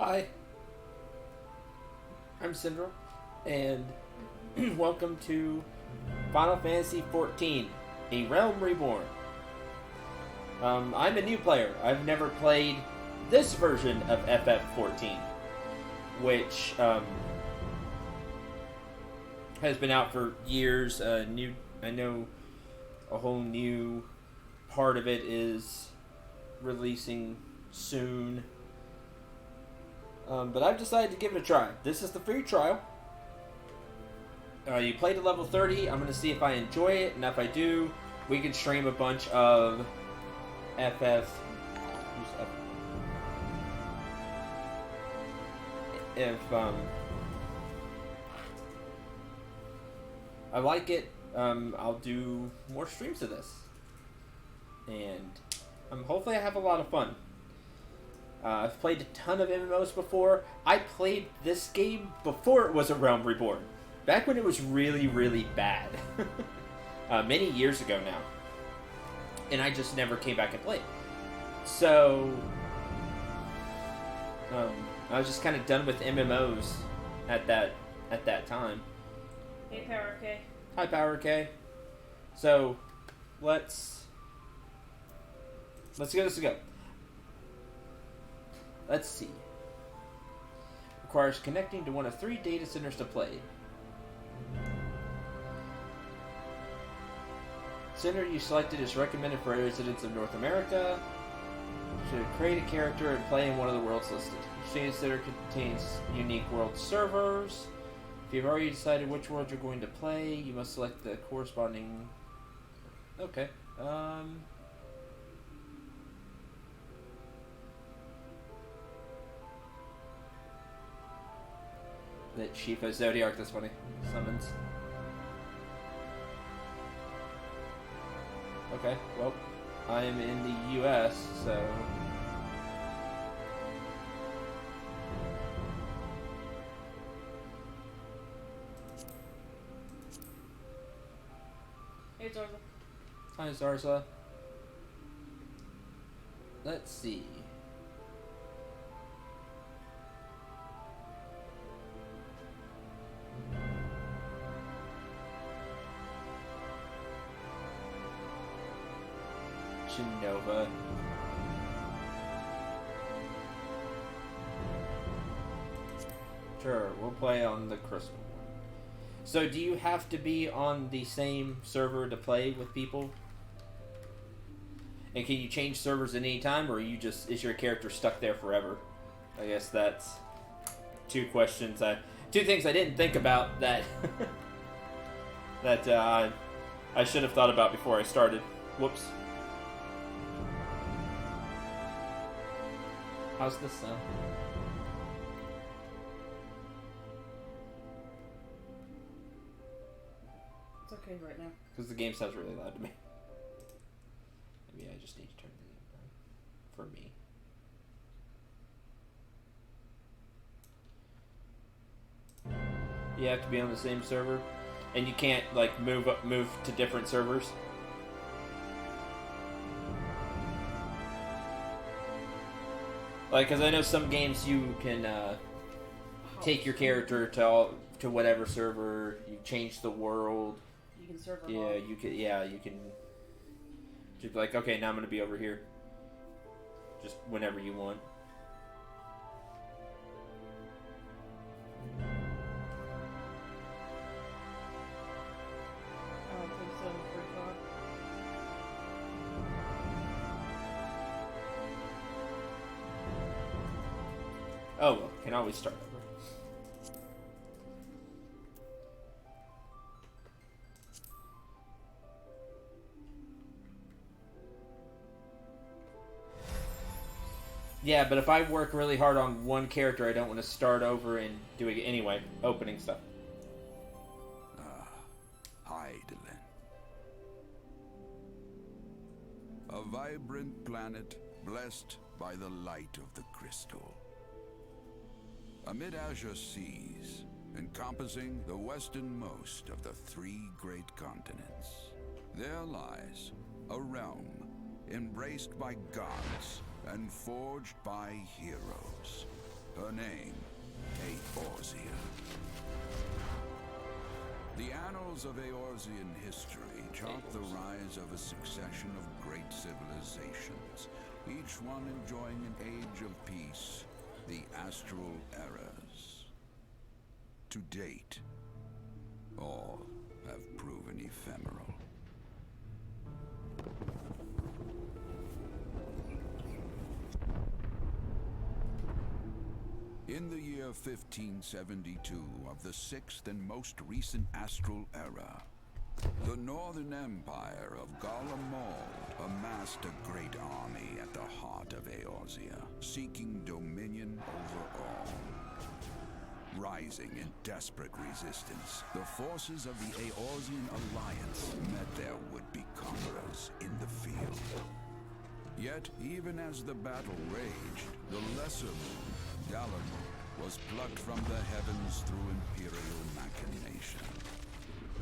Hi, I'm Syndrome, and welcome to Final Fantasy XIV, A Realm Reborn. I'm a new player. I've never played this version of FF14, which has been out for years. I know a whole new part of it is releasing soon. But I've decided to give it a try. This is the free trial. You play to level 30. I'm going to see if I enjoy it, and if I do, we can stream a bunch of If I like it, I'll do more streams of this. And hopefully I have a lot of fun. I've played a ton of MMOs before. I played this game before it was a Realm Reborn. Back when it was really, really bad. Many years ago now. And I just never came back and played. So, I was just kind of done with MMOs at that time. Hey, Power K. Hi, Power K. So, let's give this a go. Let's see. Requires connecting to one of 3 data centers to play. Center you selected is recommended for residents of North America. Should create a character and play in one of the worlds listed. Each data center contains unique world servers. If you've already decided which world you're going to play, you must select the corresponding... Okay. That Shifa Zodiac, that's funny. Summons. Okay, well, I am in the US, so... Hey, Zarza. Hi, Zarza. Let's see. Nova. Sure, we'll play on the crystal one. So do you have to be on the same server to play with people? And can you change servers at any time, or is your character stuck there forever? I guess that's two things I didn't think about that I should have thought about before I started. Whoops. How's this sound? It's okay right now. Because the game sounds really loud to me. Maybe I just need to turn the game down. For me. You have to be on the same server? And you can't, like, move to different servers? Like, because I know some games you can take your character to whatever server, you change the world. You can serve Yeah, remote. you can just be like, okay, now I'm going to be over here. Just whenever you want. I don't think so. Free thought. Oh, well, can always start over. Yeah, but if I work really hard on one character, I don't want to start over and do it anyway. Opening stuff. Hydaelyn. A vibrant planet blessed by the light of the crystal. Amid azure seas, encompassing the westernmost of the 3 great continents, there lies a realm embraced by gods and forged by heroes. Her name, Eorzea. The annals of Eorzean history chart the rise of a succession of great civilizations, each one enjoying an age of peace, the Astral Eras. To date, all have proven ephemeral. In the year 1572 of the sixth and most recent Astral Era, the Northern Empire of Garlemald amassed a great army at the heart of Eorzea, seeking dominion over all. Rising in desperate resistance, the forces of the Eorzean Alliance met their would-be conquerors in the field. Yet, even as the battle raged, the lesser moon, Galamut, was plucked from the heavens through imperial machination.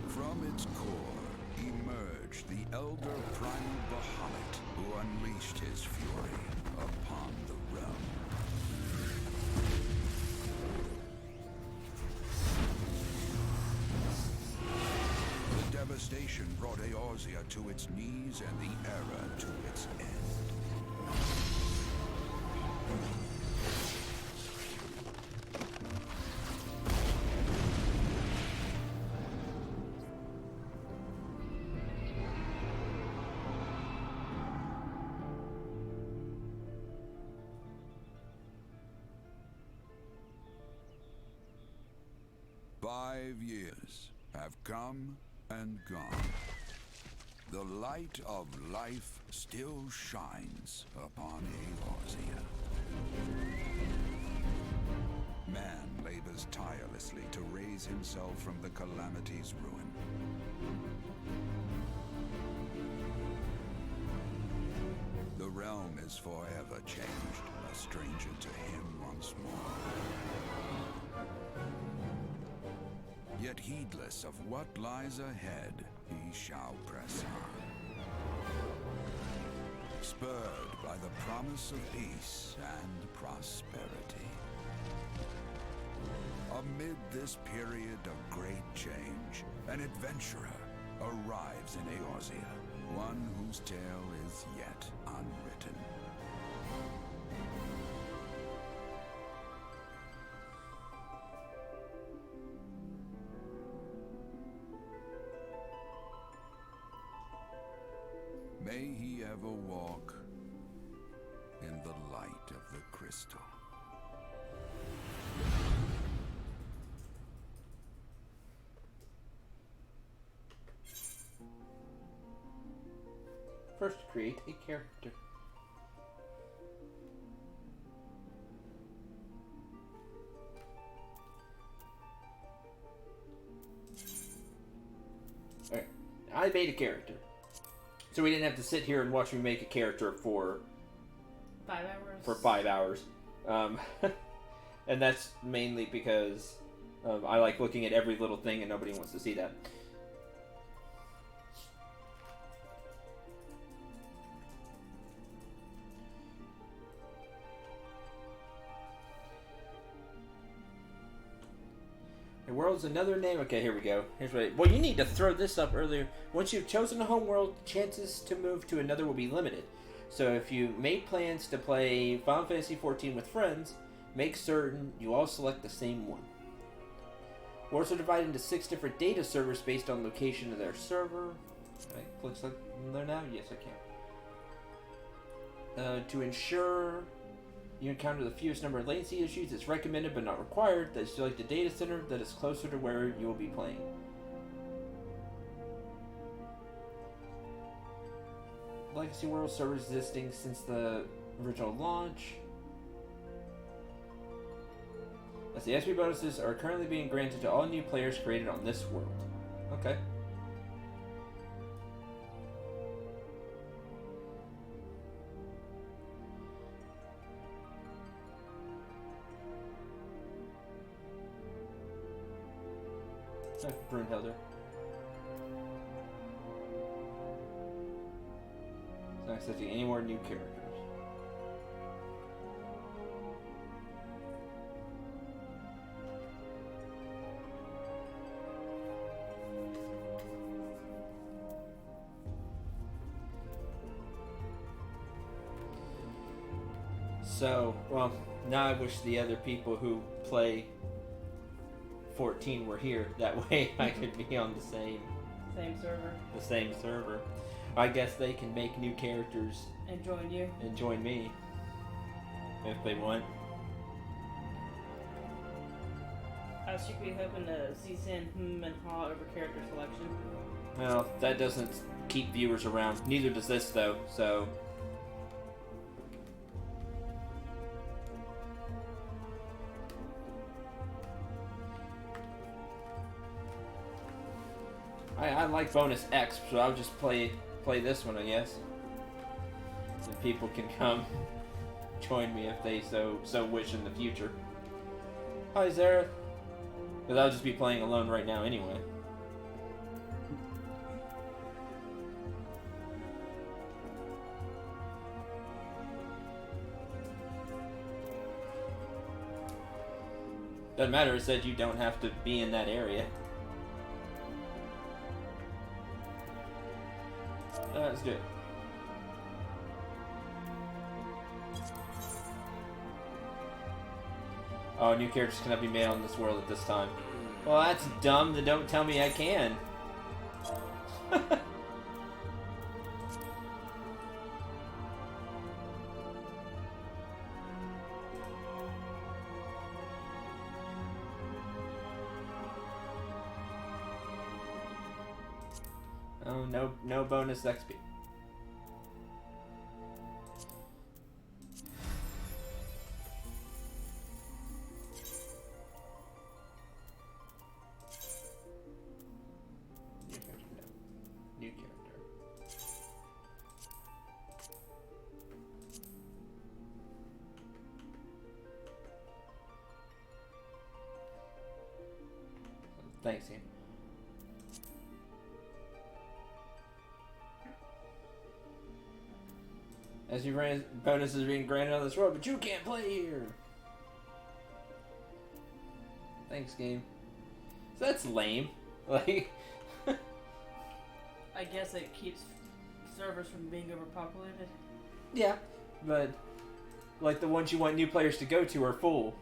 From its core emerged the elder primal Bahamut, who unleashed his fury upon the realm. The devastation brought Eorzea to its knees and the era to its end. 5 years have come and gone. The light of life still shines upon Eorzea. Man labors tirelessly to raise himself from the calamity's ruin. The realm is forever changed, a stranger to him once more. Yet heedless of what lies ahead, he shall press on. Spurred by the promise of peace and prosperity. Amid this period of great change, an adventurer arrives in Eorzea, one whose tale is yet unwritten. May he ever walk in the light of the crystal. First, create a character. Alright, I made a character. So we didn't have to sit here and watch me make a character for 5 hours. For 5 hours. And that's mainly because I like looking at every little thing and nobody wants to see that. The world's another name. Okay, here we go. Here's what. Well, you need to throw this up earlier. Once you've chosen a home world, chances to move to another will be limited. So if you made plans to play Final Fantasy XIV with friends, make certain you all select the same one. Worlds are divided into 6 different data servers based on location of their server. Can I click something there now? Yes, I can. To ensure you encounter the fewest number of latency issues, it's recommended but not required that you select a data center that is closer to where you will be playing. Legacy World servers existing since the original launch. As the SP bonuses are currently being granted to all new players created on this world. Okay. Brunhilder. It's not accepting any more new characters. So, well, now I wish the other people who play 14 were here. That way I could be on the same server. I guess they can make new characters And join you. and join me if they want. I was secretly hoping to see Sin, and Ha over character selection. Well, that doesn't keep viewers around. Neither does this, though, so... I like bonus X, so I'll just play this one, I guess. And people can come join me if they so wish in the future. Hi, Zara. Because I'll just be playing alone right now anyway. Doesn't matter, it said you don't have to be in that area. Let's do it. Oh, new characters cannot be made on this world at this time. Well, that's dumb. Then don't tell me I can. Oh, no bonus XP. New character. Thanks, Ian. As you ran, bonuses being granted on this world, but you can't play here. Thanks, game. So that's lame. Like, I guess it keeps servers from being overpopulated. yeah, but like the ones you want new players to go to are full.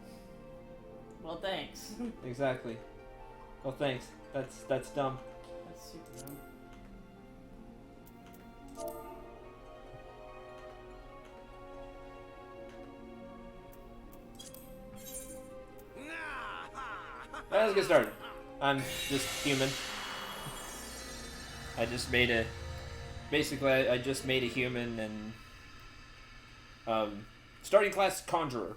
Well, thanks. Exactly. Well, thanks. That's dumb. That's super dumb. Alright, let's get started. I'm just human. I just made a... Basically, I just made a human and... starting class, conjurer.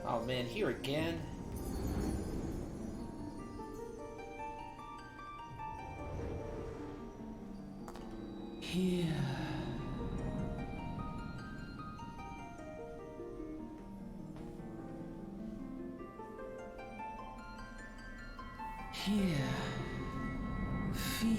Oh man, here again. Here. Here. Feel.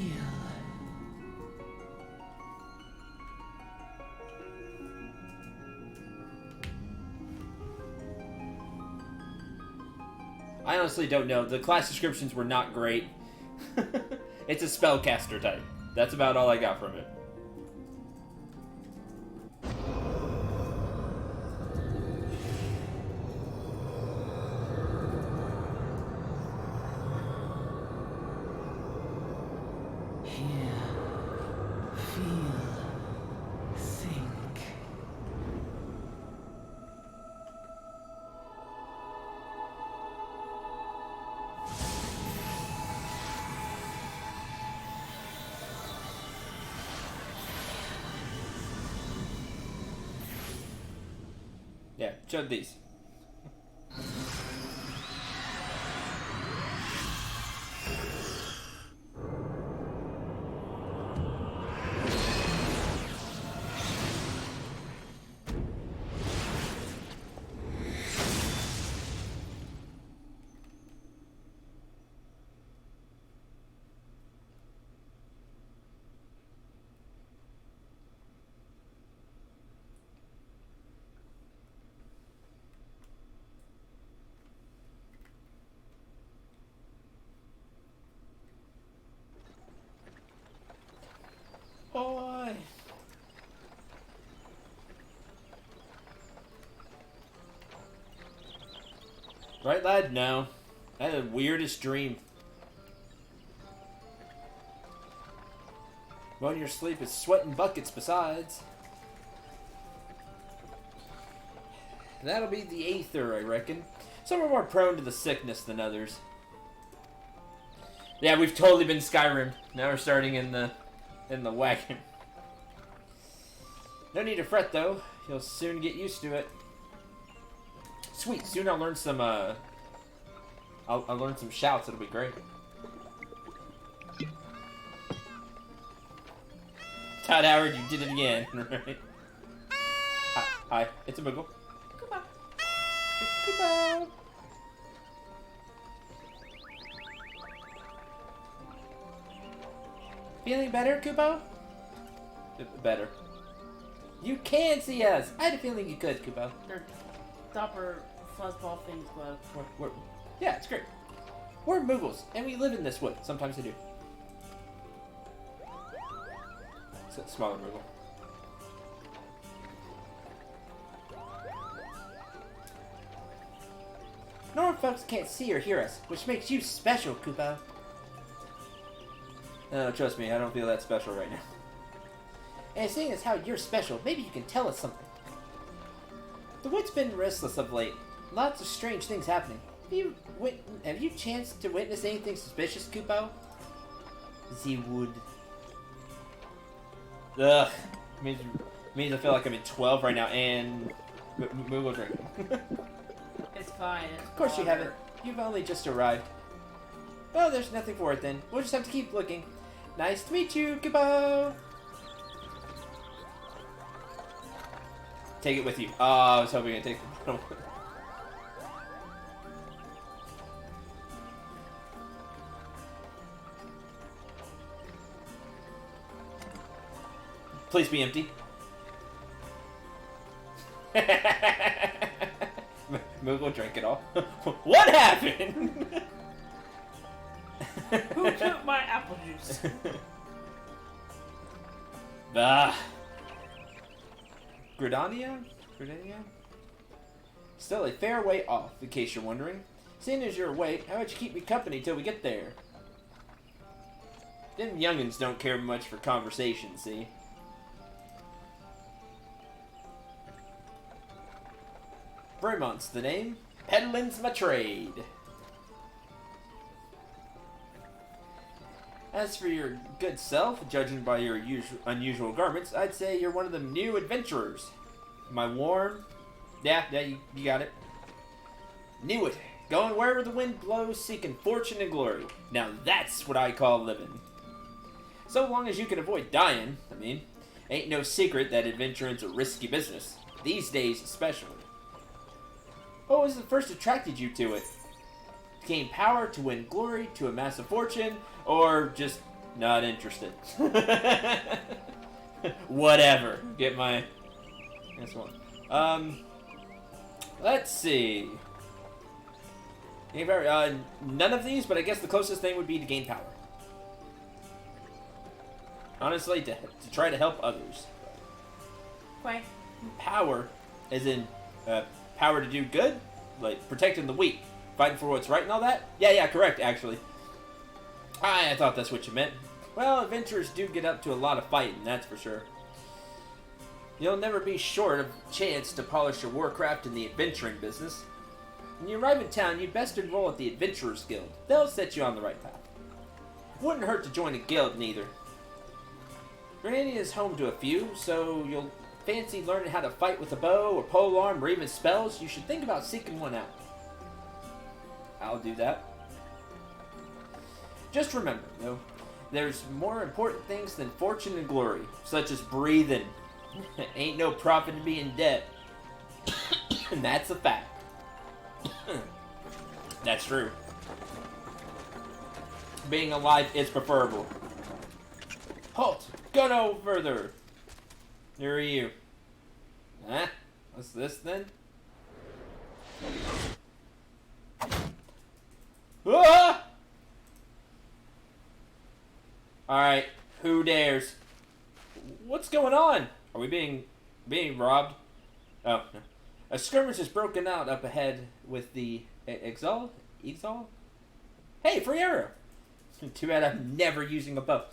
I honestly don't know. The class descriptions were not great. It's a spellcaster type. That's about all I got from it. Here. Feel. Think. Yeah, chug these. Right, lad? No. I had the weirdest dream. When your sleep is sweating buckets besides. That'll be the Aether, I reckon. Some are more prone to the sickness than others. Yeah, we've totally been Skyrim. Now we're starting in the wagon. No need to fret though. You'll soon get used to it. Sweet, soon I'll learn some I'll learn some shouts, it'll be great. Todd Howard, you did it again, right? Hi, it's a Moogle. Goodbye. Goodbye. Feeling better, Kupo? Better. You can see us! I had a feeling you could, Kupo. Their Dopper fuzzball things glow. Yeah, it's great. We're Moogles, and we live in this wood. Sometimes they do. It's a smaller Moogle. Normal folks can't see or hear us, which makes you special, Kupo. No, trust me, I don't feel that special right now. And seeing as how you're special, maybe you can tell us something. The wood's been restless of late. Lots of strange things happening. Have you chanced to witness anything suspicious, Kupo? The wood. Ugh. Means I feel like I'm in 12 right now, and Moogle drink. It's fine. Of course you haven't. You've only just arrived. Well, there's nothing for it then. We'll just have to keep looking. Nice to meet you, Kupo. Take it with you. Oh, I was hoping I'd take the bottle. Please be empty. Moogle drank it all. What happened? Who took my apple juice? Gridania? Still a fair way off, in case you're wondering. Seeing as you're away, how about you keep me company till we get there? Them youngins don't care much for conversation, see? Bremont's the name. Peddling's my trade. As for your good self, judging by your unusual garments, I'd say you're one of them new adventurers. Am I warm? Yeah, you got it. Knew it. Going wherever the wind blows, seeking fortune and glory. Now that's what I call living. So long as you can avoid dying, I mean. Ain't no secret that adventuring's a risky business. These days especially. What was it first attracted you to it? To gain power, to win glory, to amass a fortune, or just not interested? Whatever. Get my... Next one. Let's see. None of these, but I guess the closest thing would be to gain power. Honestly, to try to help others. Quite. Power, as in power to do good, like protecting the weak, fighting for what's right and all that. Yeah, correct, actually. I thought that's what you meant. Well, adventurers do get up to a lot of fighting, that's for sure. You'll never be short of a chance to polish your warcraft in the adventuring business. When you arrive in town, you'd best enroll at the Adventurers Guild. They'll set you on the right path. Wouldn't hurt to join a guild, neither. Gridania is home to a few, so you'll fancy learning how to fight with a bow or polearm or even spells, you should think about seeking one out. I'll do that. Just remember, though, there's more important things than fortune and glory, such as breathing. Ain't no profit in being dead. And that's a fact. That's true. Being alive is preferable. Halt! Go no further! Who are you? Huh? What's this then? Ah! Alright, who dares? What's going on? Are we being robbed? Oh, no. A skirmish has broken out up ahead with the Exalt? Exalt? Hey, free arrow! Too bad I'm never using a bow.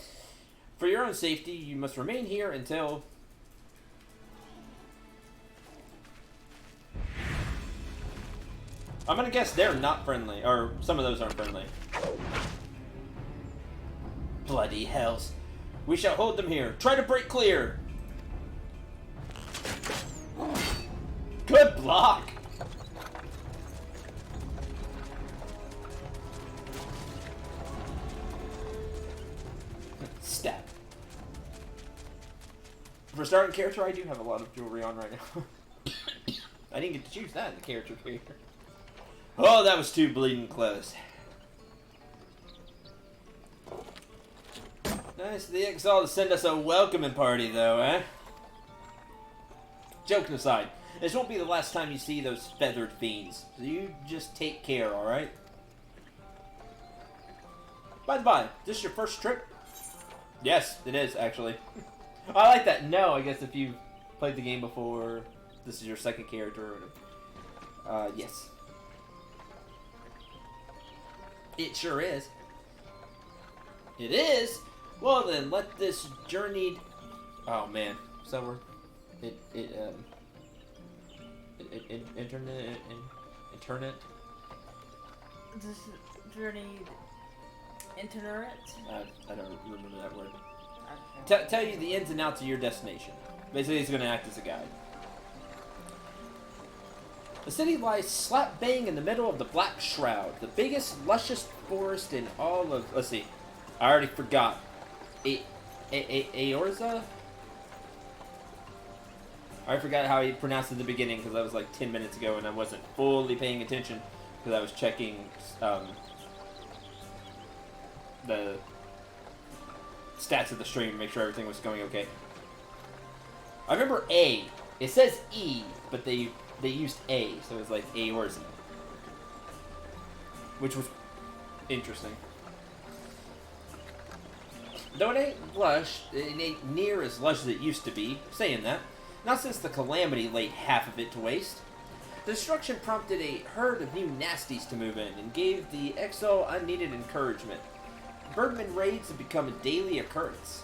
For your own safety, you must remain here until... I'm gonna guess they're not friendly, or some of those aren't friendly. Bloody hells. We shall hold them here. Try to break clear! Good block! Stab. For starting character, I do have a lot of jewelry on right now. I didn't get to choose that in the character creator. Oh, that was too bleeding close. Nice of the Exalt to send us a welcoming party, though, eh? Joking aside, this won't be the last time you see those feathered fiends. So you just take care, alright? By the by, this your first trip? Yes, it is, actually. I like that. No, I guess if you've played the game before, this is your second character. Yes. It sure is. It is? Well then, let this journeyed... Oh man, is that word? Internet? This journey itinerant? I don't remember that word. Okay. Tell you the ins and outs of your destination. Basically, it's going to act as a guide. The city lies slap bang in the middle of the Black Shroud, the biggest, luscious forest in all of... Let's see. I already forgot. Eorza? I forgot how he pronounced it at the beginning because that was like 10 minutes ago and I wasn't fully paying attention because I was checking the stats of the stream to make sure everything was going okay. I remember A. It says E, but they used A, so it was like Eorza, which was interesting. Though it ain't lush, it ain't near as lush as it used to be, saying that, not since the Calamity laid half of it to waste. The destruction prompted a herd of new nasties to move in, and gave the Exo unneeded encouragement. Birdman raids have become a daily occurrence.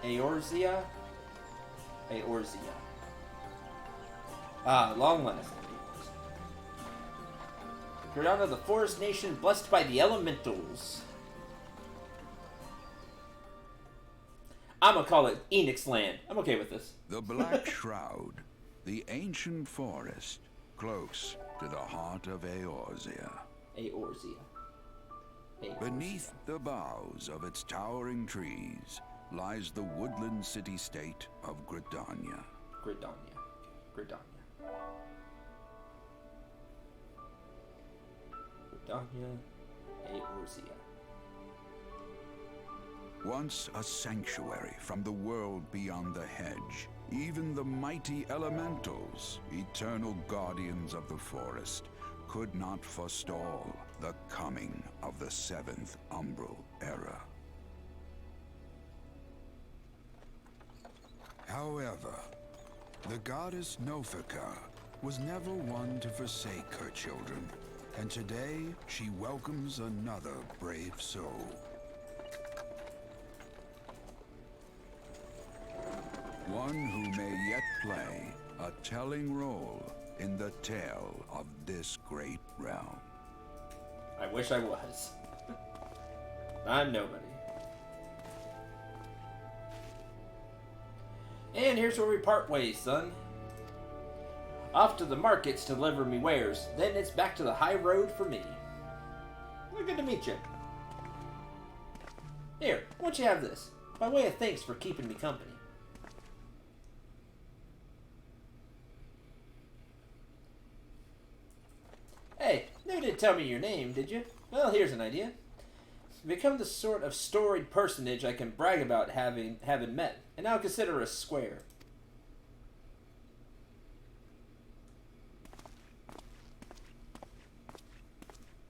Eorzea? Eorzea. Ah, long last. Gridania, the forest nation blessed by the elementals. I'm gonna call it Enix Land. I'm okay with this. The Black Shroud, the ancient forest, close to the heart of Eorzea. Eorzea. Beneath the boughs of its towering trees lies the woodland city-state of Gridania. Gridania. Gridania. Gridania. Eorzea. Once a sanctuary from the world beyond the hedge, even the mighty elementals, eternal guardians of the forest, could not forestall the coming of the seventh umbral era. However, the goddess Nofika was never one to forsake her children, and today she welcomes another brave soul. One who may yet play a telling role in the tale of this great realm. I wish I was. I'm nobody. And here's where we part ways, son. Off to the markets to deliver me wares, then it's back to the high road for me. Well, good to meet you. Here, why don't you have this? By way of thanks for keeping me company. Hey, never did tell me your name, did you? Well, here's an idea. Become the sort of storied personage I can brag about having met, and I'll consider us square.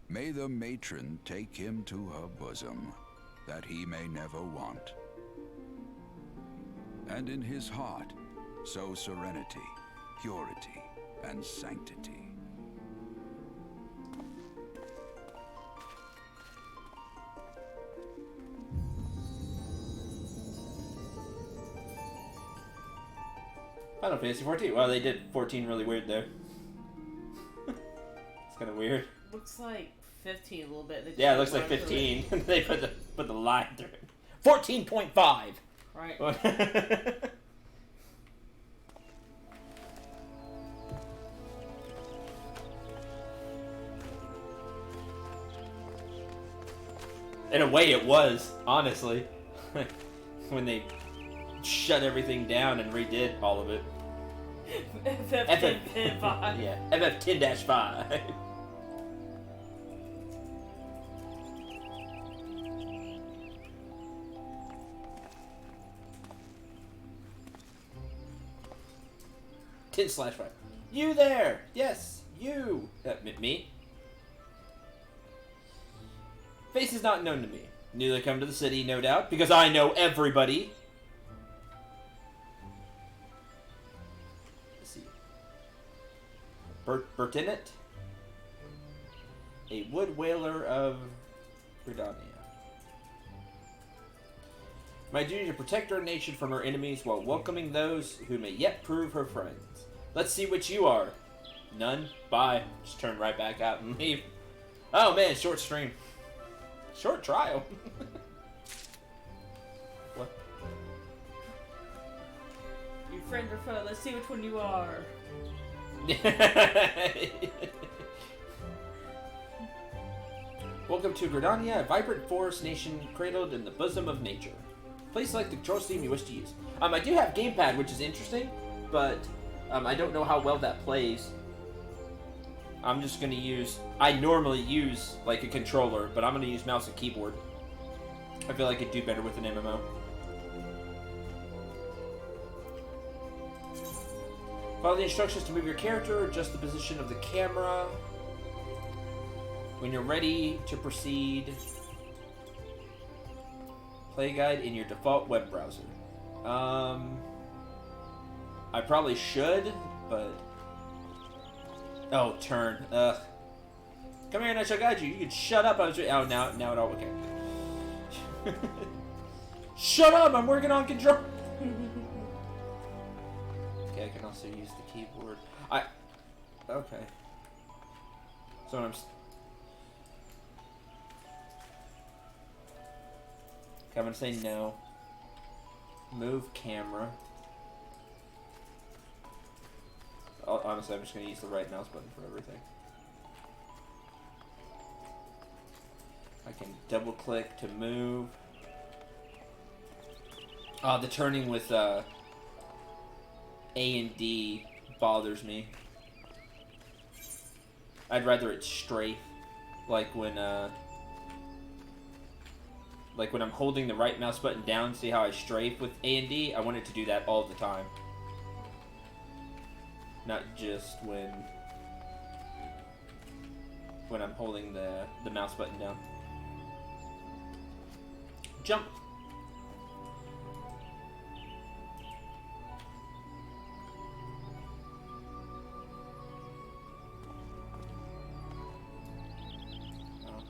May the matron take him to her bosom, that he may never want. And in his heart, so serenity, purity, and sanctity. Final Fantasy 14. Well, they did 14 really weird there. It's kind of weird. Looks like 15 a little bit. They just Yeah, it looks like run through it. 15. They put the line through it. 14.5. Right. In a way, it was, honestly. When they shut everything down and redid all of it. FF15. Yeah, FF10-5. /5. You there? Yes, you. Me? Face is not known to me. Knew they come to the city, no doubt, because I know everybody. Let's see. Bertinet? A wood whaler of Gridania. My duty to protect our nation from her enemies while welcoming those who may yet prove her friends. Let's see what you are. None? Bye. Just turn right back out and leave. Oh man, short stream. Short trial. What? You friend or foe? Let's see which one you are. Welcome to Gridania, a vibrant forest nation cradled in the bosom of nature. Please select the control scheme you wish to use. I do have gamepad, which is interesting, but I don't know how well that plays. I'm just gonna use. I normally use like a controller, but I'm gonna use mouse and keyboard. I feel like it'd do better with an MMO. Follow the instructions to move your character. Adjust the position of the camera. When you're ready to proceed, play guide in your default web browser. I probably should, but oh, turn. Ugh. Come here and I shall guide you. You can shut up. I was. Oh, now it all okay. Shut up! I'm working on control. Okay, I can also use the keyboard. Okay. So when I'm. Okay, I'm gonna say no. Move camera. Honestly, I'm just gonna use the right mouse button for everything. I can double click to move. The turning with A and D bothers me. I'd rather it strafe, like when I'm holding the right mouse button down. See how I strafe with A and D? I want it to do that all the time, not just when I'm holding the mouse button down. Jump.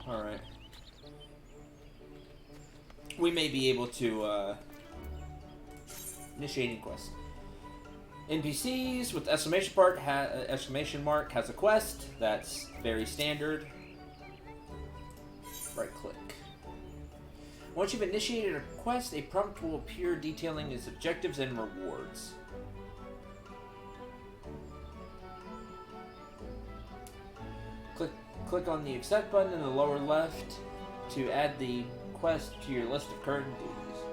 Alright. We may be able to, initiating quest. NPCs with exclamation mark has a quest. That's very standard. Right click. Once you've initiated a quest, a prompt will appear detailing its objectives and rewards. Click on the accept button in the lower left to add the quest to your list of current duties.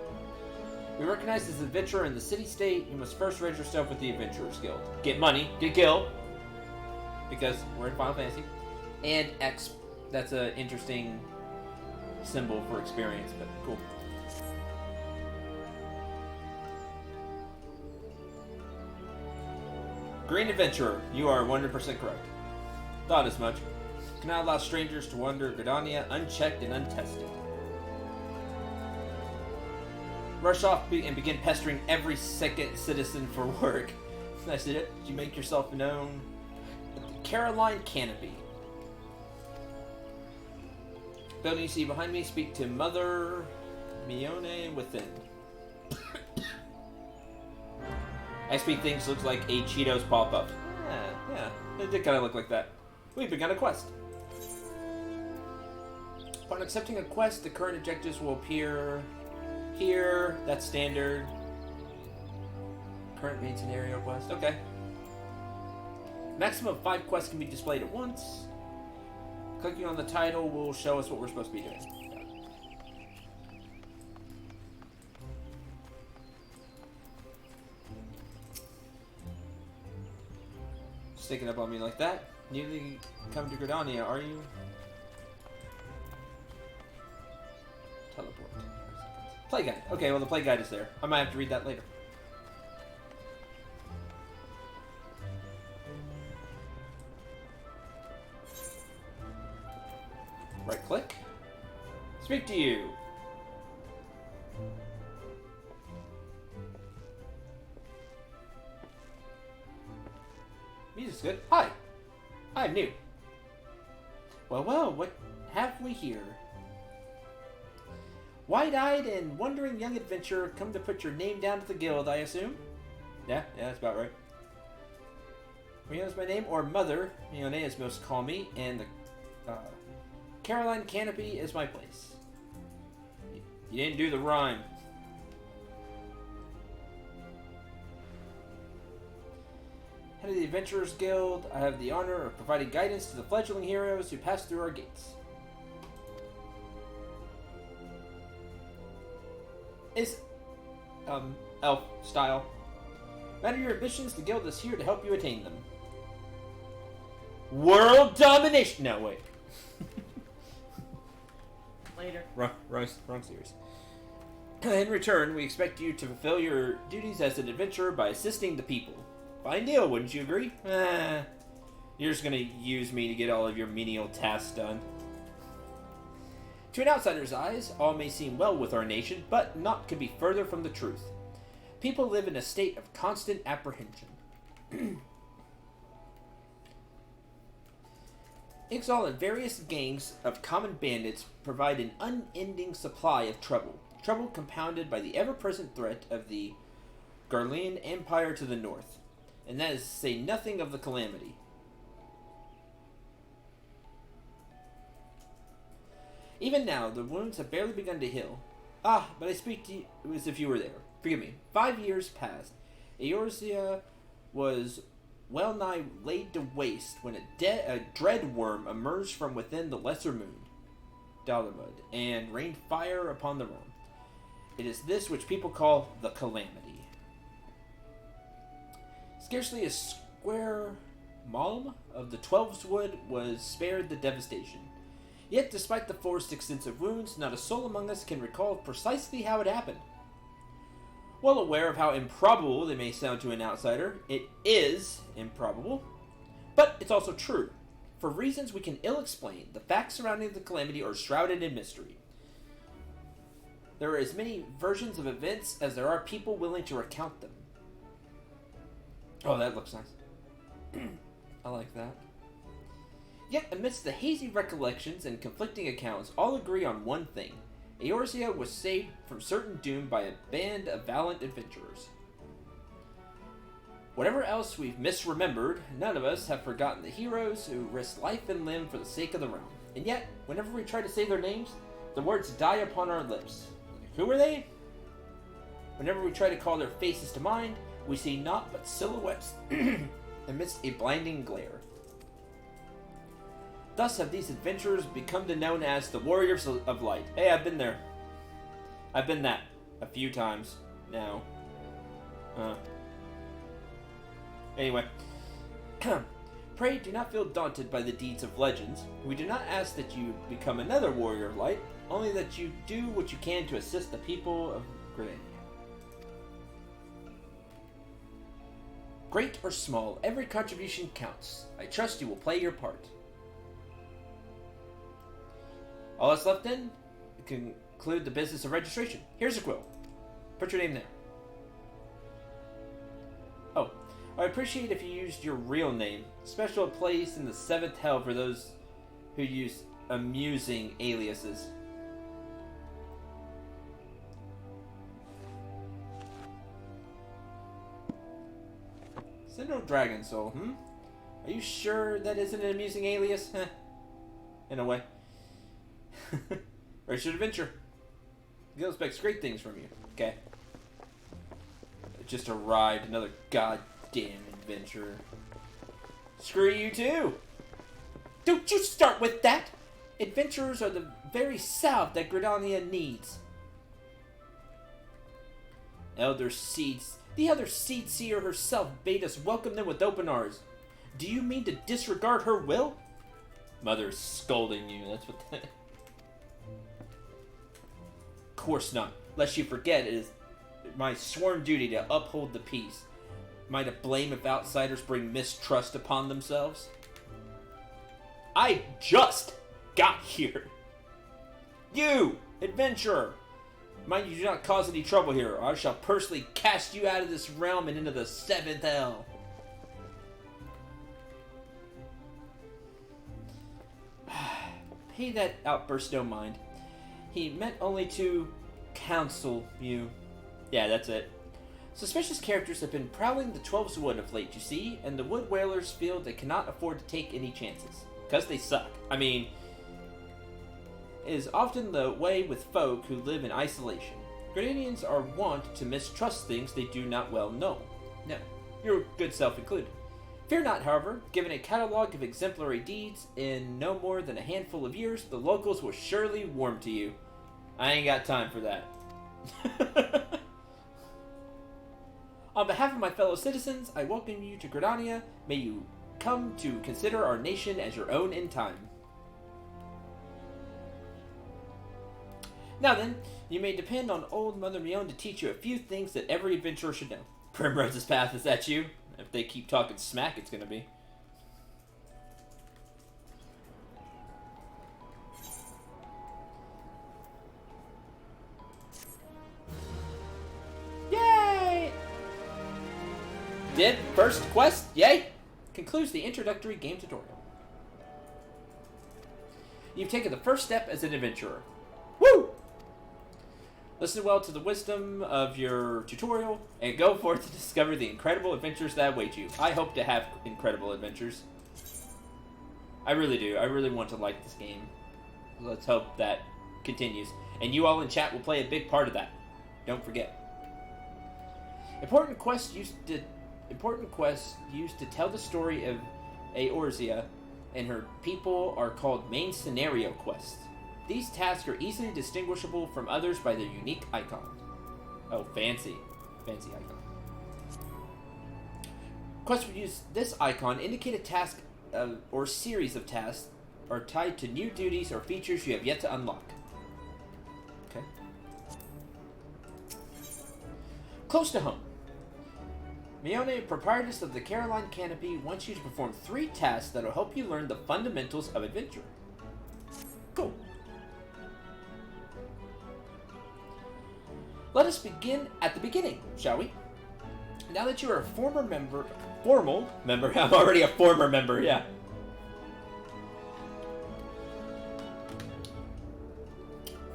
You're recognized as an adventurer in the city-state. You must first register yourself with the Adventurers Guild. Get money, get gil, because we're in Final Fantasy. And X, that's an interesting symbol for experience, but cool. Green Adventurer, you are 100% correct. Thought as much. Cannot allow strangers to wander Gridania unchecked and untested. Rush off and begin pestering every second citizen for work. I said it. You make yourself known at the Caroline Canopy. Building you see behind me, speak to Mother Mione within. I speak things looks like a Cheetos pop-up. Yeah, it did kind of look like that. We've begun a quest. Upon accepting a quest, the current objectives will appear here. That's standard. Current main scenario quest. Okay. Maximum of 5 quests can be displayed at once. Clicking on the title will show us what we're supposed to be doing. Sticking up on me like that. Newly come to Gridania, are you? Teleport. Play guide. Okay, well the play guide is there. I might have to read that later. Right click. Speak to you. Music's good. Hi. I'm new. Well, what have we here? Wide-eyed and wondering young adventurer, come to put your name down to the guild, I assume? Yeah, that's about right. Riona's my name, or Mother, Riona as most call me, and the Caroline Canopy is my place. You didn't do the rhyme. Head of the Adventurers Guild, I have the honor of providing guidance to the fledgling heroes who pass through our gates. Is, elf style. Matter your ambitions, the guild is here to help you attain them. World domination! No, wait. Later. Wrong series. In return, we expect you to fulfill your duties as an adventurer by assisting the people. Fine deal, wouldn't you agree? You're just gonna use me to get all of your menial tasks done. To an outsider's eyes, all may seem well with our nation, but naught could be further from the truth. People live in a state of constant apprehension. Ixal and various gangs of common bandits provide an unending supply of trouble. Trouble compounded by the ever-present threat of the Garlean Empire to the north. And that is to say nothing of the calamity. Even now, the wounds have barely begun to heal. Ah, but I speak to you as if you were there. Forgive me. 5 years passed. Eorzea was well nigh laid to waste when a dread worm emerged from within the lesser moon, Dalamud, and rained fire upon the realm. It is this which people call the calamity. Scarcely a square malm of the Twelve's Wood was spared the devastation. Yet, despite the forest's extensive wounds, not a soul among us can recall precisely how it happened. Well aware of how improbable they may sound to an outsider, it is improbable, but it's also true. For reasons we can ill explain, the facts surrounding the calamity are shrouded in mystery. There are as many versions of events as there are people willing to recount them. Oh, that looks nice. I like that. Yet, amidst the hazy recollections and conflicting accounts, all agree on one thing. Eorzea was saved from certain doom by a band of valiant adventurers. Whatever else we've misremembered, none of us have forgotten the heroes who risked life and limb for the sake of the realm. And yet, whenever we try to say their names, the words die upon our lips. Who are they? Whenever we try to call their faces to mind, we see naught but silhouettes amidst a blinding glare. Thus have these adventurers become known as the Warriors of Light. Hey, I've been there. I've been that a few times now. Anyway. Pray do not feel daunted by the deeds of legends. We do not ask that you become another Warrior of Light, only that you do what you can to assist the people of Gridania. Great or small, every contribution counts. I trust you will play your part. All that's left then, conclude the business of registration. Here's a quill. Put your name there. Oh, I appreciate if you used your real name. Special place in the 7th hell for those who use amusing aliases. Syndrome Dragon Soul, Are you sure that isn't an amusing alias? In a way. Registered Adventure. Gil expects great things from you. Okay. It just arrived. Another goddamn adventurer. Screw you too! Don't you start with that! Adventurers are the very salve that Gridania needs. The other Seed Seer herself bade us welcome them with open arms. Do you mean to disregard her will? Mother's scolding you, that's what that... Of course not. Lest you forget, it is my sworn duty to uphold the peace. Am I to blame if outsiders bring mistrust upon themselves? I just got here. You, adventurer! Mind you, do not cause any trouble here, or I shall personally cast you out of this realm and into the 7th hell. Pay that outburst no mind. He meant only to counsel you. Yeah, that's it. Suspicious characters have been prowling the 12's wood of late, you see, and the wood whalers feel they cannot afford to take any chances. Because they suck. I mean, it is often the way with folk who live in isolation. Gridanians are wont to mistrust things they do not well know. No, your good self included. Fear not, however, given a catalogue of exemplary deeds in no more than a handful of years, the locals will surely warm to you. I ain't got time for that. On behalf of my fellow citizens, I welcome you to Gridania. May you come to consider our nation as your own in time. Now then, you may depend on old Mother Mion to teach you a few things that every adventurer should know. Primrose's path is at you. If they keep talking smack, it's gonna be. Yay! Did first quest, yay! Concludes the introductory game tutorial. You've taken the first step as an adventurer. Woo! Listen well to the wisdom of your tutorial, and go forth to discover the incredible adventures that await you. I hope to have incredible adventures. I really do. I really want to like this game. Let's hope that continues. And you all in chat will play a big part of that. Don't forget. Important quests used to tell the story of Eorzea and her people are called main scenario quests. These tasks are easily distinguishable from others by their unique icon. Oh, fancy. Fancy icon. Quests would use this icon indicate a task or series of tasks are tied to new duties or features you have yet to unlock. Okay. Close to home. Mione, proprietress of the Caroline Canopy, wants you to perform 3 tasks that will help you learn the fundamentals of adventure. Cool. Let us begin at the beginning, shall we? Now that you are a formal member, I'm already a former member, yeah.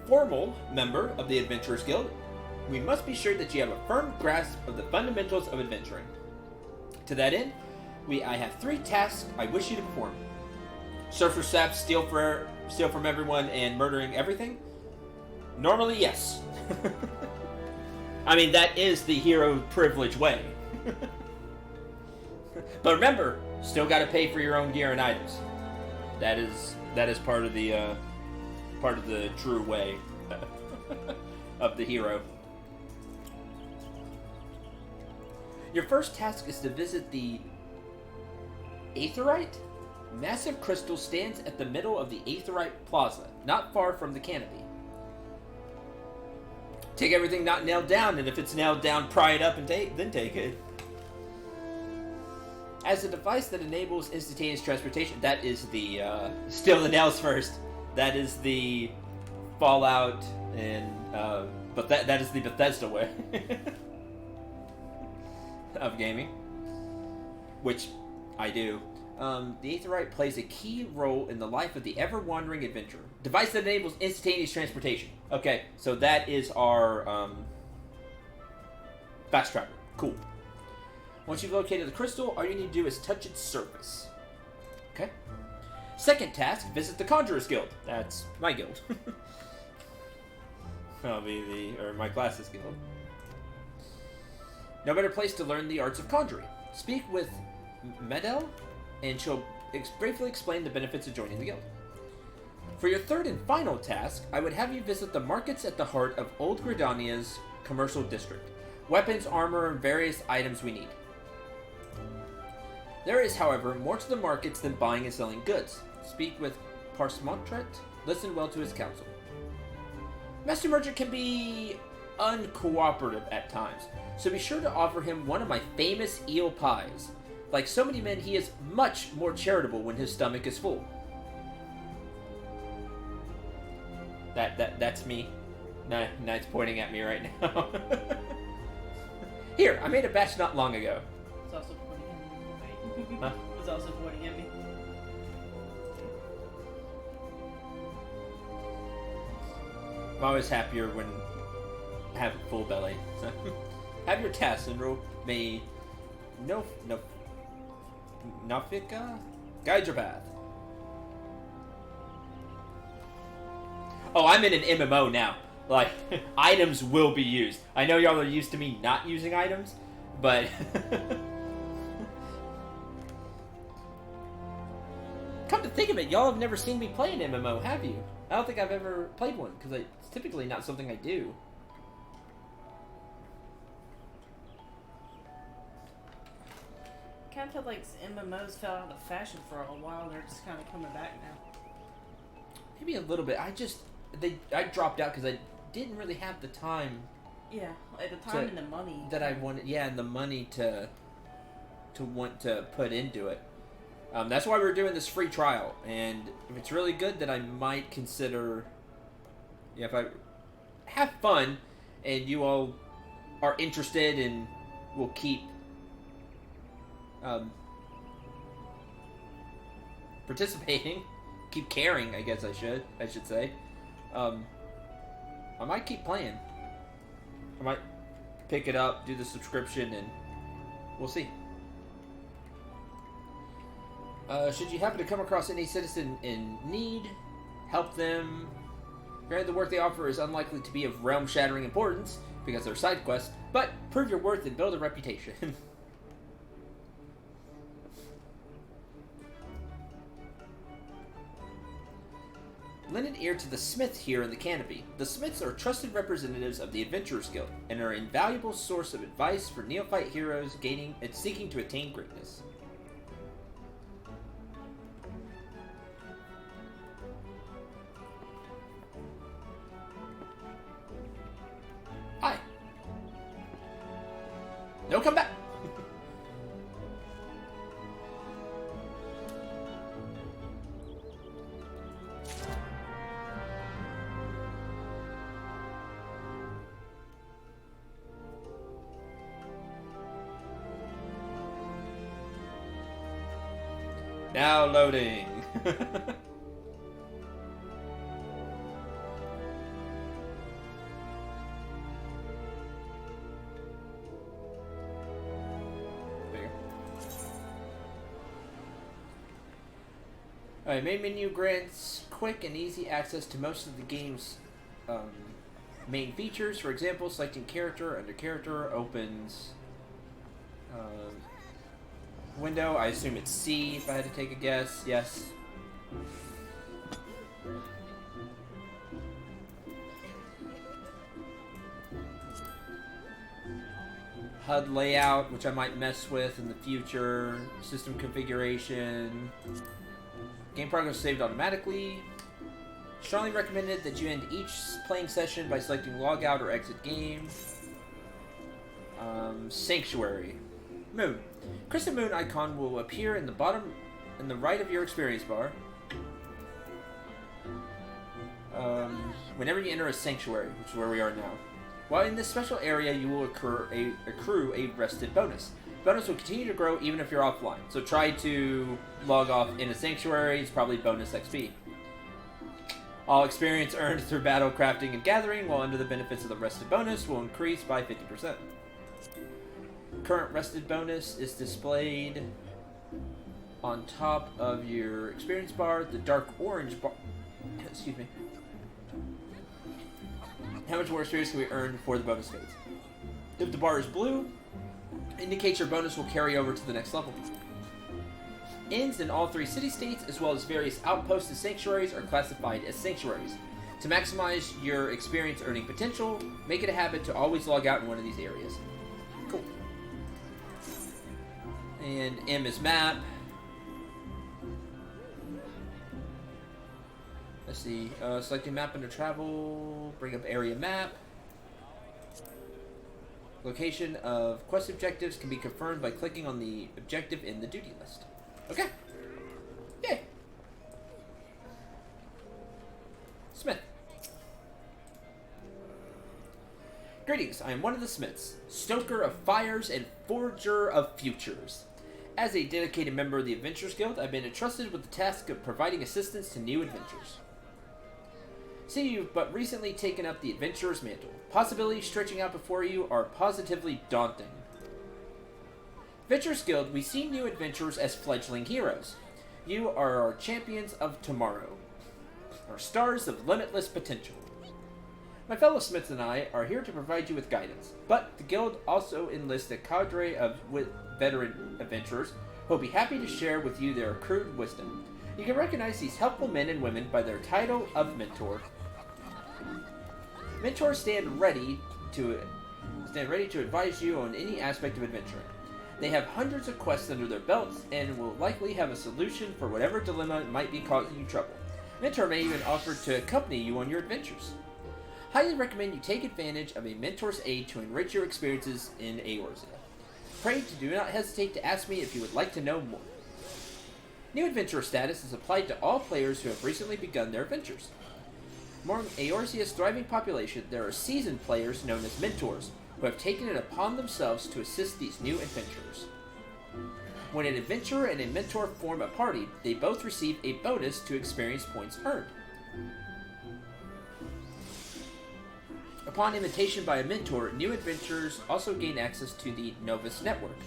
Formal member of the Adventurers Guild, we must be sure that you have a firm grasp of the fundamentals of adventuring. To that end, I have 3 tasks I wish you to perform. Search for sap, steal from everyone, and murdering everything? Normally, yes. I mean, that is the hero privilege way. But remember, still got to pay for your own gear and items. That is part of the true way of the hero. Your first task is to visit the Aetheryte. Massive crystal stands at the middle of the Aetheryte Plaza, not far from the canopy. Take everything not nailed down, and if it's nailed down, pry it up and then take it. As a device that enables instantaneous transportation, that is the steal the nails first. That is the Fallout, and but that is the Bethesda way of gaming, which I do. The Aetheryte plays a key role in the life of the ever-wandering adventurer. Device that enables instantaneous transportation. Okay, so that is our fast travel. Cool. Once you've located the crystal, all you need to do is touch its surface. Okay. Second task, visit the Conjurer's Guild. That's my guild. I'll be my class's guild. No better place to learn the arts of conjuring. Speak with Medel, and she'll briefly explain the benefits of joining the guild. For your third and final task, I would have you visit the markets at the heart of Old Gridania's commercial district. Weapons, armor, and various items we need. There is, however, more to the markets than buying and selling goods. Speak with Parsmontret. Listen well to his counsel. Master Merchant can be uncooperative at times, so be sure to offer him one of my famous eel pies. Like so many men, he is much more charitable when his stomach is full. That's me. Knight's pointing at me right now. Here, I made a batch not long ago. It's also pointing at me. Huh? It's also pointing at me. I'm always happier when I have a full belly. So, have your test and roll me Nafika? Guide your path. Oh, I'm in an MMO now. Like, items will be used. I know y'all are used to me not using items, but... Come to think of it, y'all have never seen me play an MMO, have you? I don't think I've ever played one, because it's typically not something I do. Kind of feel like MMOs fell out of fashion for a while, and they're just kind of coming back now. Maybe a little bit. I dropped out because I didn't really have the time. Yeah, at the time and the money that I wanted. Yeah, and the money to want to put into it. That's why we're doing this free trial, and if it's really good, then I might consider. Yeah, if I have fun, and you all are interested and will keep participating, keep caring. I guess I should say. I might keep playing. I might pick it up, do the subscription, and we'll see. Should you happen to come across any citizen in need, help them. Granted, the work they offer is unlikely to be of realm-shattering importance, because they're side quests, but prove your worth and build a reputation. Lend an ear to the smith here in the canopy. The smiths are trusted representatives of the Adventurers Guild, and are an invaluable source of advice for neophyte heroes gaining and seeking to attain greatness. Hi. No, come back. Now loading. Alright, main menu grants quick and easy access to most of the game's main features. For example, selecting character under character opens window. I assume it's C if I had to take a guess. Yes. HUD layout, which I might mess with in the future. System configuration. Game progress saved automatically. Strongly recommended that you end each playing session by selecting log out or exit game. Sanctuary. Moon. Crescent moon icon will appear in the bottom, in the right of your experience bar. whenever you enter a sanctuary, which is where we are now. While in this special area, you will accrue a rested bonus. Bonus will continue to grow even if you're offline. So try to log off in a sanctuary. It's probably bonus XP. All experience earned through battle, crafting, and gathering while under the benefits of the rested bonus will increase by 50%. Current rested bonus is displayed on top of your experience bar. The dark orange bar... Excuse me. How much more experience can we earn before the bonus fades? If the bar is blue, indicates your bonus will carry over to the next level. Inns in all 3 city-states, as well as various outposts and sanctuaries, are classified as sanctuaries. To maximize your experience earning potential, make it a habit to always log out in one of these areas. Cool. And M is map. Let's see. Selecting map under travel. Bring up area map. Location of quest objectives can be confirmed by clicking on the objective in the duty list. Okay. Yay. Smith. Greetings, I am one of the Smiths, stoker of fires and forger of futures. As a dedicated member of the Adventurers Guild, I've been entrusted with the task of providing assistance to new adventures. See, you've but recently taken up the Adventurer's mantle. Possibilities stretching out before you are positively daunting. Adventurers Guild, we see new adventurers as fledgling heroes. You are our champions of tomorrow, our stars of limitless potential. My fellow Smiths and I are here to provide you with guidance, but the Guild also enlists a cadre of veteran adventurers who will be happy to share with you their accrued wisdom. You can recognize these helpful men and women by their title of Mentor. Mentors stand ready to advise you on any aspect of adventuring. They have hundreds of quests under their belts and will likely have a solution for whatever dilemma might be causing you trouble. Mentor may even offer to accompany you on your adventures. Highly recommend you take advantage of a mentor's aid to enrich your experiences in Eorzea. Pray do not hesitate to ask me if you would like to know more. New adventurer status is applied to all players who have recently begun their adventures. Among Eorzea's thriving population, there are seasoned players known as mentors, who have taken it upon themselves to assist these new adventurers. When an adventurer and a mentor form a party, they both receive a bonus to experience points earned. Upon invitation by a mentor, new adventurers also gain access to the Novus Network,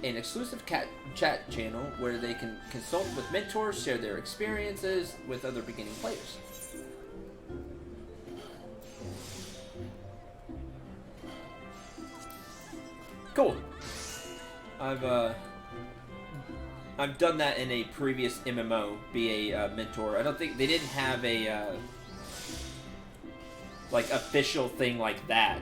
an exclusive chat channel where they can consult with mentors, share their experiences with other beginning players. Cool. I've done that in a previous MMO, be a mentor. I don't think they didn't have a like official thing like that.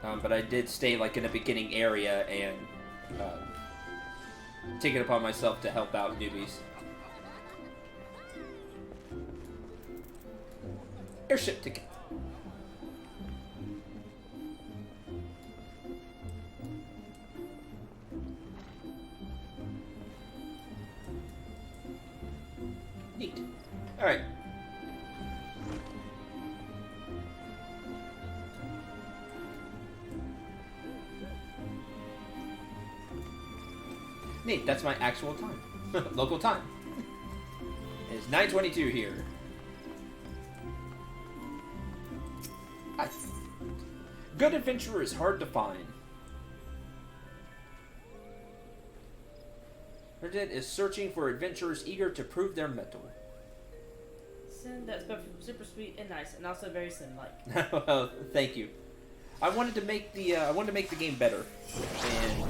But I did stay like in a beginning area and take it upon myself to help out newbies. Airship ticket. Neat. Alright. Neat, that's my actual time. Local time. It's 9:22 here. Hi. Good adventurer is hard to find. Bernadette is searching for adventurers eager to prove their mettle. Sim, that's both super sweet and nice, and also very sim-like. Well, thank you. I wanted to make the game better, and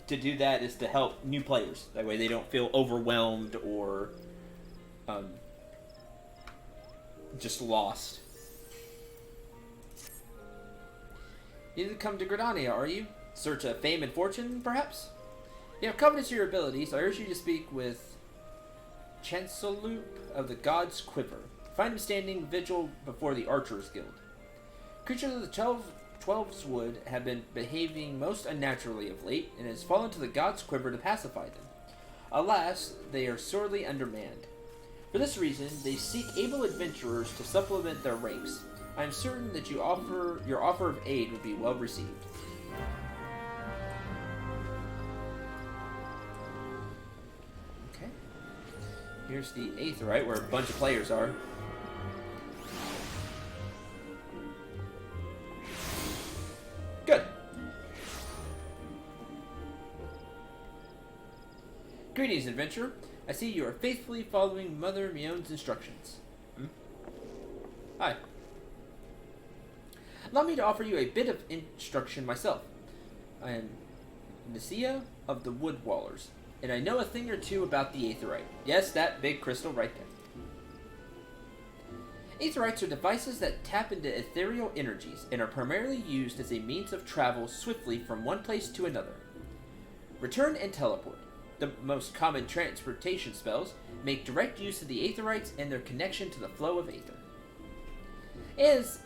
to do that is to help new players. That way, they don't feel overwhelmed or just lost. You didn't come to Gridania, are you? Search of fame and fortune, perhaps? You have confidence in your abilities. I urge you to speak with Chanceloop of the God's Quiver. Find him standing vigil before the Archers Guild. Creatures of the Twelves Wood have been behaving most unnaturally of late, and it has fallen to the God's Quiver to pacify them. Alas, they are sorely undermanned. For this reason, they seek able adventurers to supplement their ranks. I am certain that your offer of aid would be well received. Okay. Here's the Aetheryte, where a bunch of players are. Good. Greetings, adventurer. I see you are faithfully following Mother Mion's instructions. Hi. Allow me to offer you a bit of instruction myself. I am Nicia of the Woodwallers, and I know a thing or two about the Aetheryte. Yes, that big crystal right there. Aetherites are devices that tap into ethereal energies and are primarily used as a means of travel swiftly from one place to another. Return and teleport, the most common transportation spells, make direct use of the Aetherites and their connection to the flow of Aether. As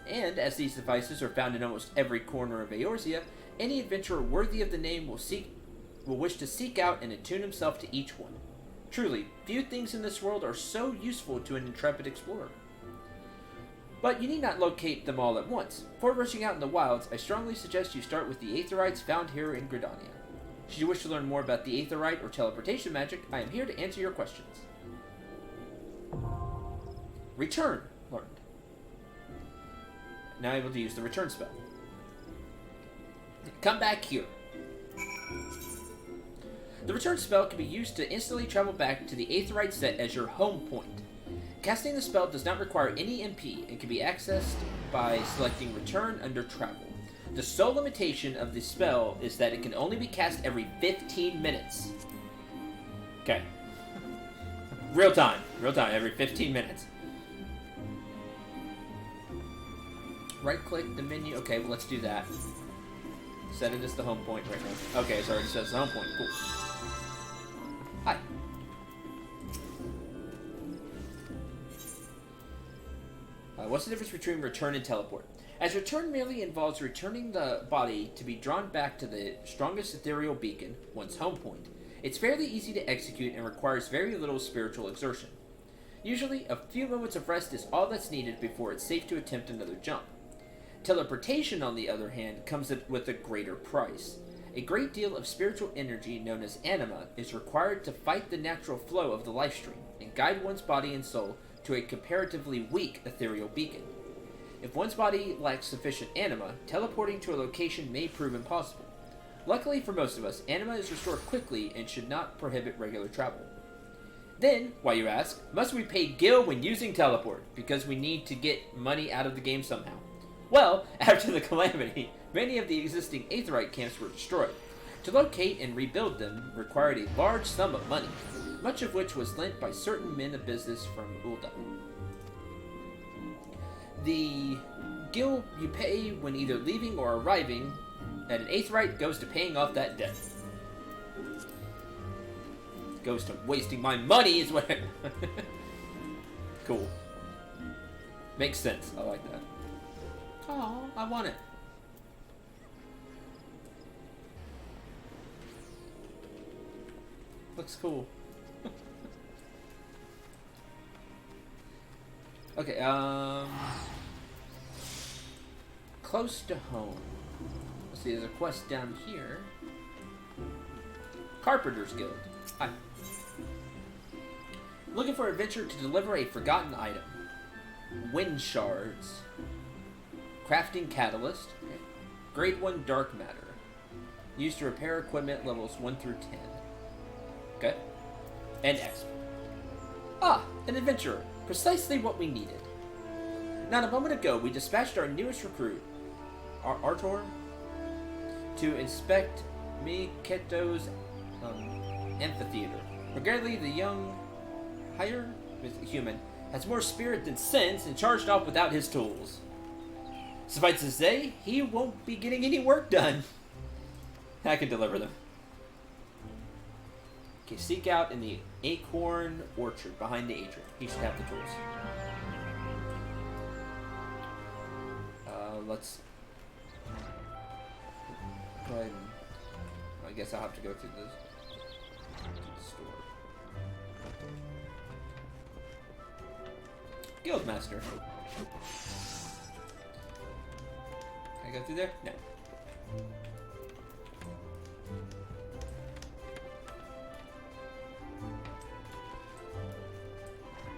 these devices are found in almost every corner of Eorzea, any adventurer worthy of the name will wish to seek out and attune himself to each one. Truly, few things in this world are so useful to an intrepid explorer. But you need not locate them all at once. Before rushing out in the wilds, I strongly suggest you start with the Aetherites found here in Gridania. Should you wish to learn more about the Aetherite or teleportation magic, I am here to answer your questions. Return learned. Now able to use the return spell. Come back here. The return spell can be used to instantly travel back to the Aetherite set as your home point. Casting the spell does not require any MP and can be accessed by selecting Return under Travel. The sole limitation of the spell is that it can only be cast every 15 minutes. Okay. Real time, every 15 minutes. Right-click the menu. Okay, well, let's do that. Set it as the home point right now. Okay, it's already set as the home point. Cool. Hi. What's the difference between return and teleport? As return merely involves returning the body to be drawn back to the strongest ethereal beacon, one's home point, it's fairly easy to execute and requires very little spiritual exertion. Usually, a few moments of rest is all that's needed before it's safe to attempt another jump. Teleportation, on the other hand, comes with a greater price. A great deal of spiritual energy, known as anima, is required to fight the natural flow of the lifestream and guide one's body and soul to a comparatively weak ethereal beacon. If one's body lacks sufficient anima, teleporting to a location may prove impossible. Luckily for most of us, anima is restored quickly and should not prohibit regular travel. Then, why you ask, must we pay Gil when using teleport? Because we need to get money out of the game somehow. Well, after the calamity, many of the existing Aetherite camps were destroyed. To locate and rebuild them required a large sum of money, much of which was lent by certain men of business from Ul'dah. The gil you pay when either leaving or arriving at an Aetherite goes to paying off that debt. Goes to wasting my money is what Cool. Makes sense. I like that. Oh, I want it. Looks cool. Okay, close to home. Let's see, there's a quest down here. Carpenter's Guild. Hi. Looking for an adventure to deliver a forgotten item. Wind shards. Crafting catalyst. Okay. Grade 1 dark matter. Used to repair equipment levels 1 through 10. Okay. And expert. Ah, an adventurer. Precisely what we needed. Not a moment ago, we dispatched our newest recruit, Artor, to inspect Miketo's amphitheater. Regrettably, the young higher human has more spirit than sense and charged off without his tools. Suffice to say, he won't be getting any work done. I can deliver them. Okay, seek out in the acorn orchard behind the atrium. He should have the tools. Let's go ahead and... I guess I'll have to go through this to the store. Guildmaster. Can I go through there? No.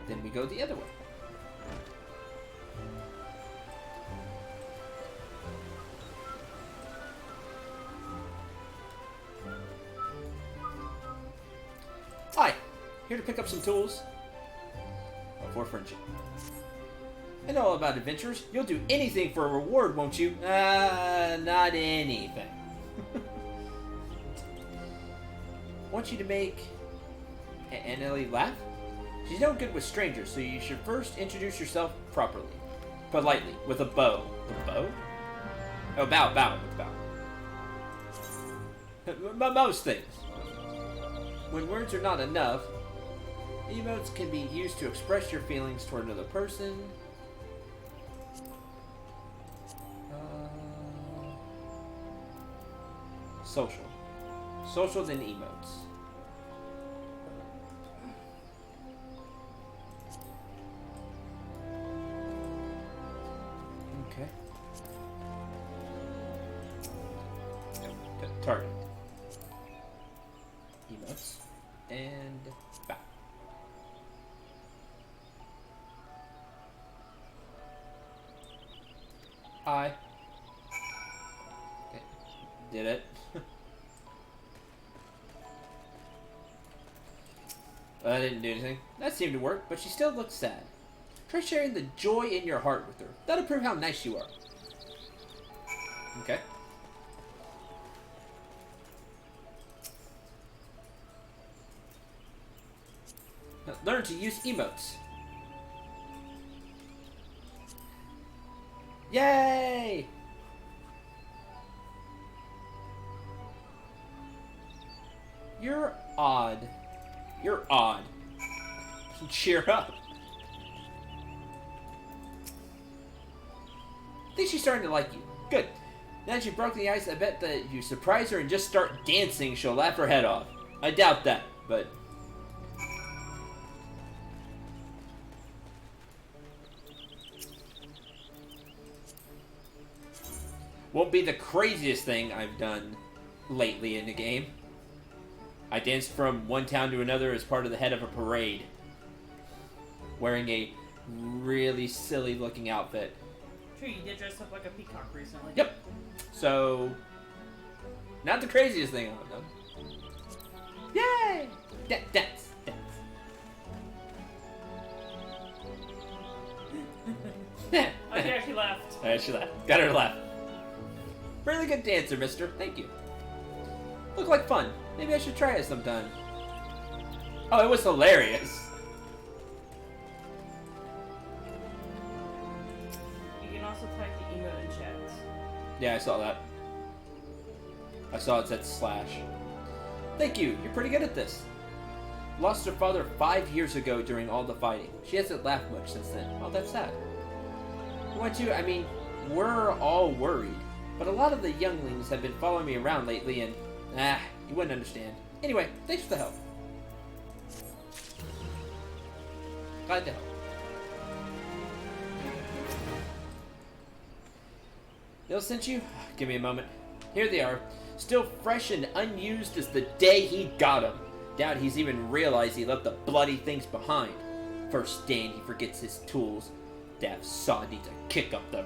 Then we go the other way. Hi, here to pick up some tools for friendship. I know all about adventures. You'll do anything for a reward, won't you? Not anything. Want you to make Annelie laugh? She's no good with strangers, so you should first introduce yourself properly. Politely, with a bow. A bow? Oh, bow, with bow. Most things. When words are not enough, emotes can be used to express your feelings toward another person. Social. Social, then emotes. Okay. Target. Emotes. And bow. Hi. Okay. Did it. That didn't do anything. That seemed to work, but she still looks sad. Try sharing the joy in your heart with her. That'll prove how nice you are. Okay. Now, learn to use emotes. Yay! You're odd. You're odd. Cheer up. I think she's starting to like you. Good. Now that you've broken the ice, I bet that you surprise her and just start dancing, she'll laugh her head off. I doubt that, but... Won't be the craziest thing I've done lately in the game. I danced from one town to another as part of the head of a parade. Wearing a really silly looking outfit. True, you did dress up like a peacock recently. Yep. So, not the craziest thing I've done. Yay! Dance. Oh, yeah, she laughed. Alright, she laughed. Got her to laugh. Really good dancer, mister. Thank you. Look like fun. Maybe I should try it sometime. Oh, it was hilarious. You can also type the emote in chat. Yeah, I saw that. I saw it said slash. Thank you. You're pretty good at this. Lost her father 5 years ago during all the fighting. She hasn't laughed much since then. Oh, that's sad. I mean, we're all worried. But a lot of the younglings have been following me around lately and... you wouldn't understand. Anyway, thanks for the help. Glad to help. Bill sent you? Give me a moment. Here they are. Still fresh and unused as the day he got them. Doubt he's even realized he left the bloody things behind. First day and he forgets his tools. Daft sod needs a kick up the...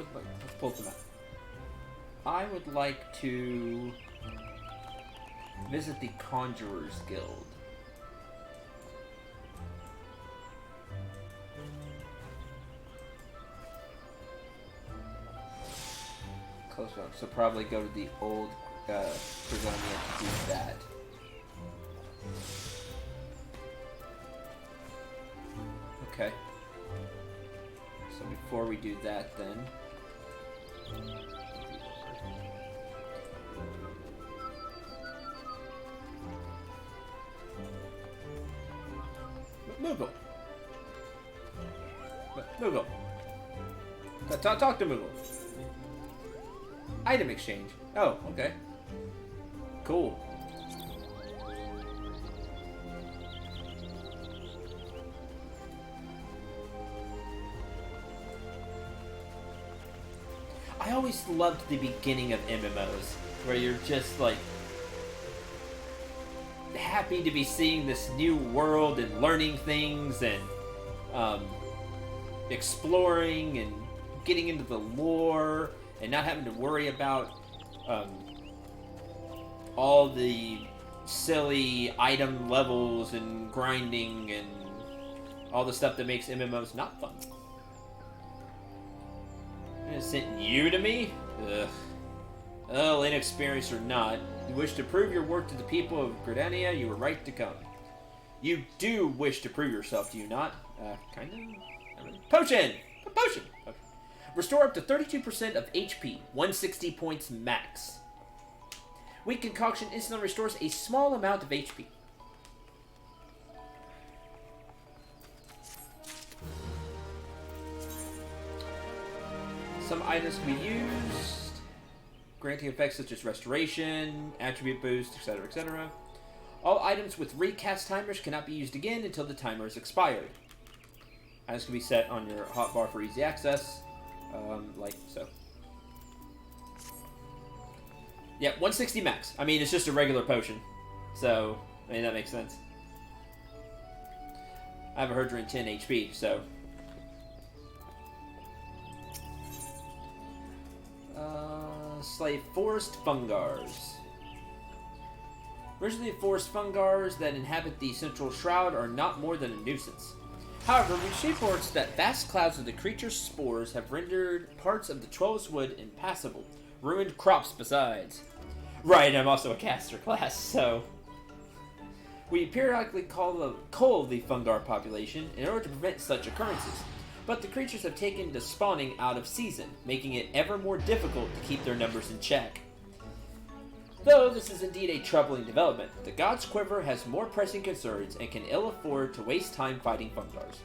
Let's pull them out. I would like to visit the Conjurer's Guild. Close enough. So probably go to the old Gridania to do that. Okay. So before we do that then... Moogle. Moogle. Talk to Moogle. Item exchange. Oh, okay. Cool. I always loved the beginning of MMOs, where you're just like happy to be seeing this new world and learning things and exploring and getting into the lore and not having to worry about all the silly item levels and grinding and all the stuff that makes MMOs not fun. It sent you to me? Ugh. Oh, inexperienced or not, you wish to prove your work to the people of Gridania, you were right to come. You do wish to prove yourself, do you not? Kind of? Potion! A potion! Okay. Restore up to 32% of HP, 160 points max. Weak concoction instantly restores a small amount of HP. Some items can be used, granting effects such as restoration, attribute boost, etc., etc. All items with recast timers cannot be used again until the timer is expired. Items can be set on your hotbar for easy access, like so. Yeah, 160 max. I mean, it's just a regular potion, so I mean that makes sense. I have 110 HP, so. Slay forest fungars. Originally, forest fungars that inhabit the central shroud are not more than a nuisance. However, we reports that vast clouds of the creature's spores have rendered parts of the Troll's Wood impassable, ruined crops besides. Right, I'm also a caster class, so we periodically cull the fungar population in order to prevent such occurrences. But the creatures have taken to spawning out of season, making it ever more difficult to keep their numbers in check. Though this is indeed a troubling development, the God's Quiver has more pressing concerns and can ill afford to waste time fighting fungars.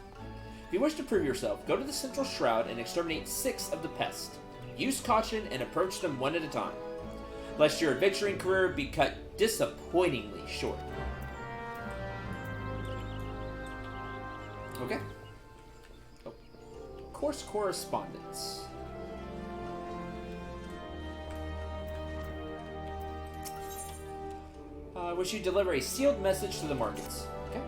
If you wish to prove yourself, go to the Central Shroud and exterminate 6 of the pests. Use caution and approach them one at a time, lest your adventuring career be cut disappointingly short. Okay. Course correspondence. Wish you deliver a sealed message to the markets. Okay.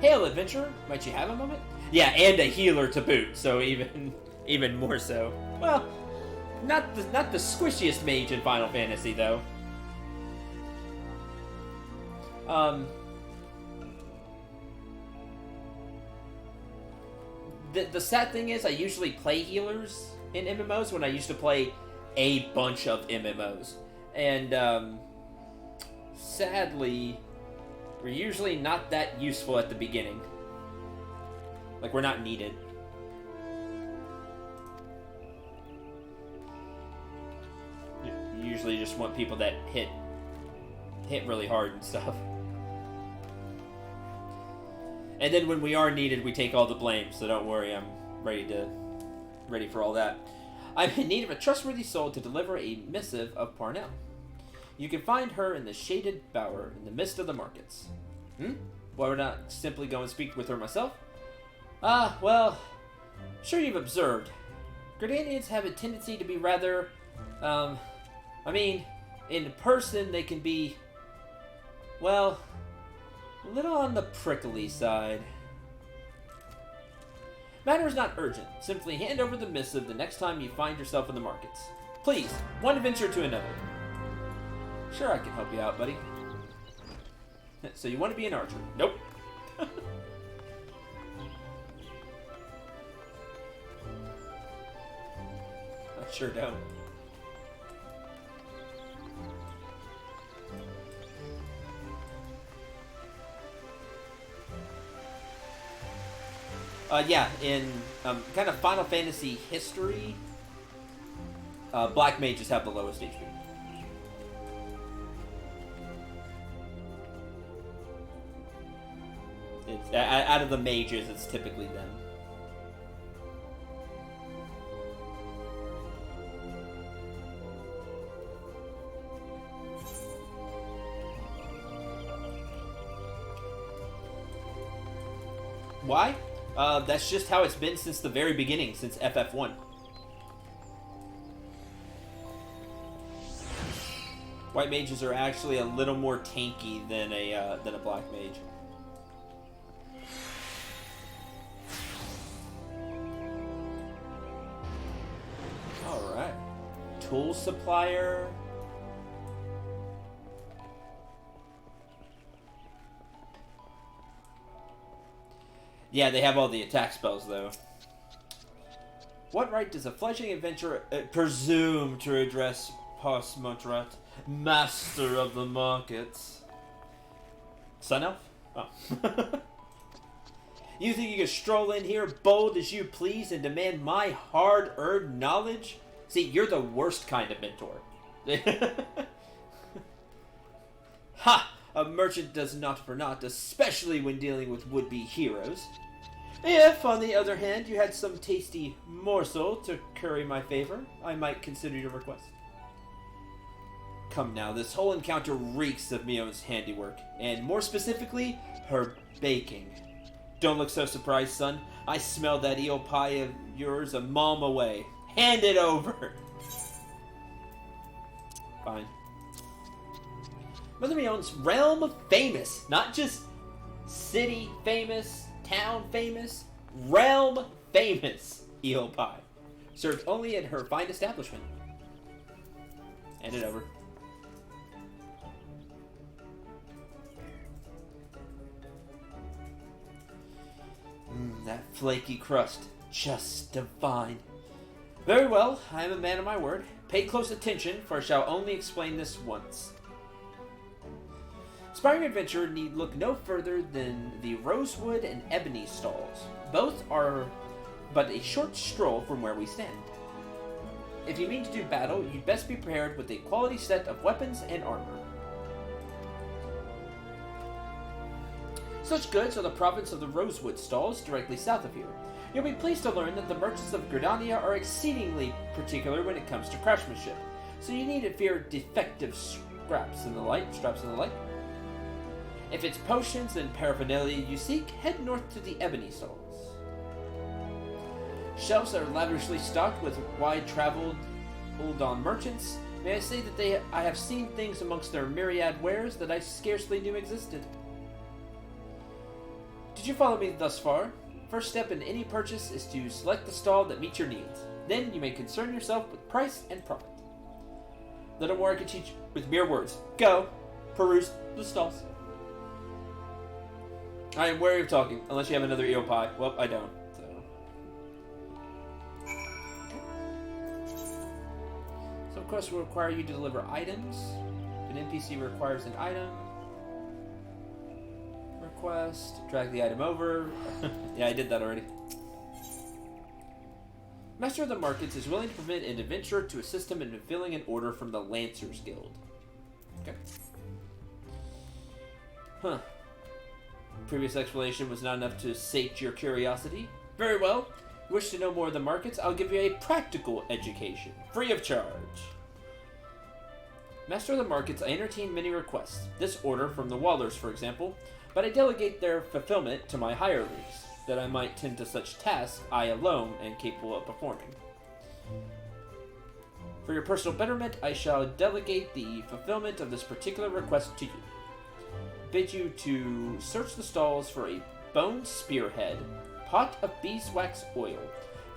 Hail, adventurer. Might you have a moment? Yeah, and a healer to boot. So even more so. Well, not the squishiest mage in Final Fantasy though. The sad thing is, I usually play healers in MMOs when I used to play a bunch of MMOs. And, sadly, we're usually not that useful at the beginning. Like, we're not needed. You usually just want people that hit really hard and stuff. And then when we are needed, we take all the blame, so don't worry, I'm ready for all that. I'm in need of a trustworthy soul to deliver a missive of Parnell. You can find her in the shaded bower in the midst of the markets. Why would I not simply go and speak with her myself? Well, sure you've observed. Gridanians have a tendency to be rather, I mean, in person they can be, well, a little on the prickly side. Matter is not urgent. Simply hand over the missive the next time you find yourself in the markets. Please, one adventure to another. Sure, I can help you out, buddy. So you want to be an archer? Nope. I sure don't. Yeah, in kind of Final Fantasy history, black mages have the lowest HP. It's Out of the mages, it's typically them. Why? That's just how it's been since the very beginning, since FF1. White mages are actually a little more tanky than a black mage. All right, tool supplier. Yeah, they have all the attack spells, though. What right does a fledgling adventurer presume to address Pos Montrat, master of the markets? Sun Elf? Oh. You think you can stroll in here bold as you please and demand my hard-earned knowledge? See, you're the worst kind of mentor. Ha! A merchant does not for naught, especially when dealing with would-be heroes. If, on the other hand, you had some tasty morsel to curry my favor, I might consider your request. Come now, this whole encounter reeks of Mion's handiwork, and more specifically, her baking. Don't look so surprised, son. I smelled that eel pie of yours a mom away. Hand it over! Fine. Mother Mion's realm famous, not just city famous, town famous, realm famous eel pie. Served only at her fine establishment. Hand it over. That flaky crust, just divine. Very well, I am a man of my word. Pay close attention, for I shall only explain this once. Aspiring adventurer need look no further than the rosewood and ebony stalls. Both are but a short stroll from where we stand. If you mean to do battle, you'd best be prepared with a quality set of weapons and armor. Such goods are the province of the rosewood stalls, directly south of here. You'll be pleased to learn that the merchants of Gridania are exceedingly particular when it comes to craftsmanship, so you needn't fear defective straps and the like. If it's potions and paraphernalia you seek, head north to the ebony stalls. Shelves are lavishly stocked with wide-traveled Uldan merchants. May I say that I have seen things amongst their myriad wares that I scarcely knew existed. Did you follow me thus far? First step in any purchase is to select the stall that meets your needs. Then you may concern yourself with price and profit. Little more I can teach with mere words. Go, peruse the stalls. I am wary of talking, unless you have another eel pie. Well, I don't. Some quests will require you to deliver items. If an NPC requires an item, request, drag the item over. Yeah, I did that already. Master of the Markets is willing to permit an adventurer to assist him in fulfilling an order from the Lancers Guild. Okay. Huh. Previous explanation was not enough to sate your curiosity. Very well. Wish to know more of the markets? I'll give you a practical education, free of charge. Master of the Markets, I entertain many requests. This order from the Wallers, for example, but I delegate their fulfillment to my hirelings, that I might tend to such tasks I alone am capable of performing. For your personal betterment, I shall delegate the fulfillment of this particular request to you. Bid you to search the stalls for a bone spearhead, pot of beeswax oil,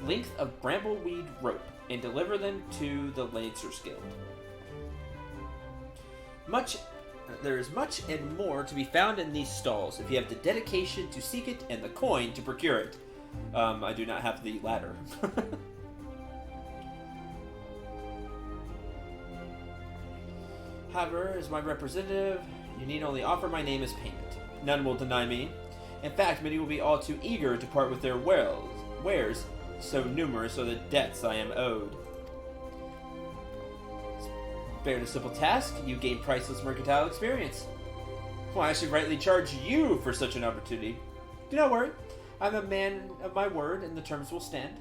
length of brambleweed rope, and deliver them to the Lancers Guild. There is much and more to be found in these stalls if you have the dedication to seek it and the coin to procure it. I do not have the latter. However, as my representative, you need only offer my name as payment. None will deny me. In fact, many will be all too eager to part with their wares, so numerous are the debts I am owed. Spared a simple task, you gain priceless mercantile experience. Why, I should rightly charge you for such an opportunity. Do not worry. I'm a man of my word, and the terms will stand.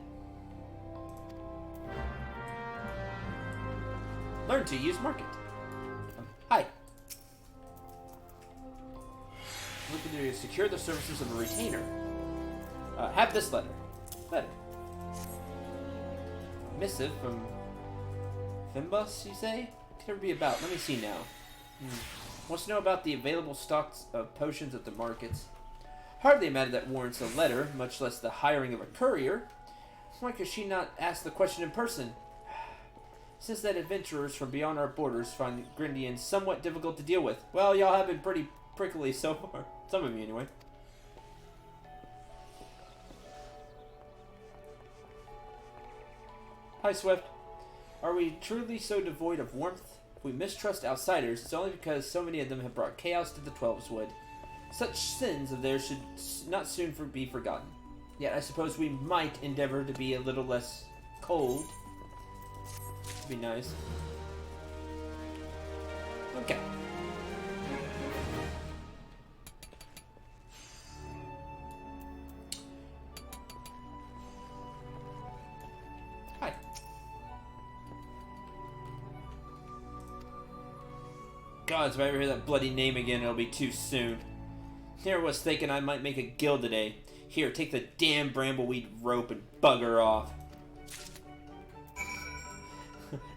Learn to use market. Hi. Looking to secure the services of a retainer. Have this letter. Letter. Missive from Fimbus, you say? What could it be about? Let me see now. Wants to know about the available stocks of potions at the markets. Hardly a matter that warrants a letter, much less the hiring of a courier. Why could she not ask the question in person? Since that adventurers from beyond our borders find Grindians somewhat difficult to deal with. Well, y'all have been pretty prickly so far. Some of you, anyway. Hi, Swift. Are we truly so devoid of warmth? If we mistrust outsiders, it's only because so many of them have brought chaos to the Twelveswood. Such sins of theirs should not soon be forgotten. Yet I suppose we might endeavor to be a little less cold. Would be nice. Okay. Hi. Gods, if I ever hear that bloody name again, it'll be too soon. Never was thinking I might make a guild today. Here, take the damn brambleweed rope and bugger off.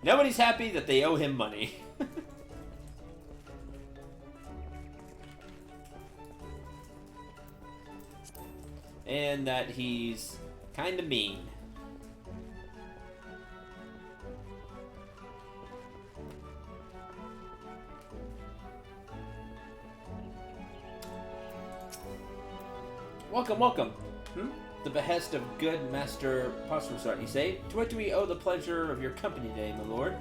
Nobody's happy that they owe him money. And that he's kind of mean. Welcome, welcome. The behest of good Master Postmazart, you say? To what do we owe the pleasure of your company today, my lord?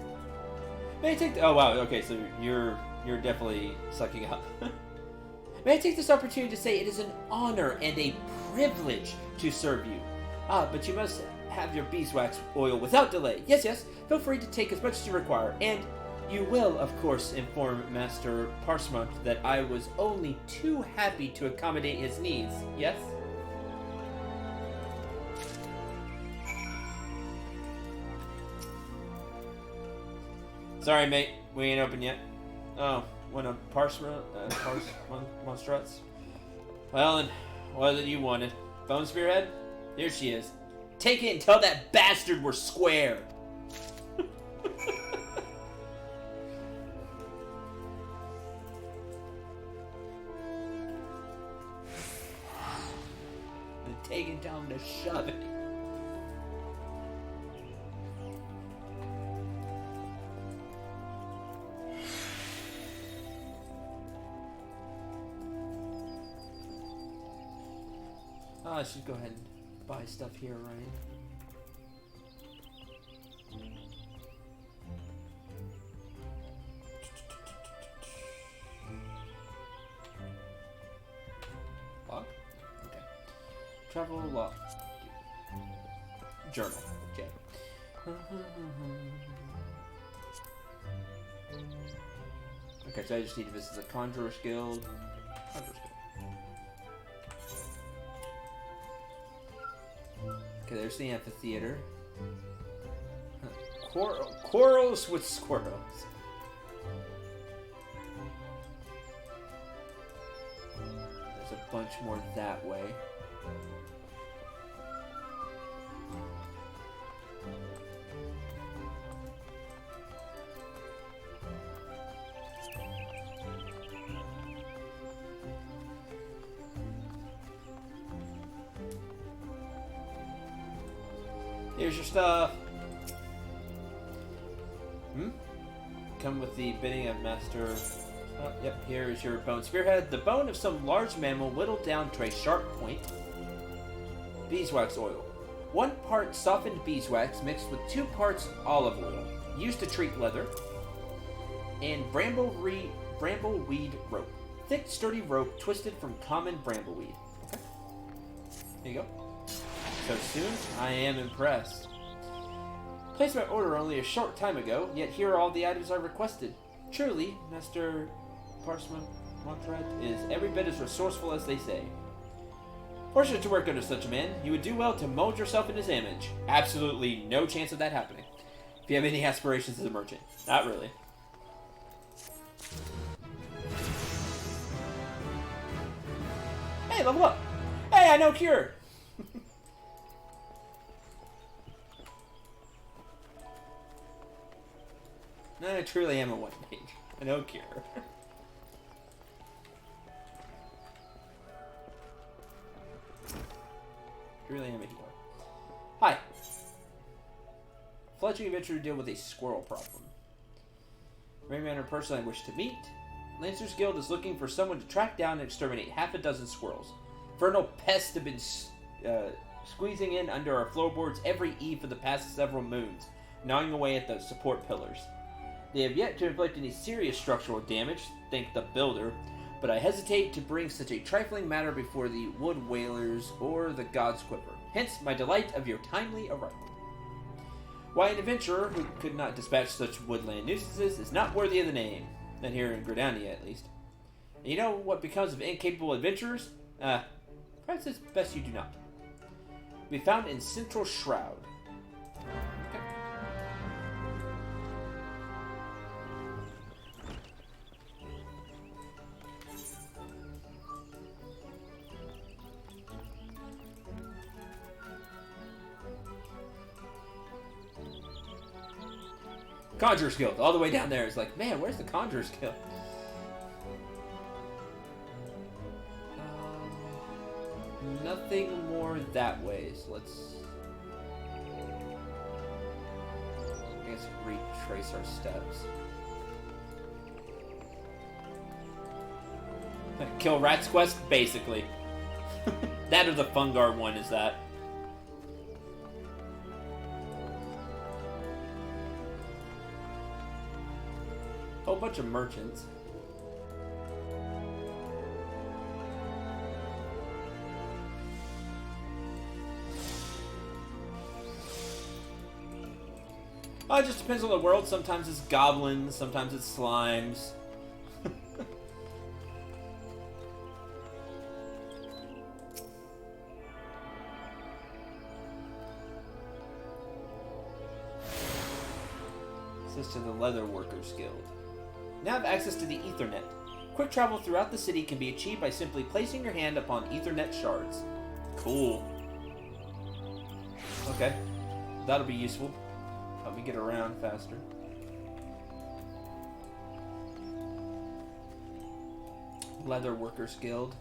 May I take oh wow, okay, so you're definitely sucking up. May I take this opportunity to say it is an honor and a privilege to serve you. Ah, but you must have your beeswax oil without delay. Yes, yes, feel free to take as much as you require, and you will, of course, inform Master Parsmont that I was only too happy to accommodate his needs, yes? Sorry, mate, we ain't open yet. Oh, when a monstrous. Well, then, what is it you wanted? Bone Spearhead? Here she is. Take it and tell that bastard we're square. And take it down to shove it. I should go ahead and buy stuff here, right? Log? Okay. Travel log. Journal. Okay. Okay, so I just need to visit the Conjurer's Guild. Okay, there's the amphitheater. Quarrels with squirrels. There's a bunch more that way. Here's your stuff. Come with the bidding of Master. Oh, yep, here is your bone spearhead. The bone of some large mammal whittled down to a sharp point. Beeswax oil. 1 part softened beeswax mixed with 2 parts olive oil. Used to treat leather. And brambleweed rope. Thick, sturdy rope twisted from common brambleweed. Okay. There you go. So soon, I am impressed. Placed my order only a short time ago, yet here are all the items I requested. Truly, Master Parsmont is every bit as resourceful as they say. Fortunate to work under such a man, you would do well to mold yourself in his image. Absolutely no chance of that happening. If you have any aspirations as a merchant. Not really. Hey, level up! Hey, I know Cure! No, I truly am a white mage. I know Cure. Truly am a healer. Hi. Fledgling adventurer to deal with a squirrel problem. Rayman or person I wish to meet. Lancer's Guild is looking for someone to track down and exterminate half a dozen squirrels. Infernal pests have been squeezing in under our floorboards every eve for the past several moons, gnawing away at the support pillars. They have yet to inflict any serious structural damage, thank the builder, but I hesitate to bring such a trifling matter before the wood whalers or the god's quiver. Hence my delight of your timely arrival. Why an adventurer who could not dispatch such woodland nuisances is not worthy of the name. Not here in Gridania, at least. And you know what becomes of incapable adventurers? Perhaps it's best you do not. Be found in Central Shroud. Okay. Conjurer's Guild, all the way down there. It's like, man, where's the Conjurer's Guild? Nothing more that way, so let's, I guess, retrace our steps. Kill Rat's Quest, basically. That or the Fungar one is that. Whole bunch of merchants. It just depends on the world. Sometimes it's goblins, sometimes it's slimes. This is to the Leather Workers Guild. Now have access to the Ethernet. Quick travel throughout the city can be achieved by simply placing your hand upon Ethernet shards. Cool. Okay. That'll be useful. Help me get around faster. Leather Workers Guild.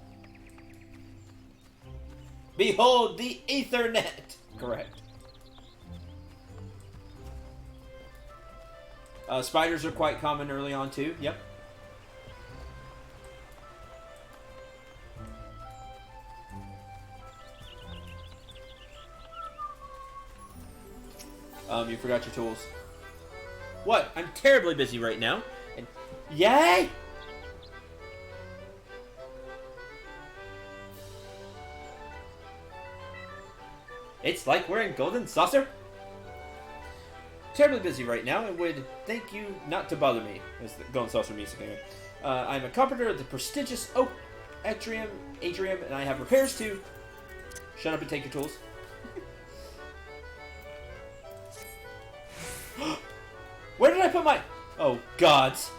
Behold the Ethernet! Correct. Spiders are quite common early on too. Yep. You forgot your tools. What? I'm terribly busy right now. And yay! It's like we're in Golden Saucer. Terribly busy right now, and would thank you not to bother me. That's the Golden Saucer music anyway. I'm a carpenter at the prestigious Oak Atrium, and I have repairs to... Shut up and take your tools. Where did I put my... Oh, gods.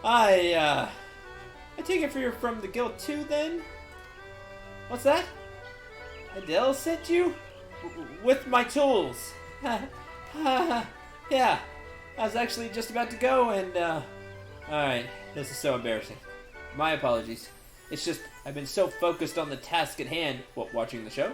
I take it you're from the guild too, then? What's that? Adele sent you? With my tools. Yeah. I was actually just about to go and, Alright. This is so embarrassing. My apologies. It's just, I've been so focused on the task at hand. What, watching the show?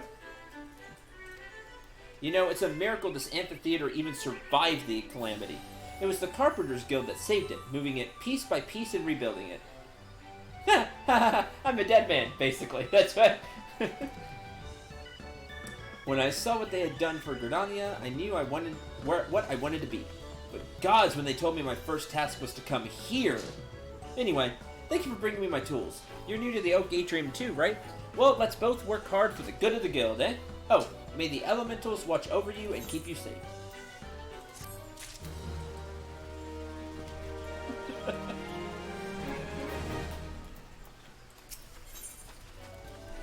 You know, it's a miracle this amphitheater even survived the calamity. It was the Carpenters Guild that saved it, moving it piece by piece and rebuilding it. I'm a dead man, basically. That's what... When I saw what they had done for Gridania, I knew what I wanted to be. But gods, when they told me my first task was to come here. Anyway, thank you for bringing me my tools. You're new to the Oak Atrium too, right? Well, let's both work hard for the good of the guild, eh? Oh, may the elementals watch over you and keep you safe.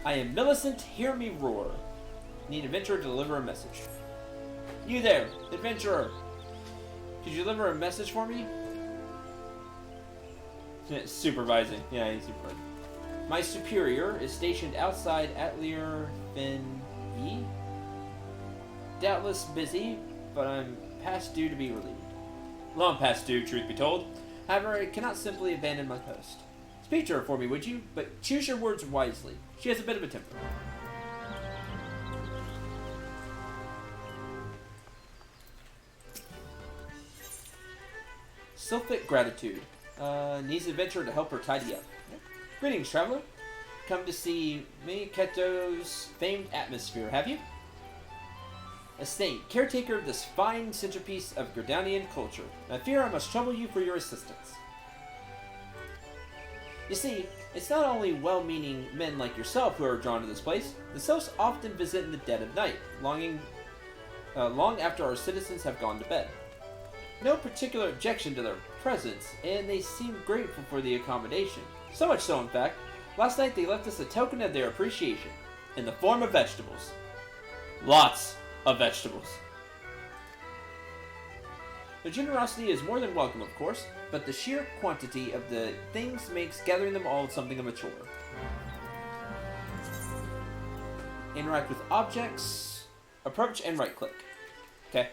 I am Millicent, hear me roar. Need adventurer to deliver a message. You there, adventurer. Could you deliver a message for me? Supervising. Yeah, he's supervising. My superior is stationed outside Atelier Fin E. Doubtless busy, but I'm past due to be relieved. Long past due, truth be told. However, I cannot simply abandon my post. Speak to her for me, would you? But choose your words wisely. She has a bit of a temper. Sylphic gratitude. Needs an adventurer to help her tidy up. Greetings, traveler. Come to see Miketo's famed atmosphere, have you? Estate, caretaker of this fine centerpiece of Gridanian culture. I fear I must trouble you for your assistance. You see, it's not only well-meaning men like yourself who are drawn to this place. The Sylphs often visit in the dead of night, long after our citizens have gone to bed. No particular objection to their presence, and they seem grateful for the accommodation. So much so, in fact, last night they left us a token of their appreciation, in the form of vegetables. Lots of vegetables. Their generosity is more than welcome, of course, but the sheer quantity of the things makes gathering them all something of a chore. Interact with objects, approach and right-click. Okay.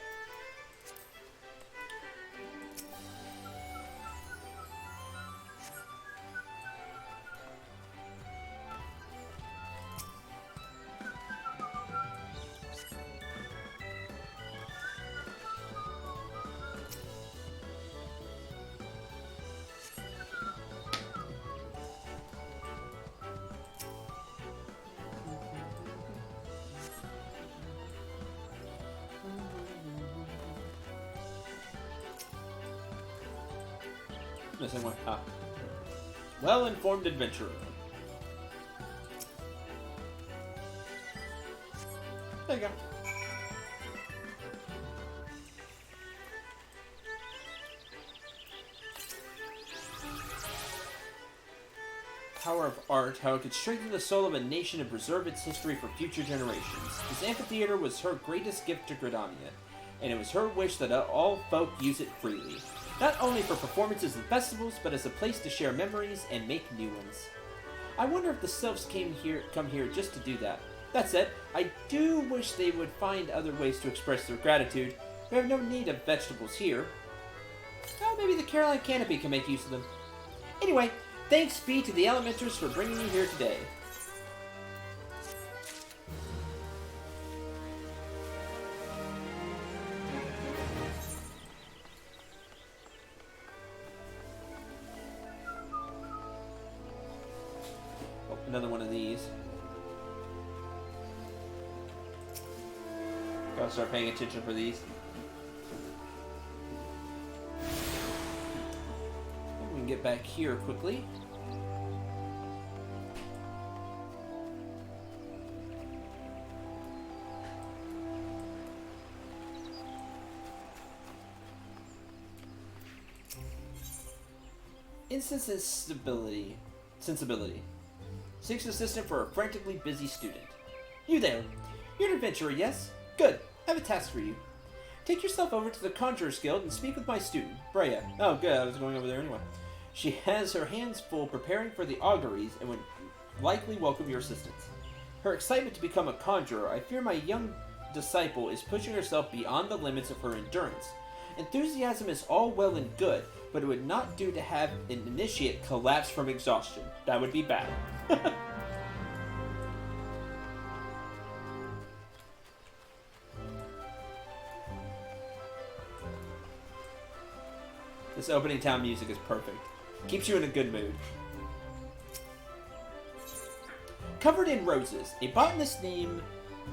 The same way. Ah. Well-informed adventurer. There you go. Power of art, how it could strengthen the soul of a nation and preserve its history for future generations. This amphitheater was her greatest gift to Gridania, and it was her wish that all folk use it freely. Not only for performances and festivals, but as a place to share memories and make new ones. I wonder if the Sylphs come here just to do that. That said, I do wish they would find other ways to express their gratitude. We have no need of vegetables here. Oh, maybe the Caroline Canopy can make use of them. Anyway, thanks be to the Elementers for bringing me here today. Another one of these. Gotta start paying attention for these. And we can get back here quickly. Instant sensibility. Seeks assistant for a frantically busy student. You there. You're an adventurer, yes? Good. I have a task for you. Take yourself over to the Conjurer's Guild and speak with my student, Brea. Oh, good. I was going over there anyway. She has her hands full preparing for the auguries and would likely welcome your assistance. Her excitement to become a conjurer, I fear my young disciple is pushing herself beyond the limits of her endurance. Enthusiasm is all well and good, but it would not do to have an initiate collapse from exhaustion. That would be bad. This opening town music is perfect. Keeps you in a good mood. Covered in roses, a botanist named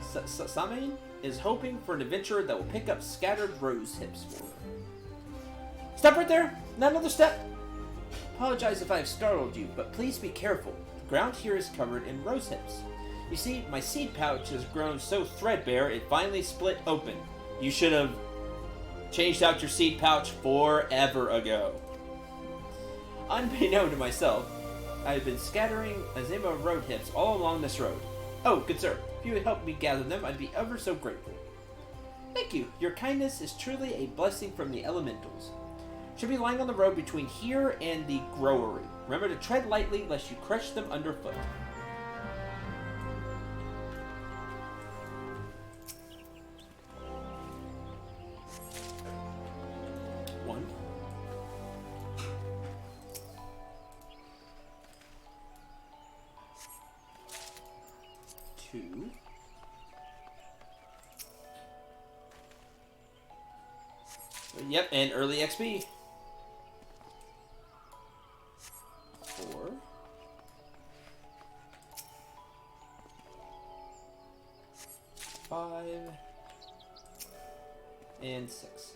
Samain is hoping for an adventurer that will pick up scattered rose hips for her. Stop right there! Not another step! Apologize if I have startled you, but please be careful. The ground here is covered in rose hips. You see, my seed pouch has grown so threadbare it finally split open. You should have changed out your seed pouch forever ago. Unbeknown to myself, I've been scattering Azima road hips all along this road. Oh, good sir, if you would help me gather them, I'd be ever so grateful. Thank you. Your kindness is truly a blessing from the elementals. Should be lying on the road between here and the growery. Remember to tread lightly lest you crush them underfoot. One. Two. Yep, and early XP. 4. 5. And 6.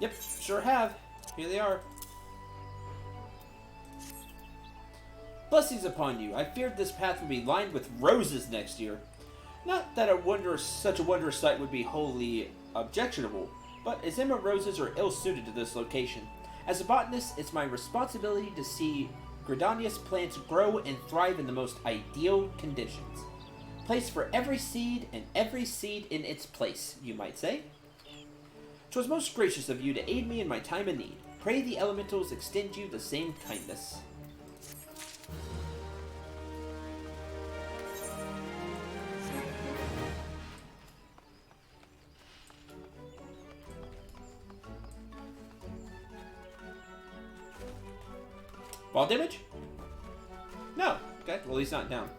Yep, sure have. Here they are. Blessings upon you. I feared this path would be lined with roses next year. Not that such a wondrous sight would be wholly objectionable, but Azima roses are ill-suited to this location. As a botanist, it's my responsibility to see Gridania's plants grow and thrive in the most ideal conditions. Place for every seed, and every seed in its place, you might say. 'Twas most gracious of you to aid me in my time of need. Pray the elementals extend you the same kindness. Ball damage? No. Okay, well he's not down.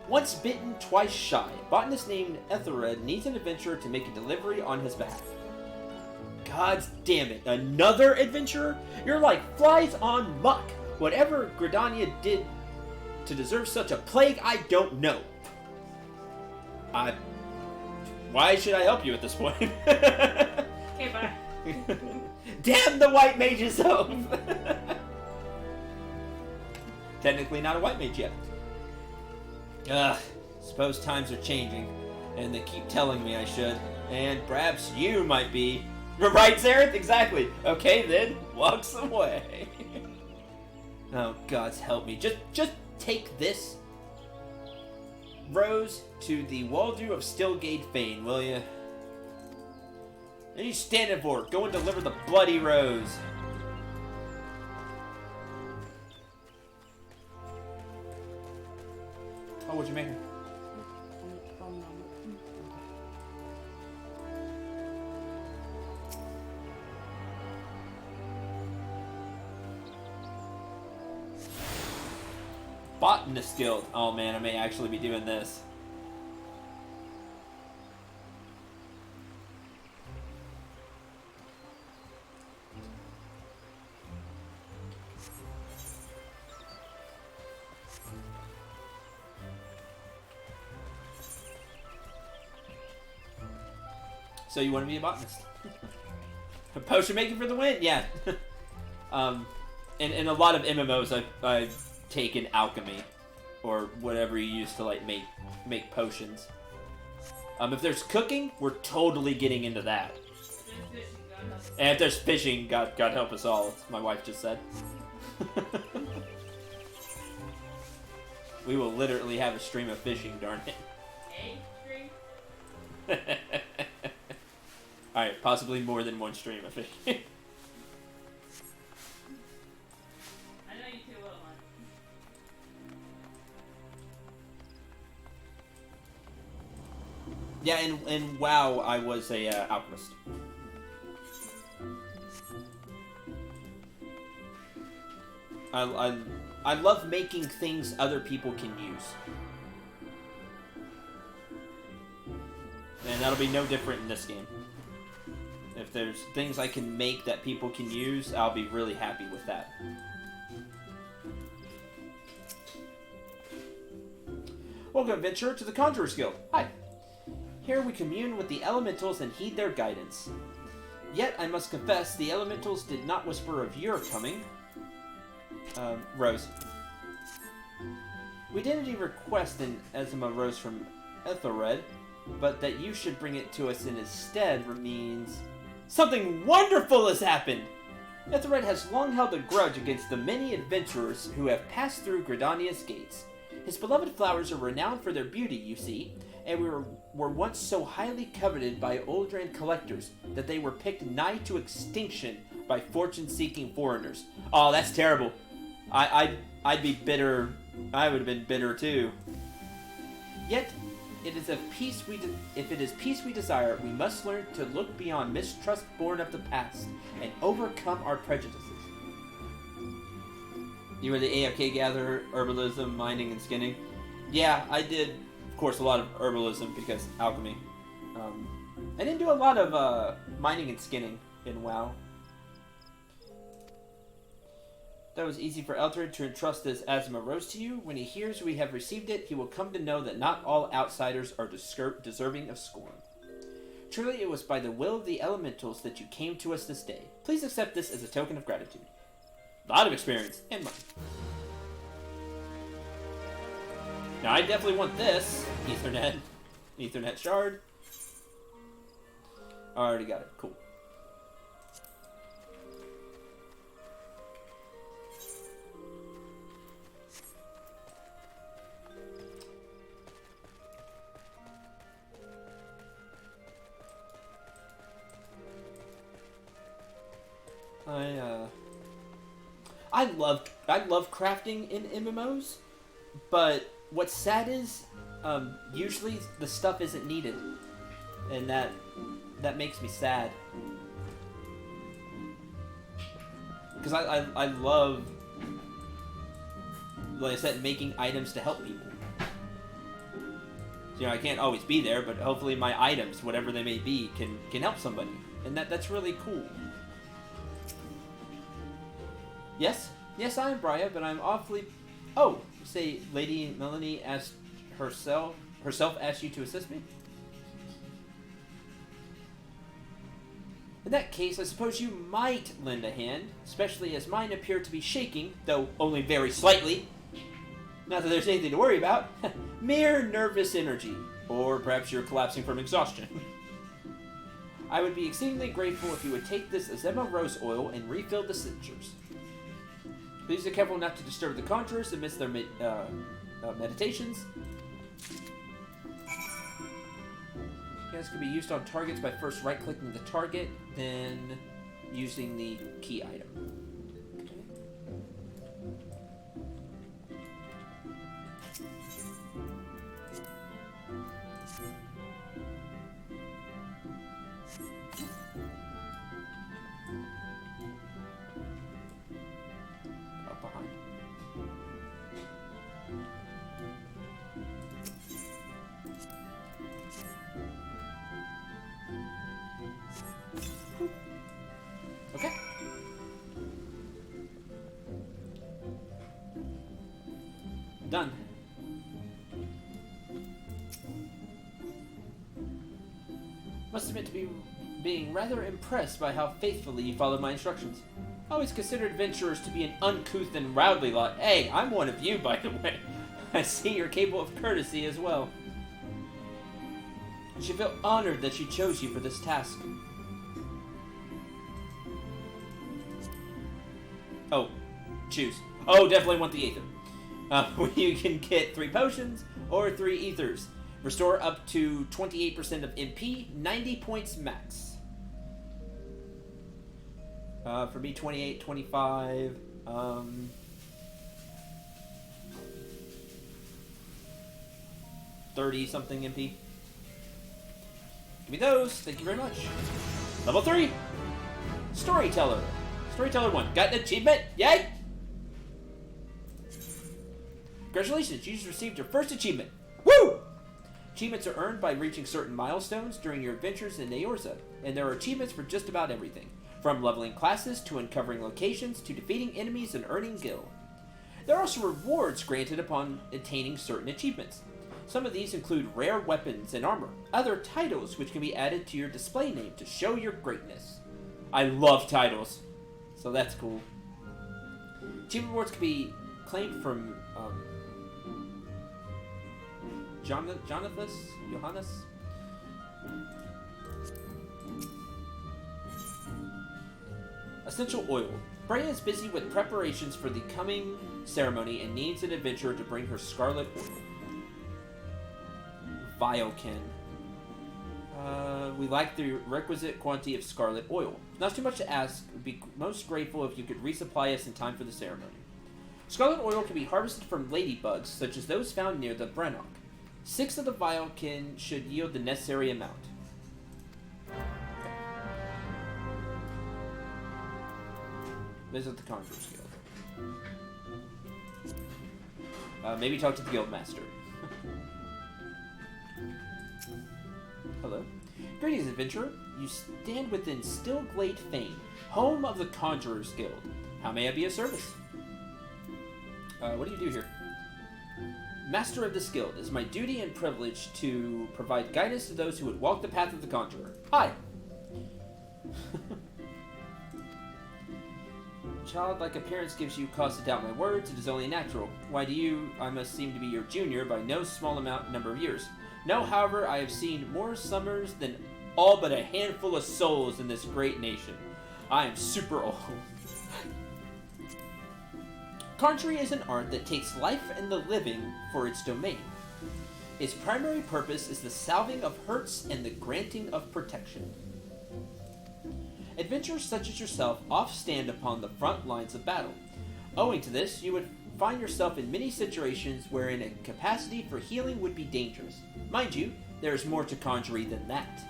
Once bitten, twice shy. Botanist named Ethelred needs an adventurer to make a delivery on his behalf. God damn it, another adventurer? You're like flies on muck. Whatever Gridania did to deserve such a plague, I don't know. Why should I help you at this point? Okay, bye. Damn the white mage's oath! Technically not a white mage yet. Ugh, suppose times are changing, and they keep telling me I should, and perhaps you might be. Right, Zareth? Exactly. Okay, then, walks away. Oh, gods help me. Just take this rose to the Waldu of Stillgate Fane, will you? And you standing for it. Go and deliver the bloody rose. Oh, what'd you make her? Botanist Guild. Oh man, I may actually be doing this. So you want to be a botanist? Potion making for the win? Yeah. In a lot of MMOs, I've taken alchemy, or whatever you use to like make potions. If there's cooking, we're totally getting into that. And if there's fishing, God help us all. As my wife just said. We will literally have a stream of fishing, darn it. A stream? Alright, possibly more than one stream of fishing. I know you too well, man. Yeah, in WoW, I was a alchemist. I love making things other people can use. And that'll be no different in this game. If there's things I can make that people can use, I'll be really happy with that. Welcome, adventurer, to the Conjurer's Guild. Hi. Here we commune with the elementals and heed their guidance. Yet, I must confess, the elementals did not whisper of your coming. Rose. We didn't request an Ezma Rose from Ethelred, but that you should bring it to us in his stead means something wonderful has happened! Ethelred has long held a grudge against the many adventurers who have passed through Gridania's gates. His beloved flowers are renowned for their beauty, you see, and were once so highly coveted by Oldran collectors that they were picked nigh to extinction by fortune-seeking foreigners. Oh, that's terrible. I'd be bitter. I would have been bitter too. Yet, if it is peace we desire, we must learn to look beyond mistrust born of the past and overcome our prejudices. You were the AFK gatherer, herbalism, mining, and skinning. Yeah, I did, of course, a lot of herbalism because alchemy. I didn't do a lot of mining and skinning in WoW. That was easy for Eldred to entrust this Azima Rose to you. When he hears we have received it, he will come to know that not all outsiders are deserving of scorn. Truly, it was by the will of the elementals that you came to us this day. Please accept this as a token of gratitude. A lot of experience and money. Now, I definitely want this. Ethernet shard. I already got it. Cool. I love crafting in MMOs, but what's sad is usually the stuff isn't needed, and that makes me sad. Because I love, like I said, making items to help people. So, I can't always be there, but hopefully my items, whatever they may be, can help somebody, and that's really cool. Yes, I am Brian, but I'm awfully... Oh, say Lady Melanie asked herself asked you to assist me? In that case, I suppose you might lend a hand, especially as mine appear to be shaking, though only very slightly. Not that there's anything to worry about. Mere nervous energy. Or perhaps you're collapsing from exhaustion. I would be exceedingly grateful if you would take this Azema Rose Oil and refill the cinctures. Please be careful not to disturb the conjurers amidst their meditations. This can be used on targets by first right-clicking the target, then using the key item. Okay. Done. Must admit to being rather impressed by how faithfully you followed my instructions. I always considered adventurers to be an uncouth and rowdy lot. Hey, I'm one of you, by the way. I see you're capable of courtesy as well. I should feel honored that she chose you for this task. Oh, choose. Oh, definitely want the ether. You can get 3 potions or 3 ethers. Restore up to 28% of MP, 90 points max. For me, 28, 25. 30 something MP. Give me those. Thank you very much. Level 3. Storyteller. Storyteller 1. Got an achievement? Yay! Congratulations, you just received your first achievement. Woo! Achievements are earned by reaching certain milestones during your adventures in Eorza, and there are achievements for just about everything, from leveling classes to uncovering locations to defeating enemies and earning gil. There are also rewards granted upon attaining certain achievements. Some of these include rare weapons and armor, other titles which can be added to your display name to show your greatness. I love titles, so that's cool. Achievement rewards can be claimed from Johannes. Essential oil. Freya is busy with preparations for the coming ceremony and needs an adventurer to bring her scarlet oil. Vioken. We lack the requisite quantity of scarlet oil. Not too much to ask. We'd be most grateful if you could resupply us in time for the ceremony. Scarlet oil can be harvested from ladybugs, such as those found near the Brennock. 6 of the Vioken should yield the necessary amount. Visit the Conjurer's Guild. Maybe talk to the Guildmaster. Hello. Greetings, adventurer. You stand within Stillglade Fane, home of the Conjurer's Guild. How may I be of service? What do you do here? Master of this guild, it is my duty and privilege to provide guidance to those who would walk the path of the Conjurer. Hi! Childlike appearance gives you cause to doubt my words. It is only natural. Why do you? I must seem to be your junior by no small number of years. No, however, I have seen more summers than all but a handful of souls in this great nation. I am super old. Conjuring is an art that takes life and the living for its domain. Its primary purpose is the salving of hurts and the granting of protection. Adventurers such as yourself oft stand upon the front lines of battle. Owing to this, you would find yourself in many situations wherein a capacity for healing would be dangerous. Mind you, there is more to conjuring than that.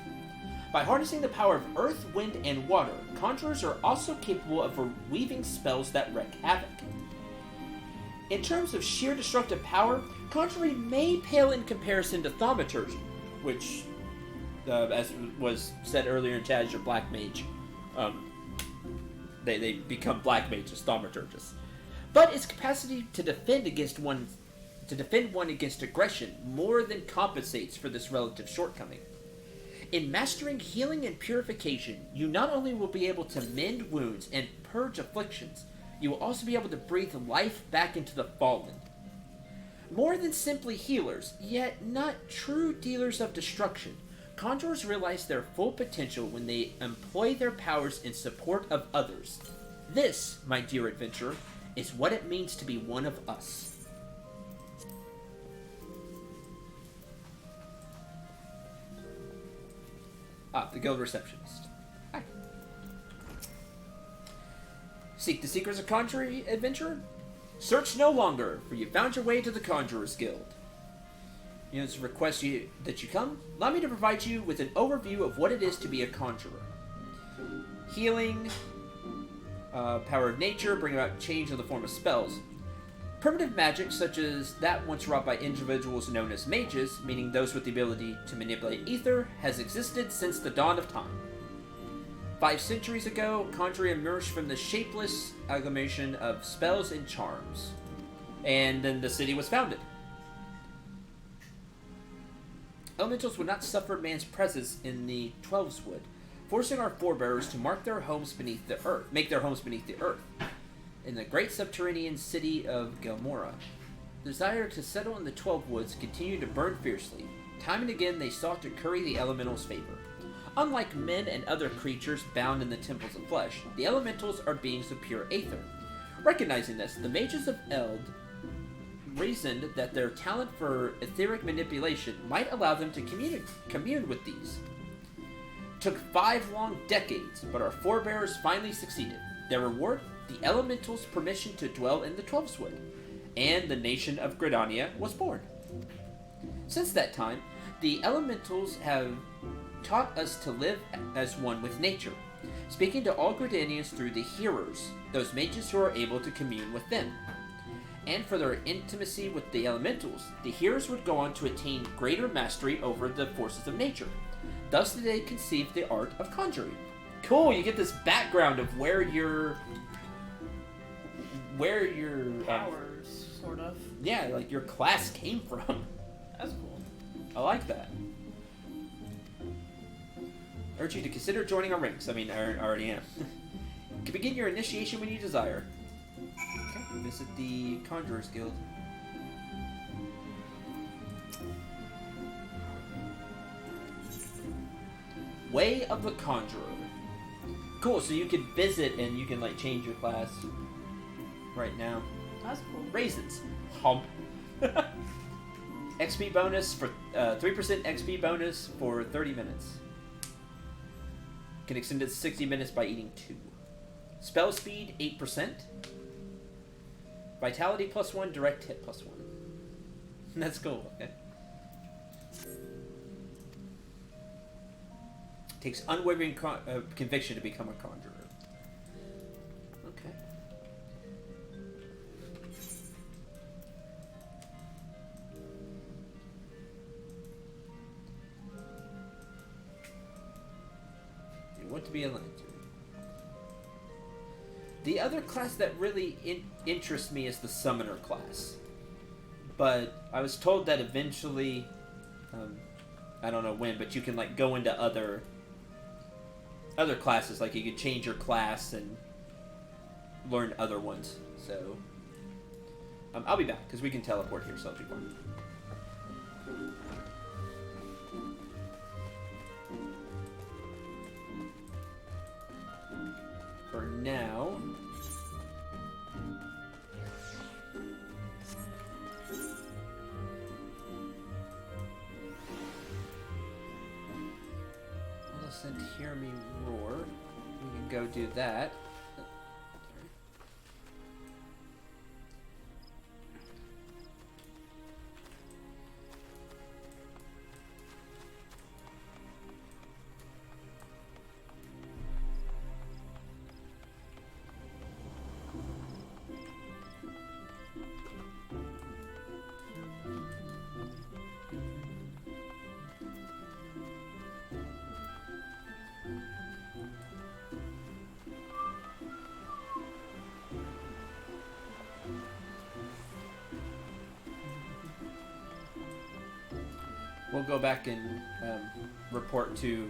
By harnessing the power of earth, wind, and water, conjurers are also capable of weaving spells that wreak havoc. In terms of sheer destructive power, conjuring may pale in comparison to thaumaturgy, which, as was said earlier in chat, is your black mage. They become black mages, thaumaturgists. But its capacity to defend one against aggression more than compensates for this relative shortcoming. In mastering healing and purification, you not only will be able to mend wounds and purge afflictions, you will also be able to breathe life back into the fallen. More than simply healers, yet not true dealers of destruction, conjurers realize their full potential when they employ their powers in support of others. This, my dear adventurer, is what it means to be one of us. The guild receptionist. Hi. Seek the secrets of conjuring, adventurer? Search no longer, for you found your way to the Conjurer's Guild. Units request that you come. Allow me to provide you with an overview of what it is to be a conjurer. Healing, power of nature, bring about change in the form of spells. Primitive magic, such as that once wrought by individuals known as mages, meaning those with the ability to manipulate ether, has existed since the dawn of time. 5 centuries ago, conjuring emerged from the shapeless amalgamation of spells and charms. And then the city was founded. Elementals would not suffer man's presence in the Twelveswood, forcing our forebears to make their homes beneath the earth. In the great subterranean city of Gelmora, the desire to settle in the 12 Woods continued to burn fiercely. Time and again they sought to curry the elementals' favor. Unlike men and other creatures bound in the temples of flesh, the elementals are beings of pure aether. Recognizing this, the mages of Eld reasoned that their talent for etheric manipulation might allow them to commune with these. It took 5 long decades, but our forebears finally succeeded. Their reward? The elementals' permission to dwell in the Twelveswood, and the nation of Gridania was born. Since that time, the elementals have taught us to live as one with nature, speaking to all Gridanians through the hearers, those mages who are able to commune with them. And for their intimacy with the elementals, the hearers would go on to attain greater mastery over the forces of nature. Thus did they conceive the art of conjuring. Cool, you get this background of where your powers, sort of. Yeah, like your class came from. That's cool. I like that. Urge you to consider joining our ranks. I mean, I already am. You can begin your initiation when you desire. Okay, visit the Conjurer's Guild. Way of the Conjurer. Cool, so you can visit and you can like change your class right now. That's cool. Raisins. Hump. XP bonus for 3% XP bonus for 30 minutes. Can extend it to 60 minutes by eating 2. Spell speed 8%. Vitality +1, direct hit +1. That's cool. Okay. Takes unwavering conviction to become a conjurer. Okay. You want to be a lantern. The other class that really interests me is the summoner class. But I was told that eventually, I don't know when, but you can like go into other classes, like you could change your class and learn other ones. So I'll be back because we can teleport here, so people. For now, listen to hear me roar. We can go do that. We'll go back and report to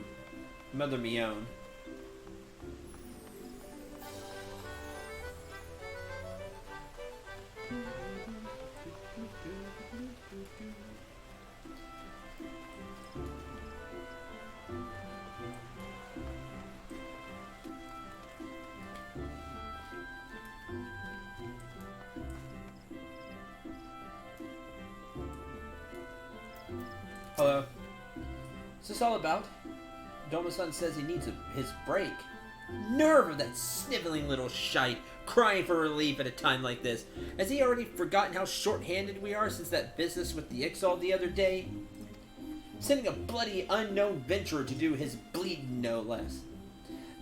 Mother Mione. Hello. What's this all about? Doma-san says he needs his break. Nerve of that sniveling little shite, crying for relief at a time like this. Has he already forgotten how short-handed we are since that business with the Ixal the other day? Sending a bloody unknown venturer to do his bleeding, no less.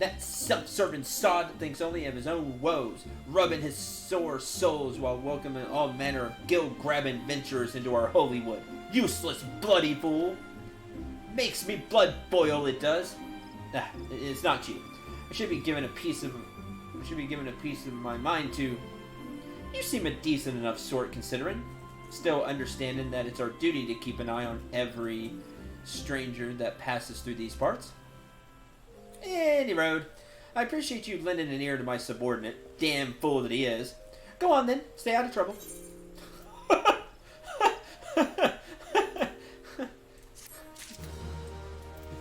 That self-serving sod thinks only of his own woes, rubbing his sore soles while welcoming all manner of gill-grabbing venturers into our holy wood. Useless bloody fool! Makes me blood boil, it does. It's not you. I should be given a piece of my mind to. You seem a decent enough sort, considering. Still understanding that it's our duty to keep an eye on every stranger that passes through these parts. Any road. I appreciate you lending an ear to my subordinate. Damn fool that he is. Go on then. Stay out of trouble.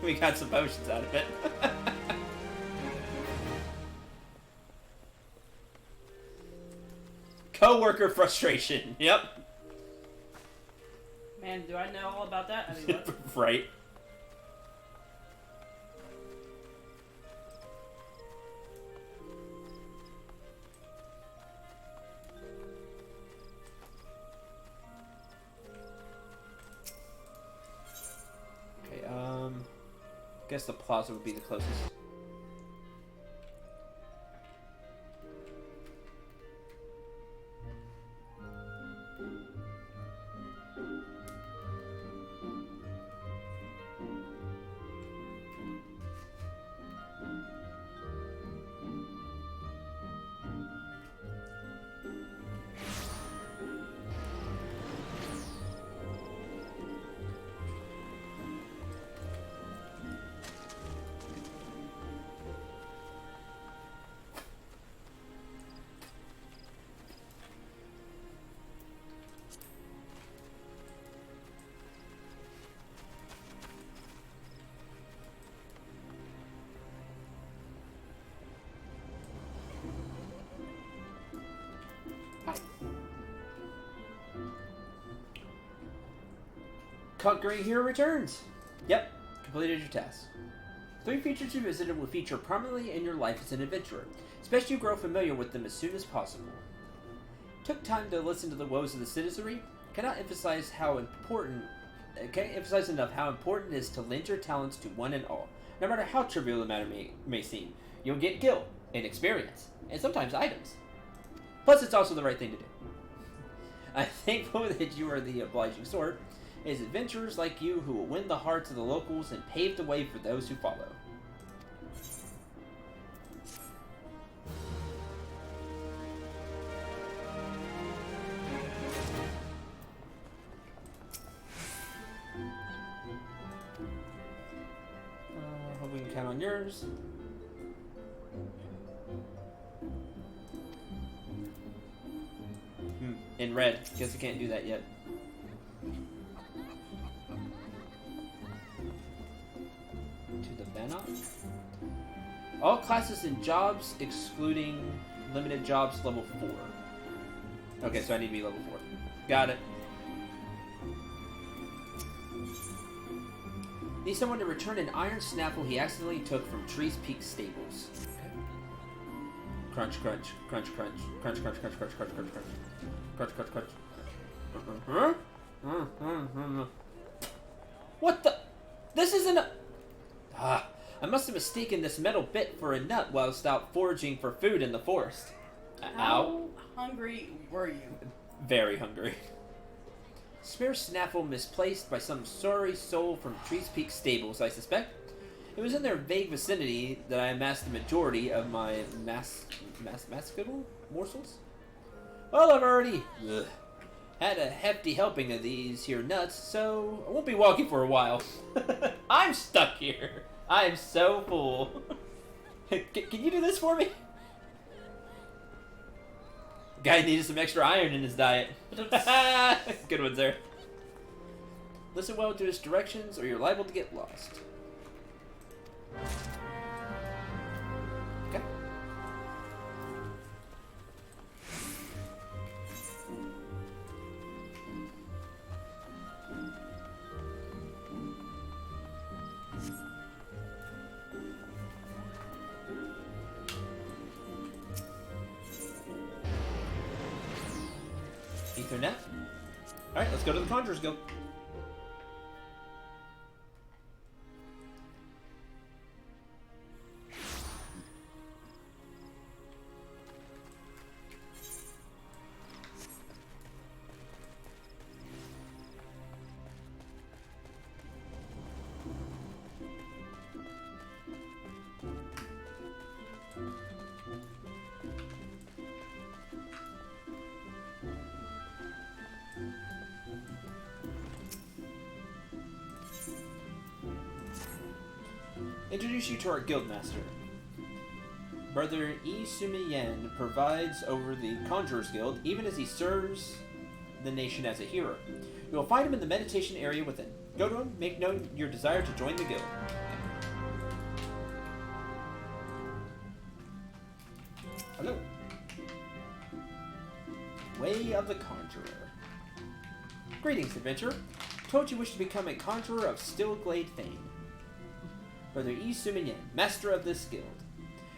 We got some potions out of it. Co-worker frustration. Yep. Man, do I know all about that? I mean, what? Right. Okay, guess the plaza would be the closest. Caught Gray Hero returns! Yep, completed your task. 3 features you visited will feature prominently in your life as an adventurer. Especially you grow familiar with them as soon as possible. Took time to listen to the woes of the citizenry. Can't emphasize enough how important it is to lend your talents to one and all, no matter how trivial the matter may seem. You'll get gil, and experience, and sometimes items. Plus, it's also the right thing to do. I'm thankful that you are the obliging sort. It is adventurers like you who will win the hearts of the locals and pave the way for those who follow. Hope we can count on yours. In red. Guess I can't do that yet. To the banner. All classes and jobs excluding limited jobs level 4. Okay, so I need to be level 4. Got it. Need someone to return an iron snaffle he accidentally took from Tree's Peak stables. Okay. Crunch, crunch, crunch, crunch, crunch, crunch, crunch, crunch, crunch, crunch, crunch. Crunch, crunch, crunch. What the? This isn't a... I must have mistaken this metal bit for a nut whilst out foraging for food in the forest. How hungry were you? Very hungry. Spare snaffle misplaced by some sorry soul from Tree's Peak stables, I suspect. It was in their vague vicinity that I amassed the majority of my mascable morsels. Well, I've already had a hefty helping of these here nuts, so I won't be walking for a while. I'm stuck here. I'm so full. Can you do this for me? Guy needed some extra iron in his diet. Good ones there. Listen well to his directions, or you're liable to get lost. Okay. Ethernet. Alright, let's go to the Conjurer's Guild. Introduce you to our guildmaster. Brother E. Sumiyen provides over the Conjurer's Guild, even as he serves the nation as a hero. You will find him in the meditation area within. Go to him, make known your desire to join the guild. Hello. Way of the Conjurer. Greetings, adventurer. Told you wish to become a conjurer of Stillglade fame. Brother E. Sumiyen, master of this guild.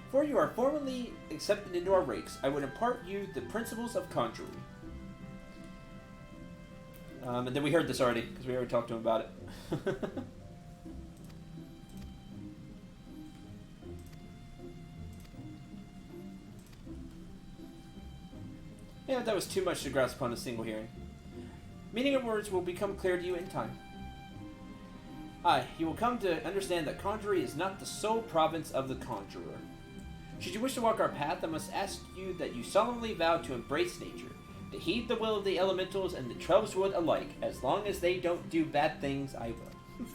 Before you are formally accepted into our ranks, I would impart you the principles of conjuring. And then we heard this already, because we already talked to him about it. Yeah, that was too much to grasp upon a single hearing. Meaning of words will become clear to you in time. Aye, you will come to understand that conjuring is not the sole province of the conjurer. Should you wish to walk our path, I must ask you that you solemnly vow to embrace nature, to heed the will of the elementals and the Trelvswood alike. As long as they don't do bad things, I will.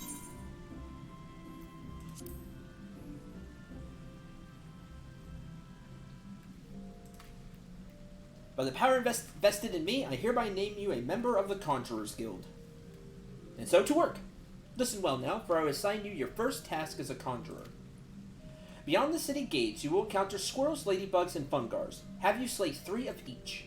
By the power vested in me, I hereby name you a member of the Conjurer's Guild. And so to work. Listen well now, for I will assign you your first task as a conjurer. Beyond the city gates, you will encounter squirrels, ladybugs, and fungars. Have you slay 3 of each.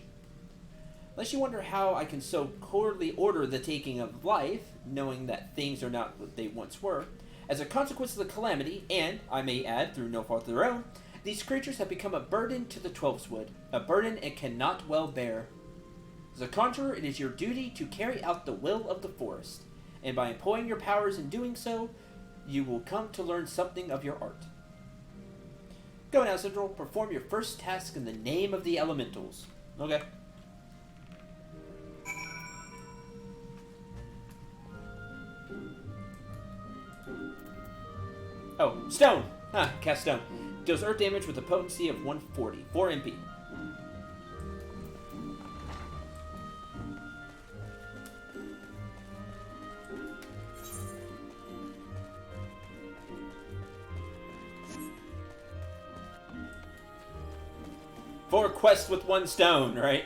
Unless you wonder how I can so coldly order the taking of life, knowing that things are not what they once were. As a consequence of the calamity, and, I may add, through no fault of their own, these creatures have become a burden to the Twelveswood, a burden it cannot well bear. As a conjurer, it is your duty to carry out the will of the forest, and by employing your powers in doing so, you will come to learn something of your art. Go now, Central. Perform your first task in the name of the elementals. Okay. Oh, stone! Cast stone. Deals earth damage with a potency of 140. 4 MP. Four quests with 1 stone, right?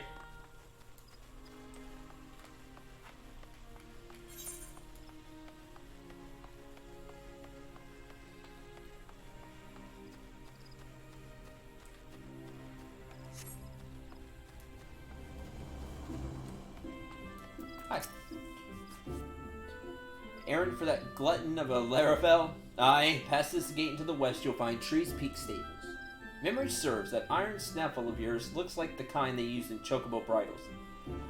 Hi. Errand for that glutton of a Laravel? Aye, past this gate into the west you'll find Tree's Peak Stables. Memory serves, that iron snaffle of yours looks like the kind they used in chocobo bridles.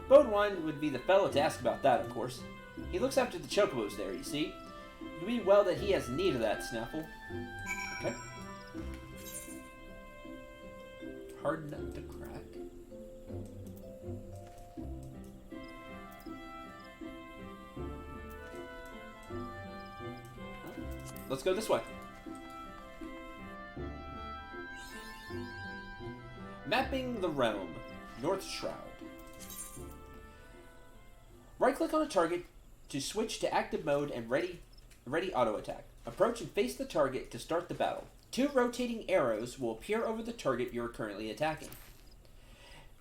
Bodewine would be the fellow to ask about that, of course. He looks after the chocobos there, you see. It would be well that he has need of that snaffle. Okay. Hard nut to crack. Let's go this way. Mapping the Realm, North Shroud. Right-click on a target to switch to active mode and ready auto attack. Approach and face the target to start the battle. 2 rotating arrows will appear over the target you are currently attacking.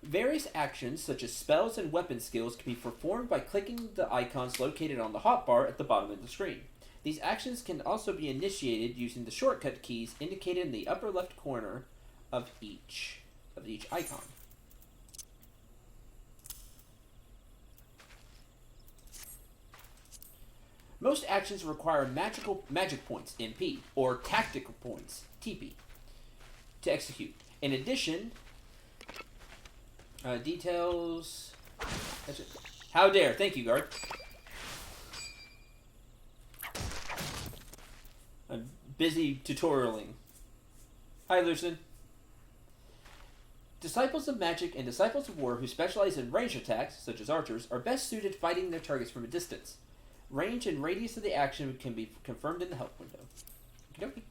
Various actions, such as spells and weapon skills, can be performed by clicking the icons located on the hotbar at the bottom of the screen. These actions can also be initiated using the shortcut keys indicated in the upper left corner of each icon. Most actions require magic points, MP, or tactical points, TP, to execute. In addition, details... That's it. How dare. Thank you, guard. I'm busy tutorialing. Hi, Lucien. Disciples of Magic and Disciples of War who specialize in range attacks, such as archers, are best suited fighting their targets from a distance. Range and radius of the action can be confirmed in the help window. Okey-dokey.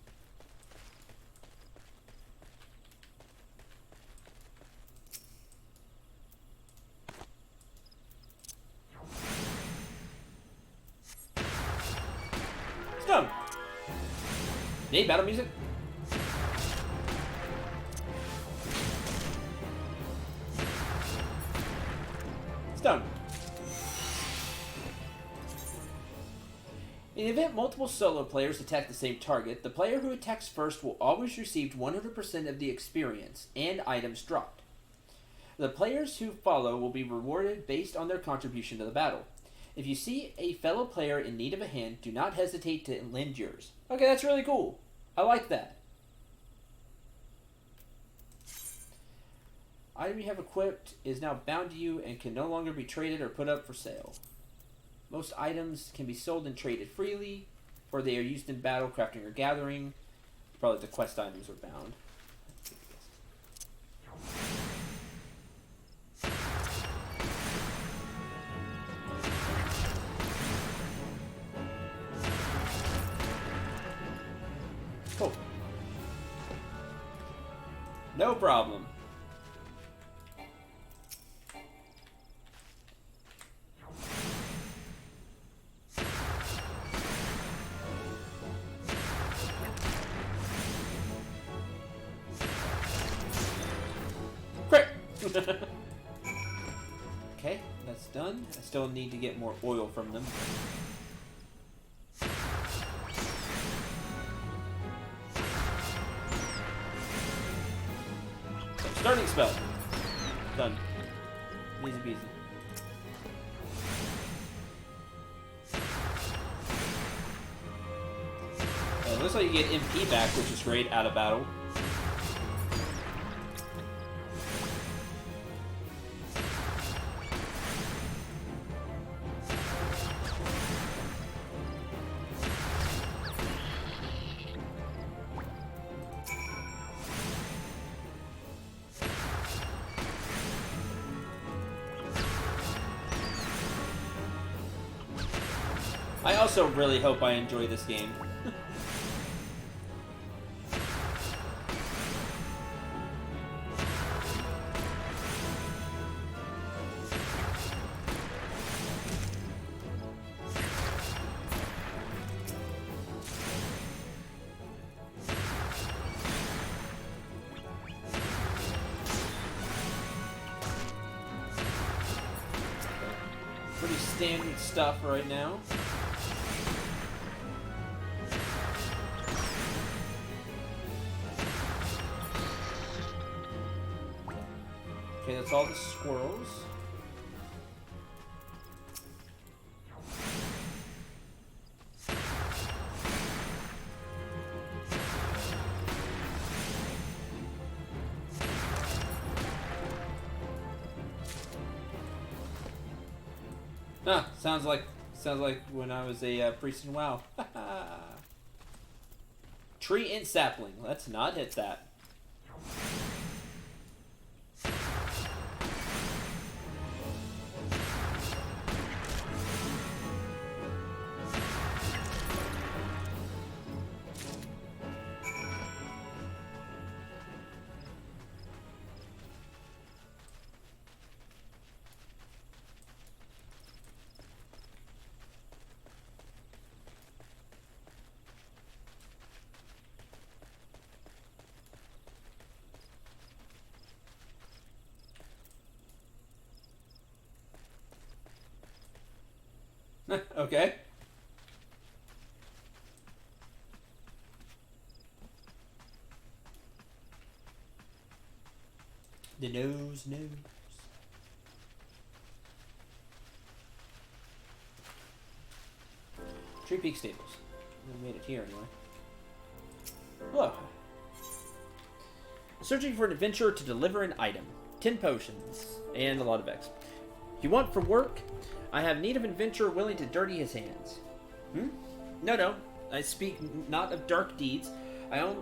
Stone! Need battle music? Stone. In the event multiple solo players attack the same target, the player who attacks first will always receive 100% of the experience and items dropped. The players who follow will be rewarded based on their contribution to the battle. If you see a fellow player in need of a hand, do not hesitate to lend yours. Okay, that's really cool. I like that. Item you have equipped is now bound to you and can no longer be traded or put up for sale. Most items can be sold and traded freely, or they are used in battle, crafting, or gathering. Probably the quest items are bound. Cool. No problem. Okay, that's done. I still need to get more oil from them. So, starting spell. Done. Easy peasy. looks like you get MP back, which is great out of battle. I also really hope I enjoy this game. Pretty standard stuff right now. Okay, that's all the squirrels. Ah, sounds like when I was a priest in WoW. Tree and sapling. Let's not hit that. Okay. The nose. Tree Peak Stables. We made it here anyway. Hello. Searching for an adventurer to deliver an item. 10 potions. And a lot of X. You want for work? I have need of an adventurer willing to dirty his hands. No. I speak not of dark deeds. I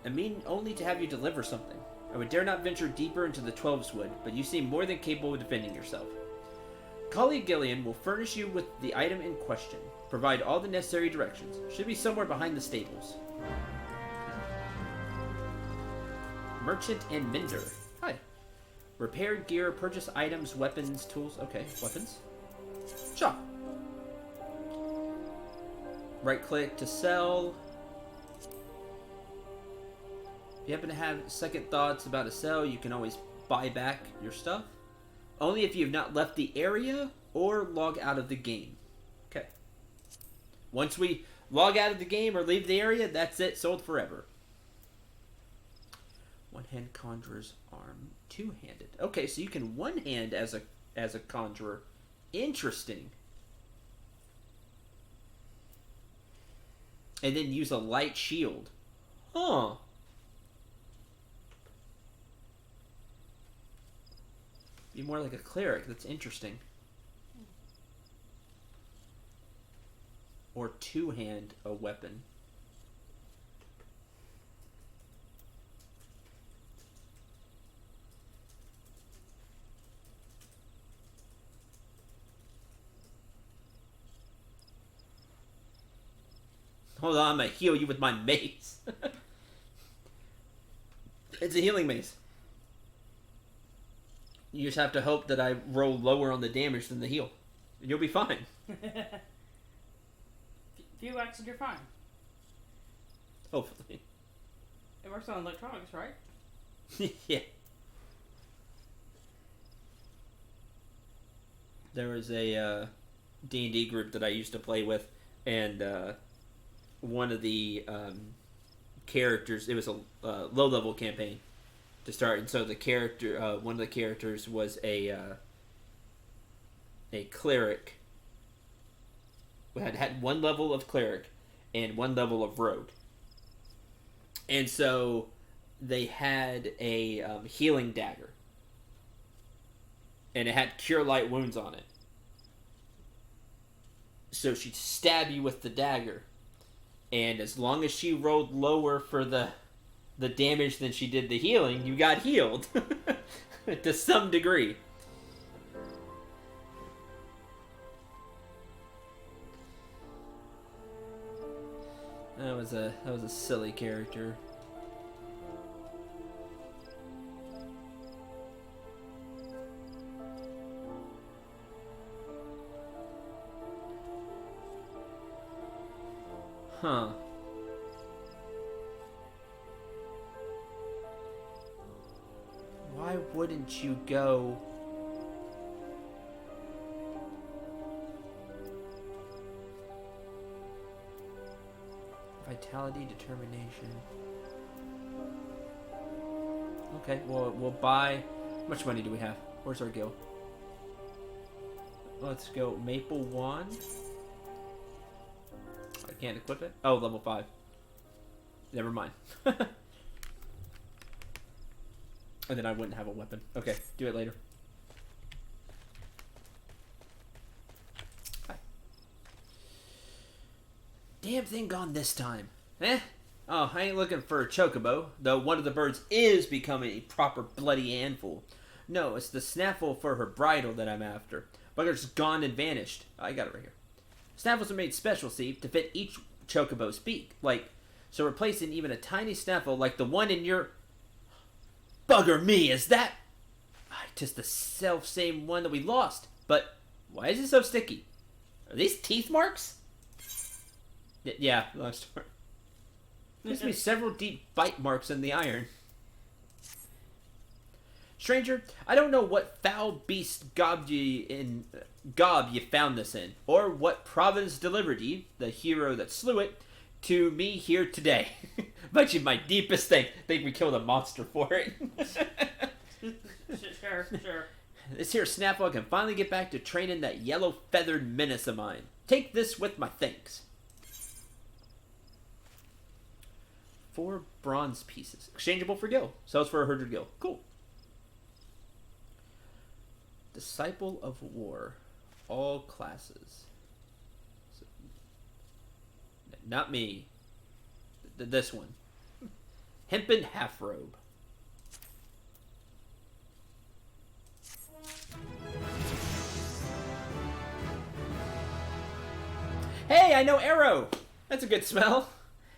mean only to have you deliver something. I would dare not venture deeper into the Twelves Wood, but you seem more than capable of defending yourself. Colleague Gillian will furnish you with the item in question. Provide all the necessary directions. Should be somewhere behind the stables. Merchant and Mender. Hi. Repaired gear, purchase items, weapons, tools. Okay, weapons. Shop. Right click to sell. If you happen to have second thoughts about a sell, you can always buy back your stuff. Only if you have not left the area or log out of the game. Okay. Once we log out of the game or leave the area, that's it. Sold forever. One-hand conjurer's arm. Two-handed. Okay, so you can one-hand as a conjurer. Interesting. And then use a light shield. Huh. Be more like a cleric. That's interesting. Or two-hand a weapon. Hold on, I'm gonna heal you with my mace. It's a healing mace. You just have to hope that I roll lower on the damage than the heal. And you'll be fine. Few X and you're fine. Hopefully. It works on electronics, right? Yeah. There was a D&D group that I used to play with, and one of the characters, it was a low-level campaign to start, and so the character, one of the characters was a cleric. We had one level of cleric and one level of rogue, And so they had a healing dagger. And it had cure light wounds on it. So she'd stab you with the dagger. And as long as she rolled lower for the damage than she did the healing, you got healed. To some degree. That was a silly character. Huh. Why wouldn't you go... Vitality, determination. Okay, well, we'll buy... How much money do we have? Where's our guild? Let's go Maple Wand. I can't equip it? Oh, level 5. Never mind. And then I wouldn't have a weapon. Okay, do it later. Hi. Damn thing gone this time. Eh? Oh, I ain't looking for a chocobo, though one of the birds is becoming a proper bloody handful. No, it's the snaffle for her bridle that I'm after. Bugger's gone and vanished. I got it right here. Snaffles are made special, see, to fit each chocobo's beak. So replacing even a tiny snaffle like the one in your... Bugger me, is that... Just the self-same one that we lost. But why is it so sticky? Are these teeth marks? Yeah, long story. There's to be several deep bite marks in the iron. Stranger, I don't know what foul beast gob you found this in, or what province delivered ye, the hero that slew it, to me here today. But you my deepest think we killed a monster for it. Sure. This here Snaffle can finally get back to training that yellow feathered menace of mine. Take this with my thanks. 4 bronze pieces. Exchangeable for gil. Sells for 100 gil. Cool. Disciple of War. All classes. So, not me. This one. Hempen half-robe. Hey, I know arrow! That's a good smell.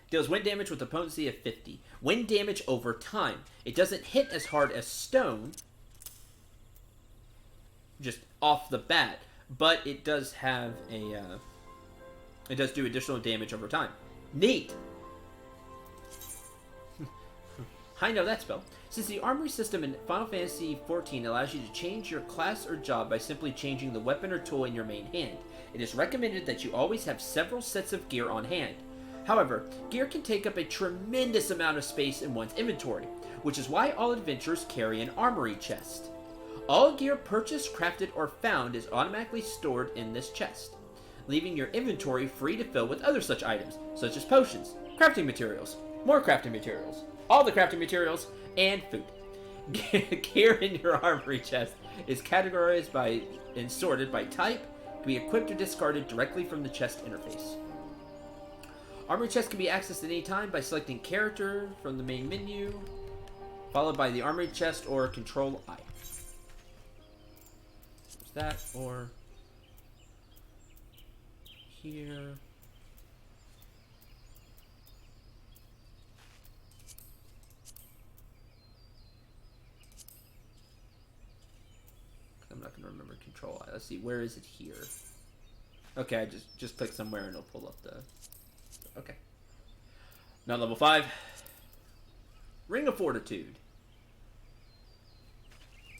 Deals wind damage with a potency of 50. Wind damage over time. It doesn't hit as hard as stone, just off the bat, but it does have a, it does do additional damage over time. Neat! I know that spell. Since the armory system in Final Fantasy XIV allows you to change your class or job by simply changing the weapon or tool in your main hand, it is recommended that you always have several sets of gear on hand. However, gear can take up a tremendous amount of space in one's inventory, which is why all adventurers carry an armory chest. All gear purchased, crafted, or found is automatically stored in this chest, leaving your inventory free to fill with other such items, such as potions, crafting materials, more crafting materials, all the crafting materials, and food. Gear in your armory chest is categorized by and sorted by type, can be equipped or discarded directly from the chest interface. Armory chest can be accessed at any time by selecting character from the main menu, followed by the armory chest or control I. There's that, or here. I'm not gonna remember control I. Let's see, where is it here? Okay, I just click somewhere and it'll pull up the... Okay. Now level 5. Ring of Fortitude.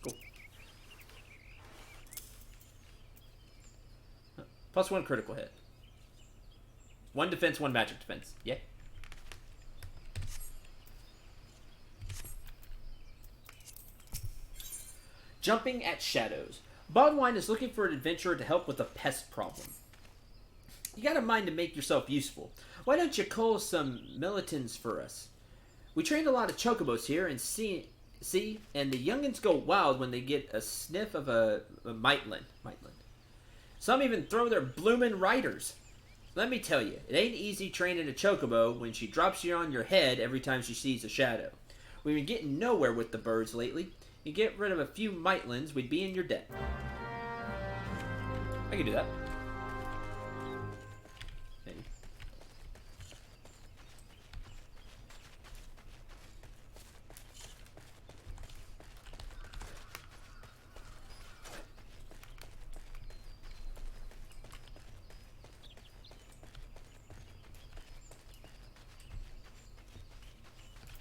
Cool. Plus 1 critical hit. 1 defense, 1 magic defense. Yeah. Jumping at Shadows. Baldwine is looking for an adventurer to help with a pest problem. You got a mind to make yourself useful. Why don't you cull some militants for us? We trained a lot of chocobos here, and and the youngins go wild when they get a sniff of a Maitland. Some even throw their bloomin' riders. Let me tell you, it ain't easy training a chocobo when she drops you on your head every time she sees a shadow. We've been getting nowhere with the birds lately. You get rid of a few Maitlands, we'd be in your debt. I can do that. Maybe.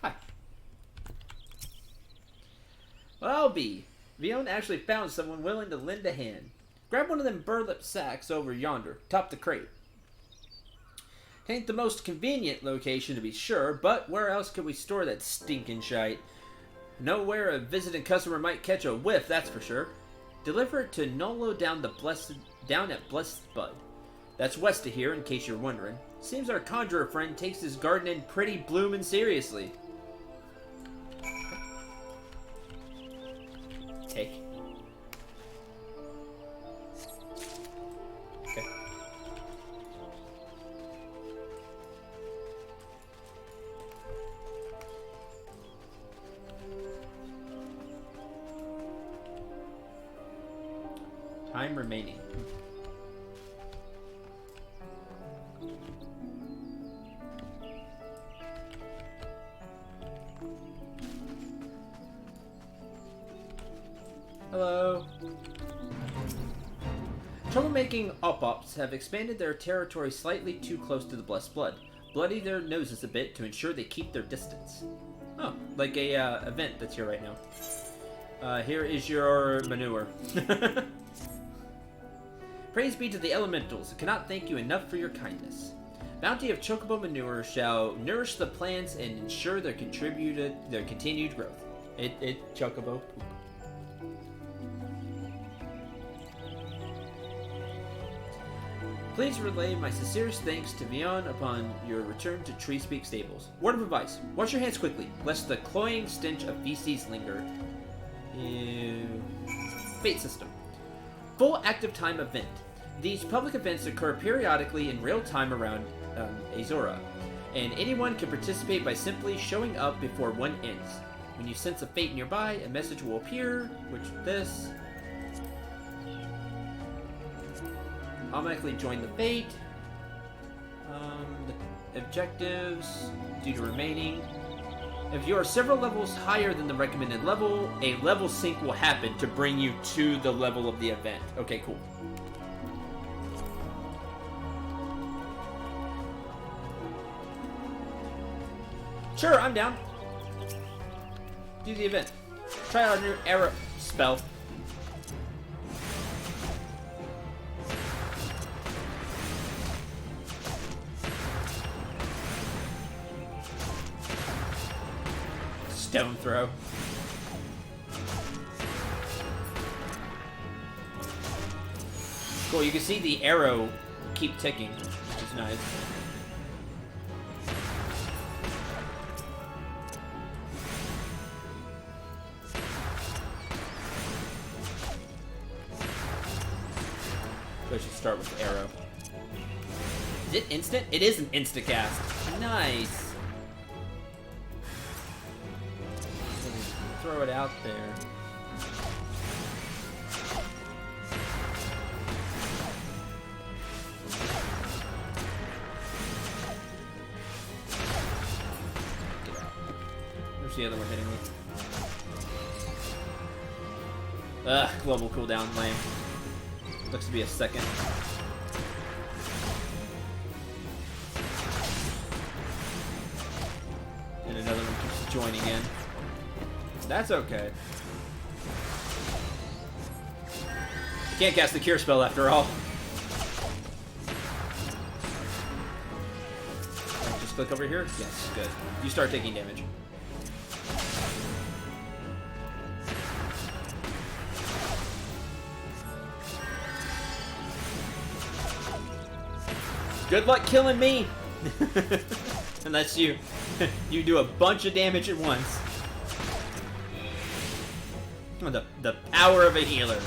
Hi. Well, I'll be. Vion actually found someone willing to lend a hand. Grab one of them burlap sacks over yonder, top the crate. Ain't the most convenient location to be sure, but where else could we store that stinking shite? Nowhere a visiting customer might catch a whiff, that's for sure. Deliver it to Nolo down at Blessed Bud. That's west of here, in case you're wondering. Seems our conjurer friend takes his gardening pretty bloomin' seriously. Take. Okay. Time remaining. Hello. Troublemaking op-ops have expanded their territory slightly too close to the Blessed Blood, bloody their noses a bit to ensure they keep their distance. Oh, like a event that's here right now. Here is your manure. Praise be to the elementals, I cannot thank you enough for your kindness. Bounty of chocobo manure shall nourish the plants and ensure their continued growth. It chocobo poop. Please relay my sincerest thanks to Vion upon your return to Tree Speak Stables. Word of advice, wash your hands quickly, lest the cloying stench of feces linger. Fate system. Full active time event. These public events occur periodically in real time around Azora, and anyone can participate by simply showing up before one ends. When you sense a fate nearby, a message will appear, which this... automatically join the fate. The objectives due to remaining. If you are several levels higher than the recommended level, a level sync will happen to bring you to the level of the event. Okay, cool. Sure, I'm down. Do the event. Try out our new arrow spell. Stone throw. Cool, you can see the arrow keep ticking, which is nice. So I should start with the arrow. Is it instant? It is an insta-cast. Nice. Throw it out there. Where's the other one hitting me? Ugh, global cooldown lame. Looks to be a second. And another one keeps joining in. That's okay. You can't cast the cure spell after all. Just click over here? Yes, good. You start taking damage. Good luck killing me! And that's you. You do a bunch of damage at once. Oh, the power of a healer.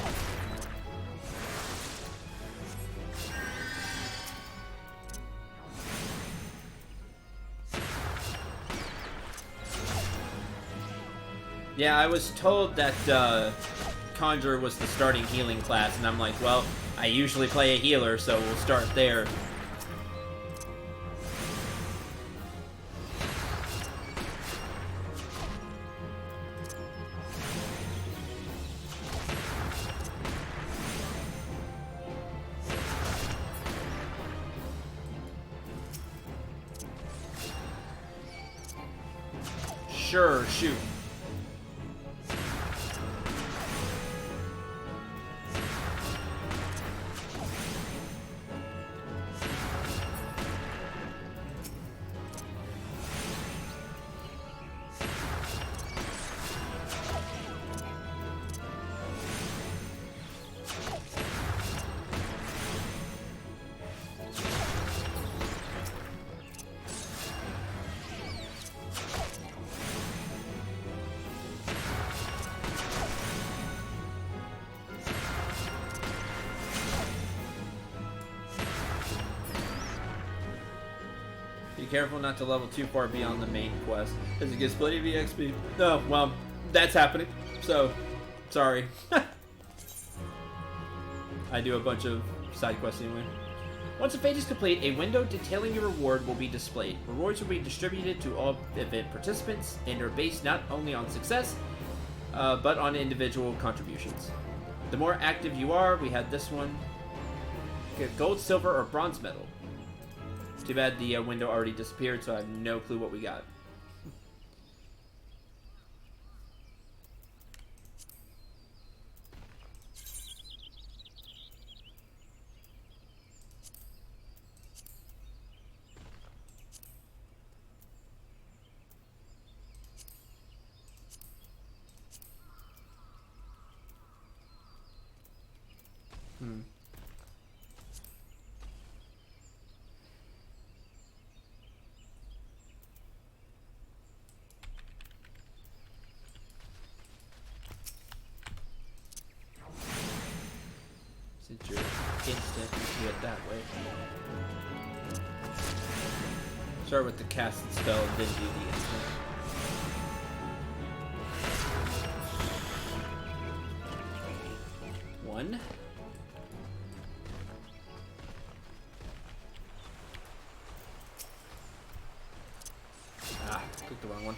Yeah, I was told that Conjurer was the starting healing class, and I'm like, well, I usually play a healer, so we'll start there. Sure, shoot. Be careful not to level too far beyond the main quest, as it gives plenty of EXP. No, well, that's happening, so, sorry. I do a bunch of side quests anyway. Once a fate is complete, a window detailing your reward will be displayed. Rewards will be distributed to all event participants, and are based not only on success, but on individual contributions. The more active you are, we had this one, get gold, silver, or bronze medal. Too bad the window already disappeared, so I have no clue what we got. Since you're instant, you can do it that way. Start with the cast spell, then do the instant. One. Ah, clicked the wrong one.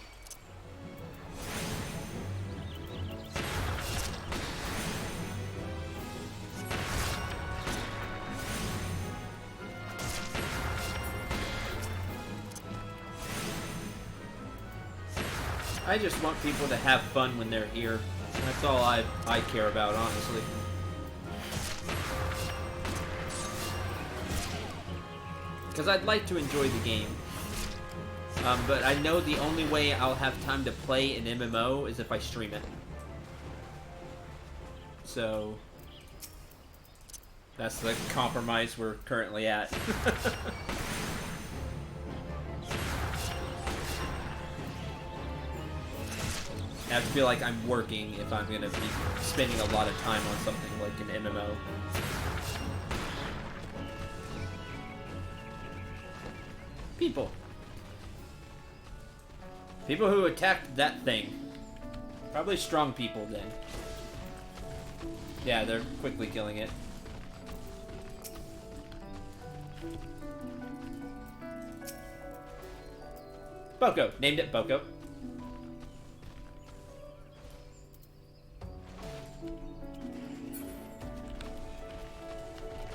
I just want people to have fun when they're here. That's all I care about, honestly. Because I'd like to enjoy the game. But I know the only way I'll have time to play an MMO is if I stream it. So that's the compromise we're currently at. I have to feel like I'm working if I'm going to be spending a lot of time on something like an MMO. People. People who attacked that thing. Probably strong people then. Yeah, they're quickly killing it. Boko. Named it Boko.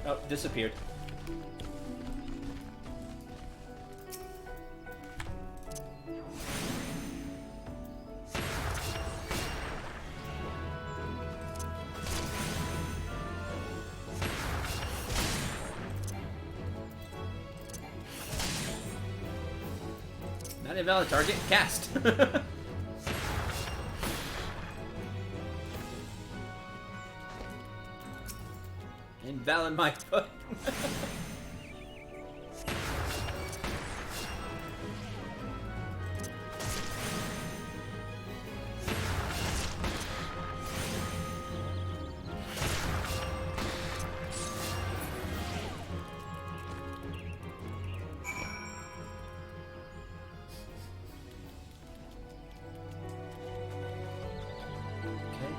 Oh, disappeared. Not invalid target. Cast. Invalid my foot.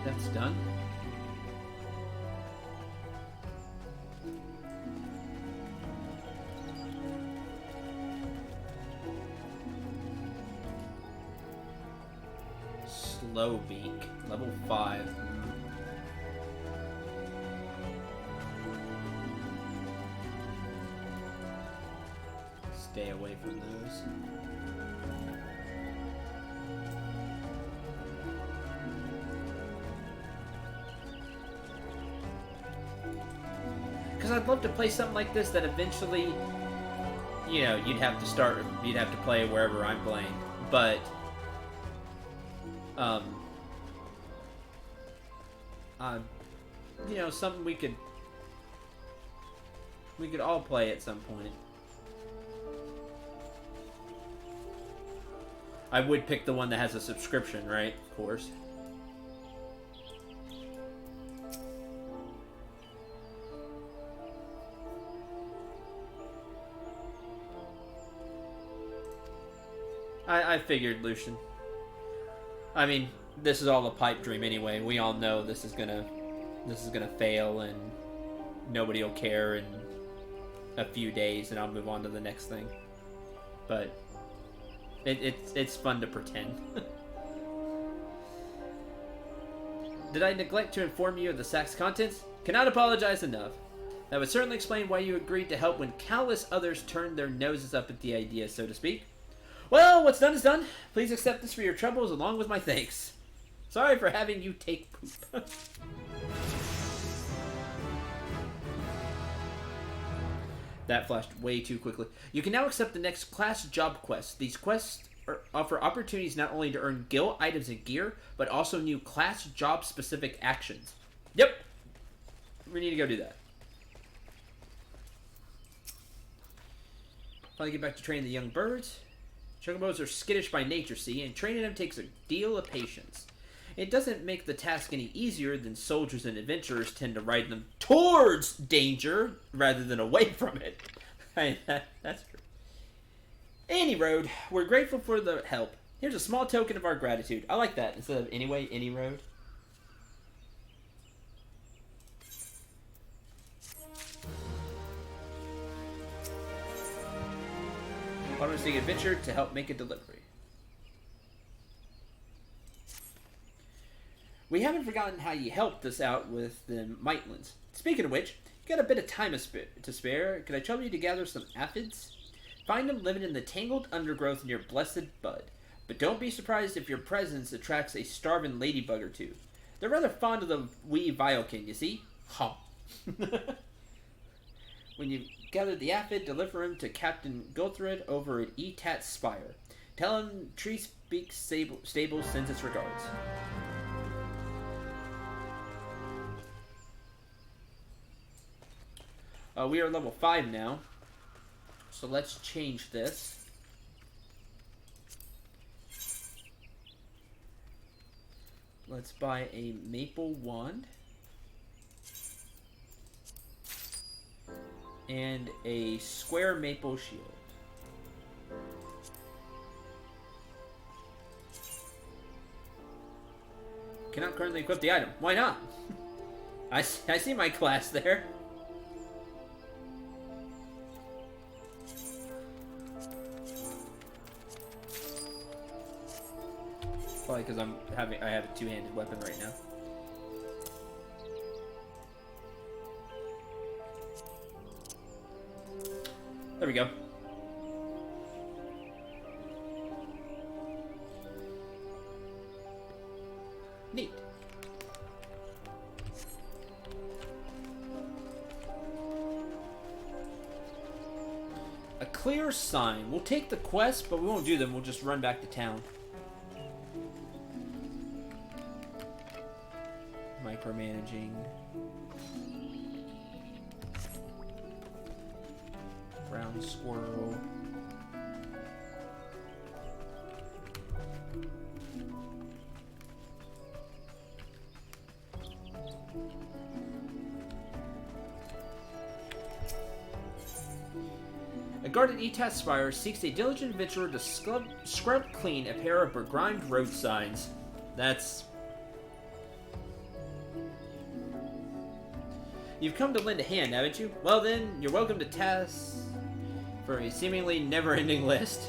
that's done. Slow beak, level 5. Stay away from those. Because I'd love to play something like this that eventually, you know, you'd have to play wherever I'm playing. But, you know, something we could all play at some point. I would pick the one that has a subscription, right? Of course. I figured, Lucian. I mean, this is all a pipe dream anyway. We all know this is gonna fail and nobody will care in a few days and I'll move on to the next thing. But it's fun to pretend. Did I neglect to inform you of the sack's contents? Cannot apologize enough. That would certainly explain why you agreed to help when countless others turned their noses up at the idea, so to speak. Well, what's done is done. Please accept this for your troubles along with my thanks. Sorry for having you take poop. That flashed way too quickly. You can now accept the next class job quest. These quests offer opportunities not only to earn guild items and gear, but also new class job-specific actions. Yep. We need to go do that. Finally get back to training the young birds. Chocobos are skittish by nature, see, and training them takes a deal of patience. It doesn't make the task any easier than soldiers and adventurers tend to ride them towards danger rather than away from it. That's true. Any road, we're grateful for the help. Here's a small token of our gratitude. I like that instead of anyway, any road. Harvesting adventure to help make a delivery. We haven't forgotten how you helped us out with the Mightlands. Speaking of which, you got a bit of time to spare. Could I trouble you to gather some aphids? Find them living in the tangled undergrowth near Blessed Bud. But don't be surprised if your presence attracts a starving ladybug or two. They're rather fond of the wee violkin, you see? Huh. When you gather the aphid, deliver him to Captain Guthred over at Etat's Spire. Tell him Tree Speaks Stable sends its regards. We are level 5 now. So let's change this. Let's buy a maple wand. And a square maple shield. Cannot currently equip the item. Why not? I see my class there. Probably because I have a two-handed weapon right now. There we go. Neat. A clear sign. We'll take the quest, but we won't do them. We'll just run back to town. Micromanaging. Brown squirrel. A guard at Etat's Spire seeks a diligent adventurer to scrub clean a pair of begrimed road signs. That's You've come to lend a hand, haven't you? Well then, you're welcome to task for a seemingly never-ending list.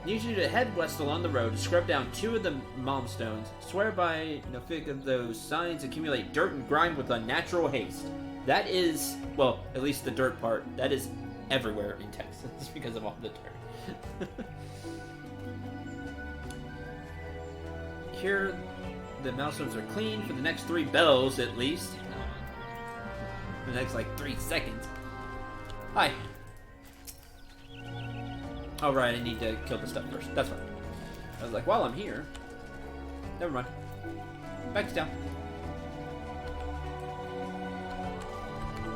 Need you to head west along the road, scrub down 2 of the Malmstones, swear by no fig of those signs, accumulate dirt and grime with unnatural haste. That is, well, at least the dirt part, that is everywhere in Texas because of all the dirt. Here, the Malmstones are clean for the next 3 bells at least. The next, like, 3 seconds. Hi. Oh, right, I need to kill the stuff first. That's fine. I was like, while I'm here... Never mind. Back to town.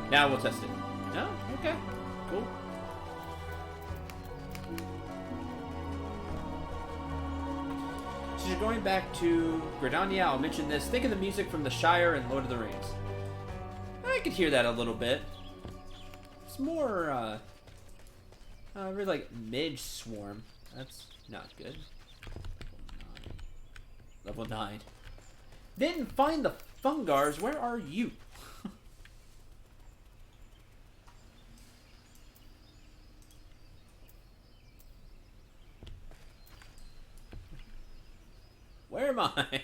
Now we'll test it. No? Okay. Cool. So you're going back to Gridania. I'll mention this. Think of the music from The Shire and Lord of the Rings. I could hear that a little bit. It's more, really like Midge Swarm. That's not good. Level 9. Then find the Fungars. Where are you? Where am I?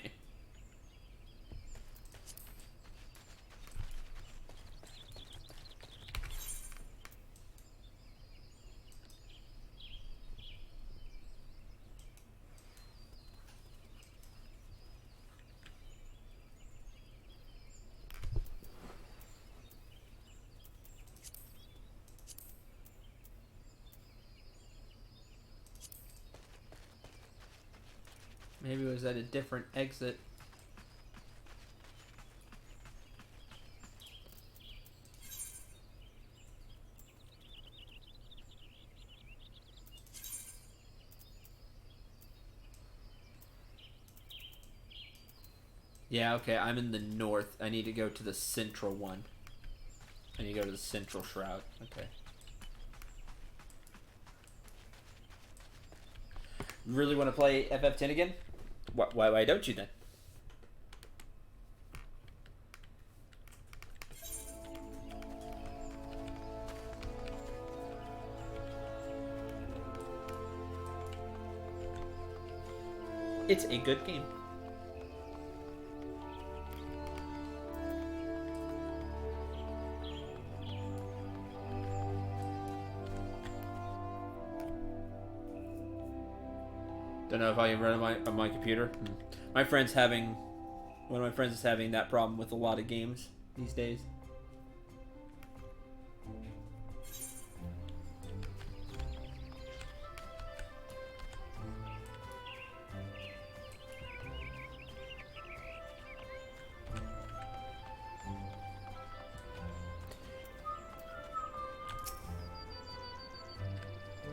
Maybe it was at a different exit. Yeah, okay, I'm in the north. I need to go to the central one. I need to go to the central shroud. Okay. Really want to play FF10 again? Why don't you then? It's a good game. Don't know if I can run on my computer. My friend's having... One of my friends is having that problem with a lot of games these days.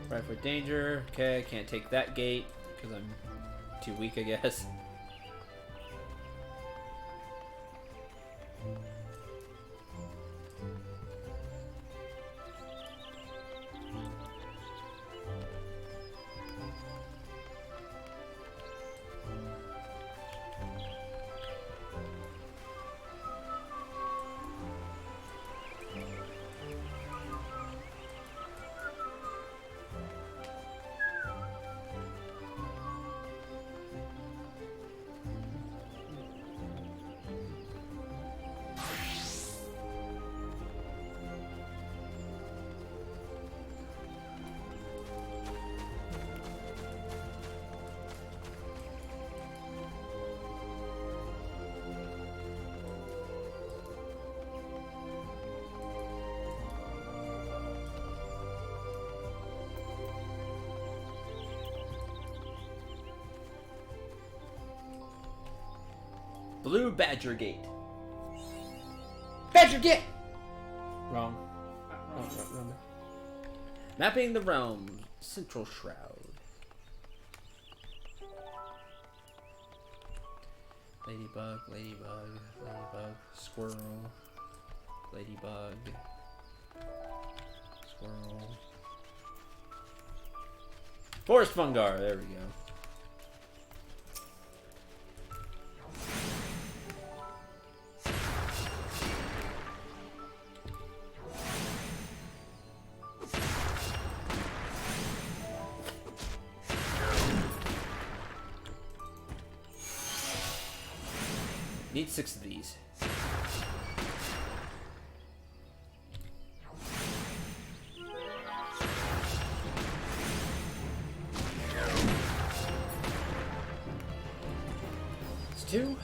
Right for danger. Okay, I can't take that gate because I'm too weak, I guess. Blue Badger Gate. Badger Gate! Wrong. Wrong. Mapping the realm. Central Shroud. Ladybug, ladybug, ladybug, squirrel, ladybug, squirrel. Forest Fungar, there we go. Need 6 of these. It's 2.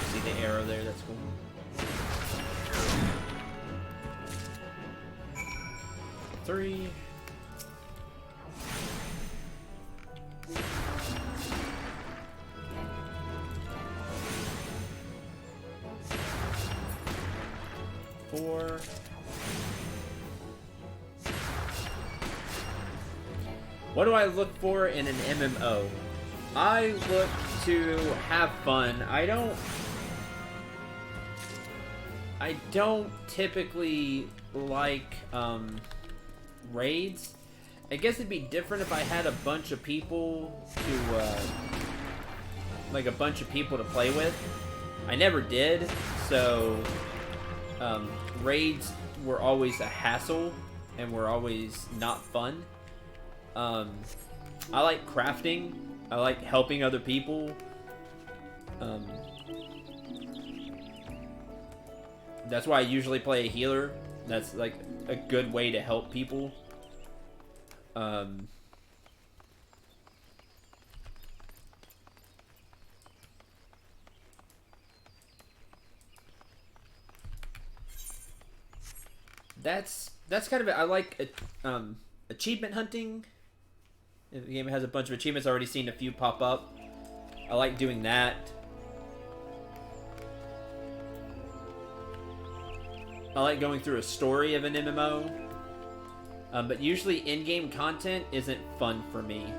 See the arrow there? That's cool. 3. Four. What do I look for in an MMO? I look to have fun. I don't typically like raids. I guess it'd be different if I had a bunch of people to like a bunch of people to play with. I never did, so raids were always a hassle and were always not fun. I like crafting. I like helping other people. That's why I usually play a healer. That's like a good way to help people. That's kind of it. I like achievement hunting. The game has a bunch of achievements. I've already seen a few pop up. I like doing that. I like going through a story of an MMO. But usually in-game content isn't fun for me.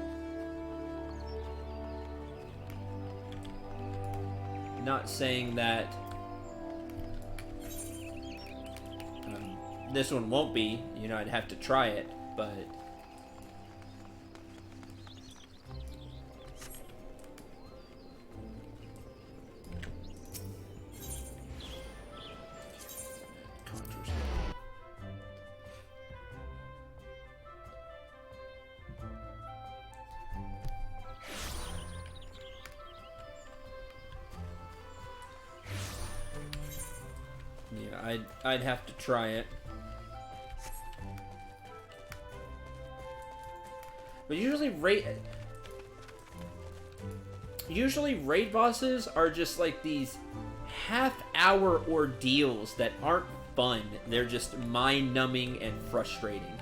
Not saying that this one won't be. You know, I'd have to try it, but... Yeah, I'd have to try it. But usually raid bosses are just like these half-hour ordeals that aren't fun. They're just mind-numbing and frustrating.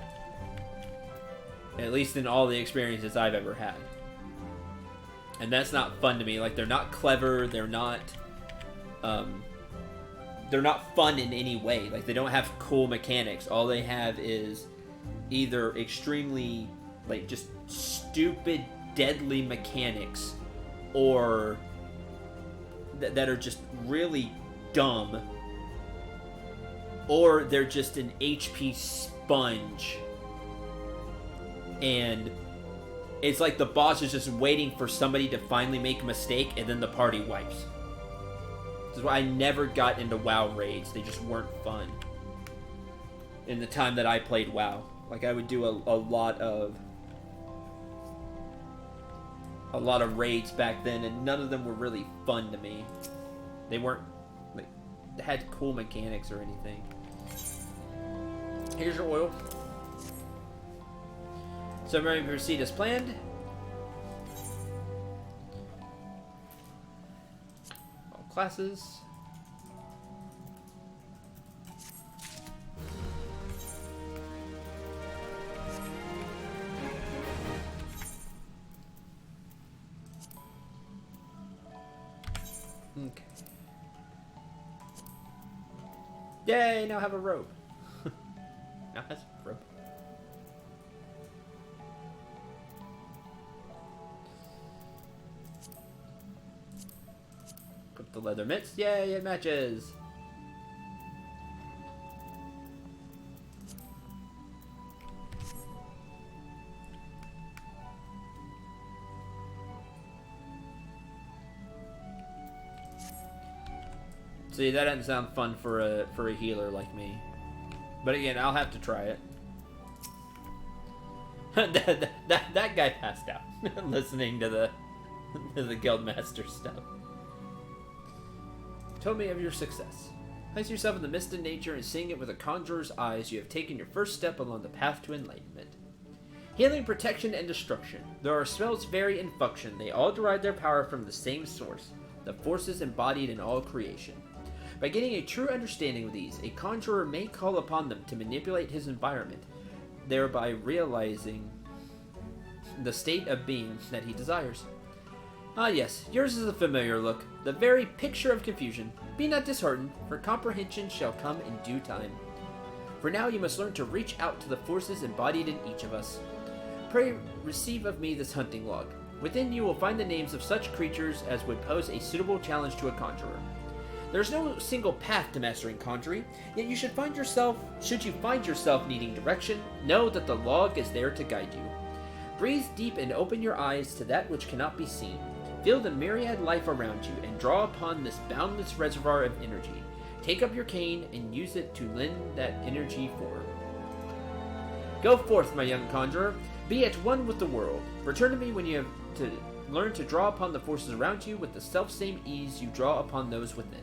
At least in all the experiences I've ever had. And that's not fun to me. Like, they're not clever, they're not fun in any way. Like, they don't have cool mechanics. All they have is either extremely, like, just stupid, deadly mechanics, or that are just really dumb, or they're just an HP sponge. And it's like the boss is just waiting for somebody to finally make a mistake, and then the party wipes. This is why I never got into WoW raids. They just weren't fun. In the time that I played WoW. Like, I would do a lot of raids back then, and none of them were really fun to me. They weren't, like, they had cool mechanics or anything. Here's your oil. So I'm ready to proceed as planned. All classes. Okay. Yay, now I have a robe. Now has a robe. Put the leather mitts. Yay, it matches. See, that doesn't sound fun for a healer like me. But again, I'll have to try it. that guy passed out listening to the guildmaster stuff. Tell me of your success. Place yourself in the midst of nature and seeing it with a conjurer's eyes, you have taken your first step along the path to enlightenment. Healing, protection, and destruction. Though our spells vary in function, they all derive their power from the same source, the forces embodied in all creation. By getting a true understanding of these, a conjurer may call upon them to manipulate his environment, thereby realizing the state of being that he desires. Ah yes, yours is a familiar look, the very picture of confusion. Be not disheartened, for comprehension shall come in due time. For now you must learn to reach out to the forces embodied in each of us. Pray receive of me this hunting log. Within you will find the names of such creatures as would pose a suitable challenge to a conjurer. There is no single path to mastering conjuring, yet should you find yourself needing direction, know that the log is there to guide you. Breathe deep and open your eyes to that which cannot be seen. Feel the myriad life around you and draw upon this boundless reservoir of energy. Take up your cane and use it to lend that energy forward. Go forth, my young conjurer. Be at one with the world. Return to me when you have to learn to draw upon the forces around you with the self-same ease you draw upon those within.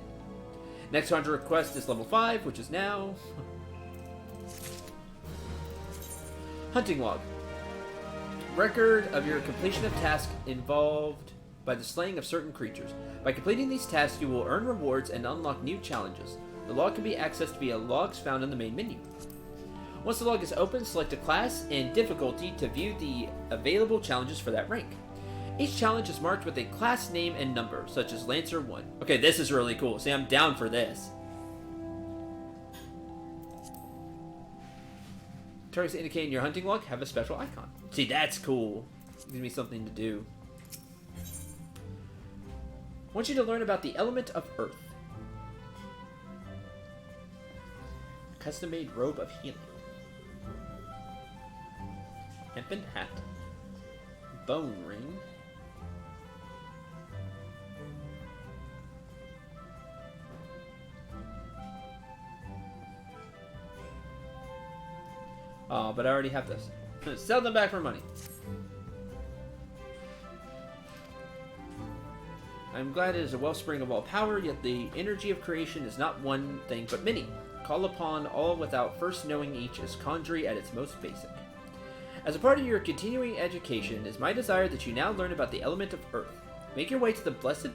Next conjurer quest is level 5, which is now... Hunting log. Record of your completion of tasks involved by the slaying of certain creatures. By completing these tasks, you will earn rewards and unlock new challenges. The log can be accessed via logs found in the main menu. Once the log is open, select a class and difficulty to view the available challenges for that rank. Each challenge is marked with a class name and number, such as Lancer 1. Okay, this is really cool. See, I'm down for this. Targets indicating your hunting log have a special icon. See, that's cool. Gives me something to do. I want you to learn about the element of Earth. Custom-made robe of healing. Hempen hat. Bone ring. Oh, but I already have this. Sell them back for money. I'm glad it is a wellspring of all power, yet the energy of creation is not one thing, but many. Call upon all without first knowing each is conjuring at its most basic. As a part of your continuing education, it is my desire that you now learn about the element of Earth. Make your way to the blessed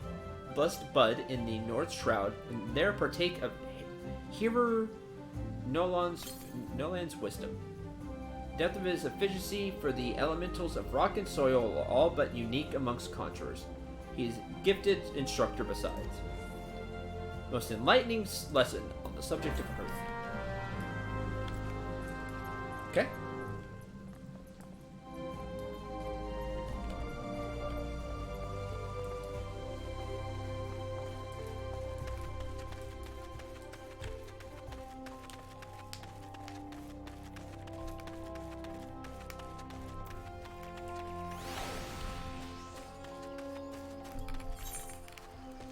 bud in the North Shroud, and there partake of Hearer Nolan's wisdom. Depth of his efficiency for the elementals of rock and soil are all but unique amongst conjurers. He is a gifted instructor besides. Most enlightening lesson on the subject of Earth. Okay.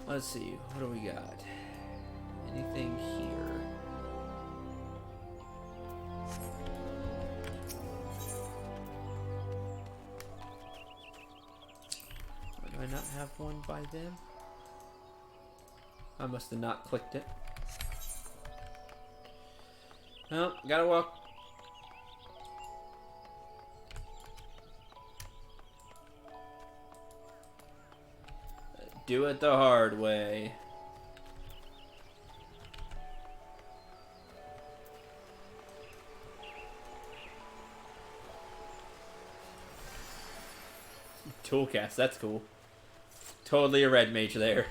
Let's see, what do we got? Anything here? Do I not have one by them? I must have not clicked it. Oh, gotta walk. Do it the hard way. Toolcast, that's cool. Totally a red mage there.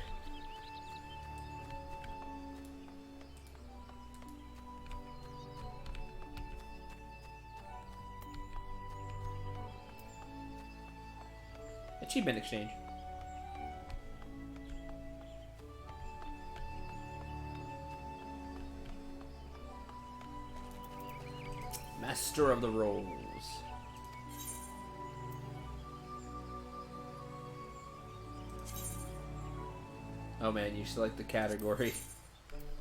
Achievement exchange. Master of the Rolls. Oh man, you select the category.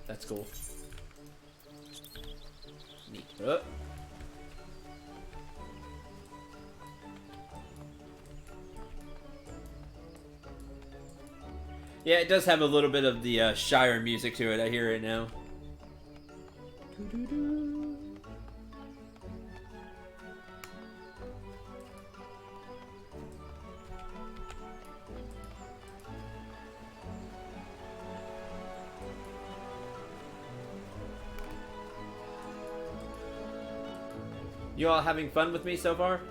That's cool. Neat. Yeah, it does have a little bit of the Shire music to it. I hear it now. You all having fun with me so far?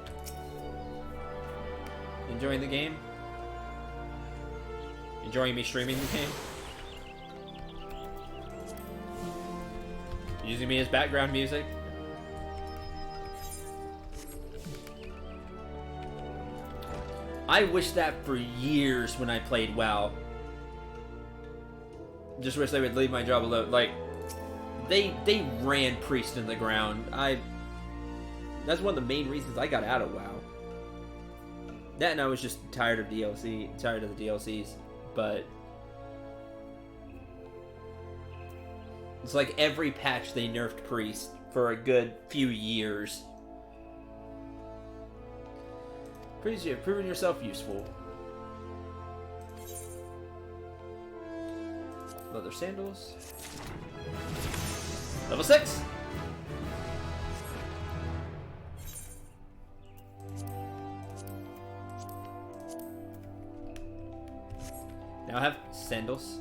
Enjoying the game? Enjoying me streaming the game? Using me as background music? I wish that for years when I played WoW. Just wish they would leave my job alone. Like, they ran Priest in the ground. That's one of the main reasons I got out of WoW. That and I was just tired of the DLCs. But it's like every patch they nerfed Priest for a good few years. Priest, you've proven yourself useful. Leather sandals. Level 6! Now I have sandals.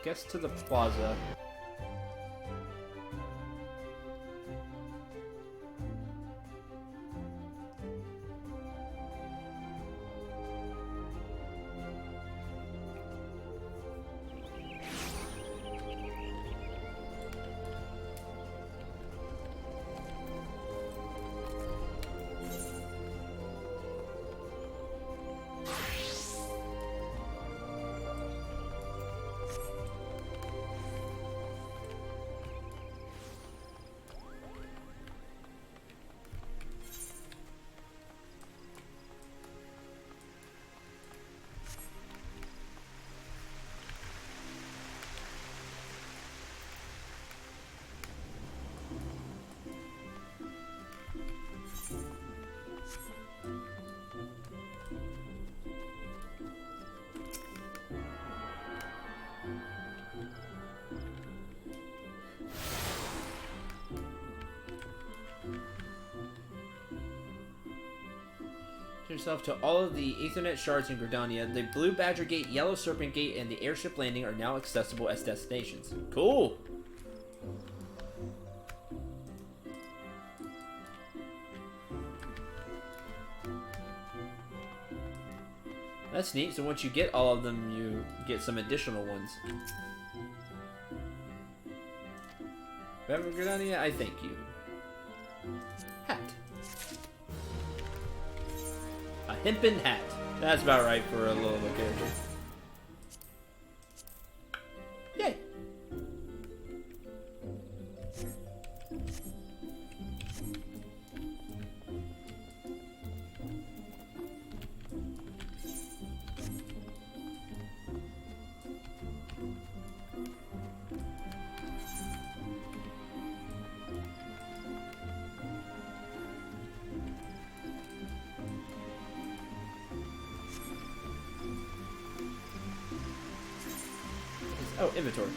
Guess to the plaza. Yourself to all of the Ethernet shards in Gridania. The Blue Badger Gate, Yellow Serpent Gate, and the Airship Landing are now accessible as destinations. Cool! That's neat. So once you get all of them, you get some additional ones. Remember Gridania? I thank you. Hat. A hempen hat. That's about right for a little character. Yay! Oh, inventory.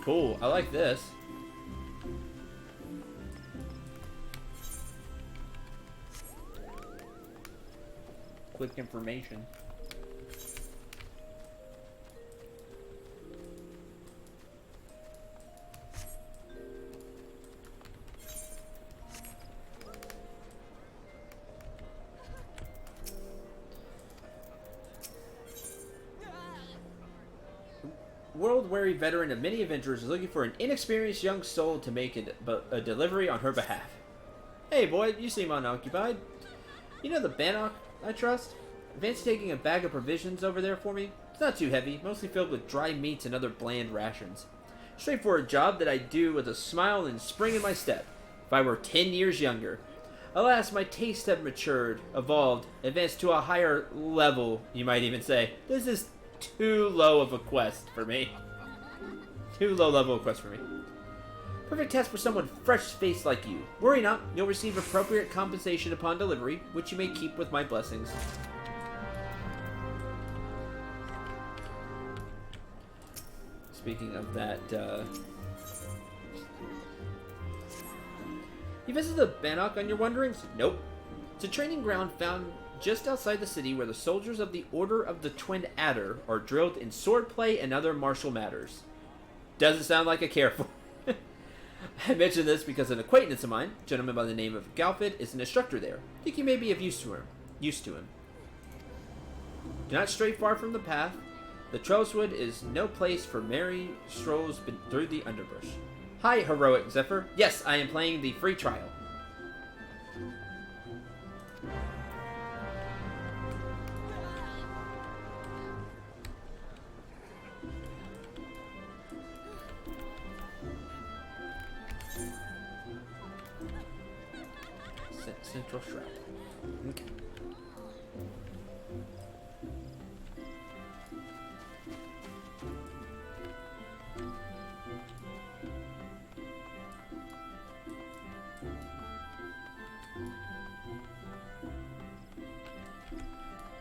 Cool, I like this. quick information. World-weary veteran of many adventures is looking for an inexperienced young soul to make a delivery on her behalf. Hey, boy, you seem unoccupied. You know the Bannock I trust? Fancy taking a bag of provisions over there for me? It's not too heavy, mostly filled with dry meats and other bland rations. Straightforward job that I do with a smile and spring in my step, if I were 10 years younger. Alas, my tastes have matured, evolved, advanced to a higher level, you might even say. This is too low of a quest for me. Too low level of quest for me. Perfect test for someone fresh-faced like you. Worry not, you'll receive appropriate compensation upon delivery, which you may keep with my blessings. Speaking of that, you visited the Bannock on your wanderings? Nope. It's a training ground found just outside the city where the soldiers of the Order of the Twin Adder are drilled in swordplay and other martial matters. Doesn't sound like I care for. I mention this because an acquaintance of mine, a gentleman by the name of Galfid, is an instructor there. Think you may be of use to him. Do not stray far from the path. The Trellswood is no place for merry strolls through the underbrush. Hi, heroic Zephyr. Yes, I am playing the free trial. Central Shroud. Okay.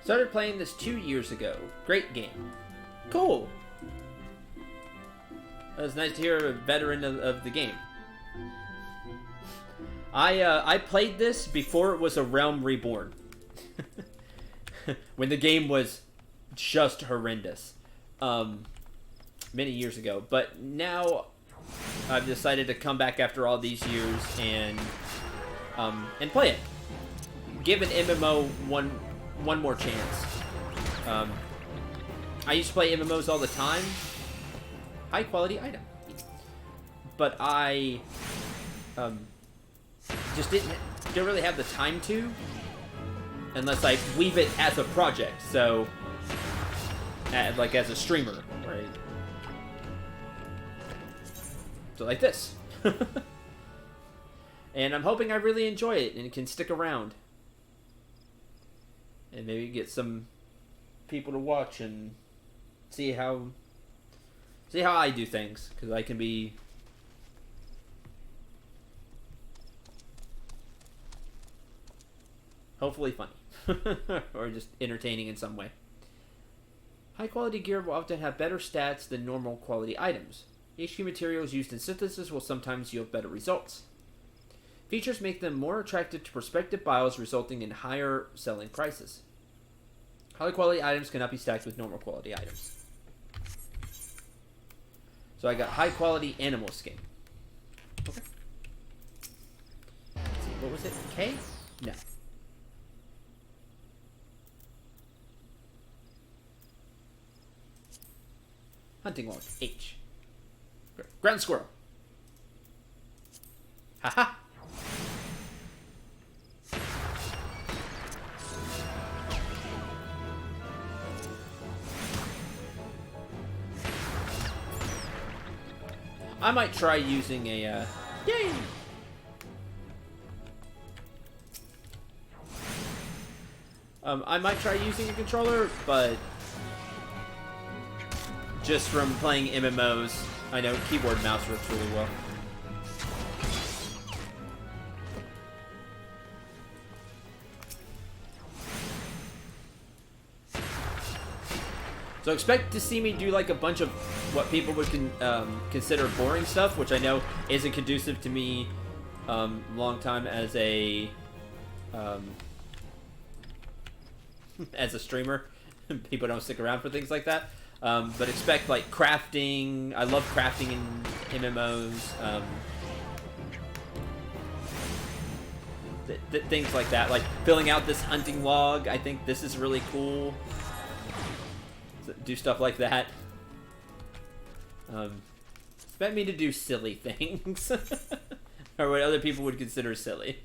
Started playing this 2 years ago. Great game. Cool. It was nice to hear a veteran of the game. I played this before it was a Realm Reborn. When the game was just horrendous. Many years ago. But now I've decided to come back after all these years and play it. Give an MMO one more chance. I used to play MMOs all the time. High quality item. But I just didn't really have the time to, unless I weave it as a project. So, like as a streamer, right? So like this. And I'm hoping I really enjoy it and can stick around, and maybe get some people to watch and see how I do things, because I can be hopefully funny or just entertaining in some way. High quality gear will often have better stats than normal quality items. HQ materials used in synthesis will sometimes yield better results. Features make them more attractive to prospective buyers, resulting in higher selling prices. High quality items cannot be stacked with normal quality items. So I got high quality animal skin. Okay. Let's see, what was it? K? No. Hunting log. H. Ground squirrel. Haha. I might try using a, yay! I might try using a controller, but just from playing MMOs, I know keyboard and mouse works really well. So expect to see me do like a bunch of what people would consider boring stuff, which I know isn't conducive to me long time as a as a streamer. People don't stick around for things like that. But expect like crafting. I love crafting in MMOs. Things like that, like filling out this hunting log. I think this is really cool. So do stuff like that. Expect me to do silly things, or what other people would consider silly.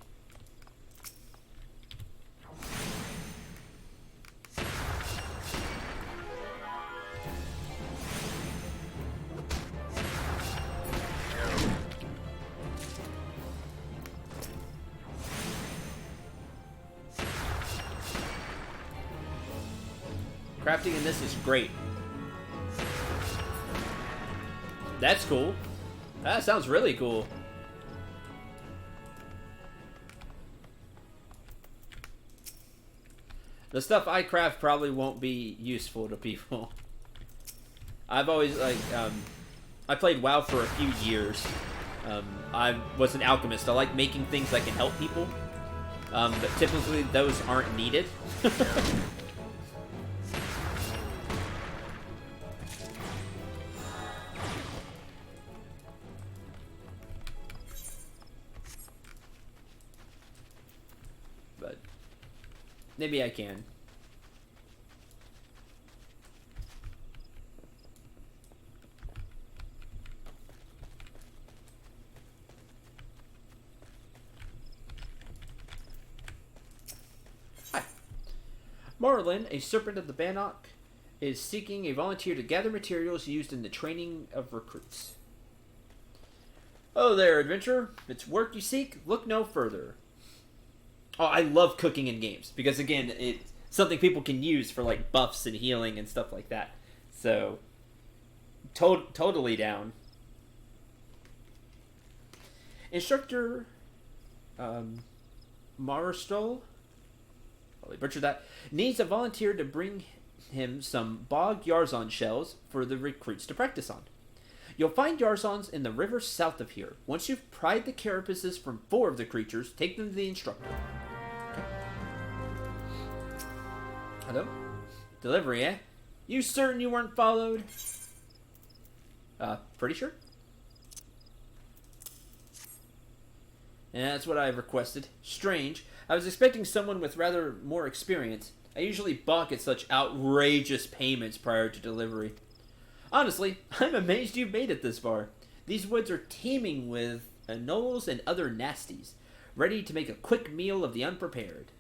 Crafting in this is great. That's cool. That sounds really cool. The stuff I craft probably won't be useful to people. I've always, like, I played WoW for a few years. I was an alchemist. I like making things that can help people. But typically those aren't needed. Maybe I can. Hi. Marlin, a serpent of the Bannock, is seeking a volunteer to gather materials used in the training of recruits. Oh there, adventurer. If it's work you seek, look no further. Oh, I love cooking in games because, again, it's something people can use for like buffs and healing and stuff like that. So, totally down. Instructor Marstol, probably butchered that, needs a volunteer to bring him some bog Yarzon shells for the recruits to practice on. You'll find Yarzons in the river south of here. Once you've pried the carapaces from 4 of the creatures, take them to the instructor. Hello? Delivery, eh? You certain you weren't followed? Pretty sure? Yeah, that's what I requested. Strange. I was expecting someone with rather more experience. I usually balk at such outrageous payments prior to delivery. Honestly, I'm amazed you've made it this far. These woods are teeming with anoles and other nasties, ready to make a quick meal of the unprepared.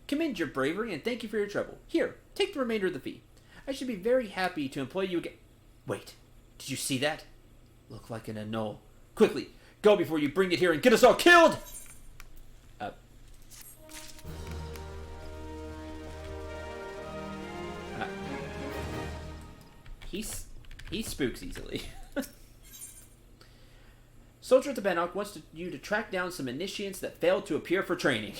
Commend your bravery and thank you for your trouble. Here, take the remainder of the fee. I should be very happy to employ you again. Wait, did you see that? Look like an anole. Quickly, go before you bring it here and get us all killed! He spooks easily. Soldier at the Bannock wants you to track down some initiates that failed to appear for training.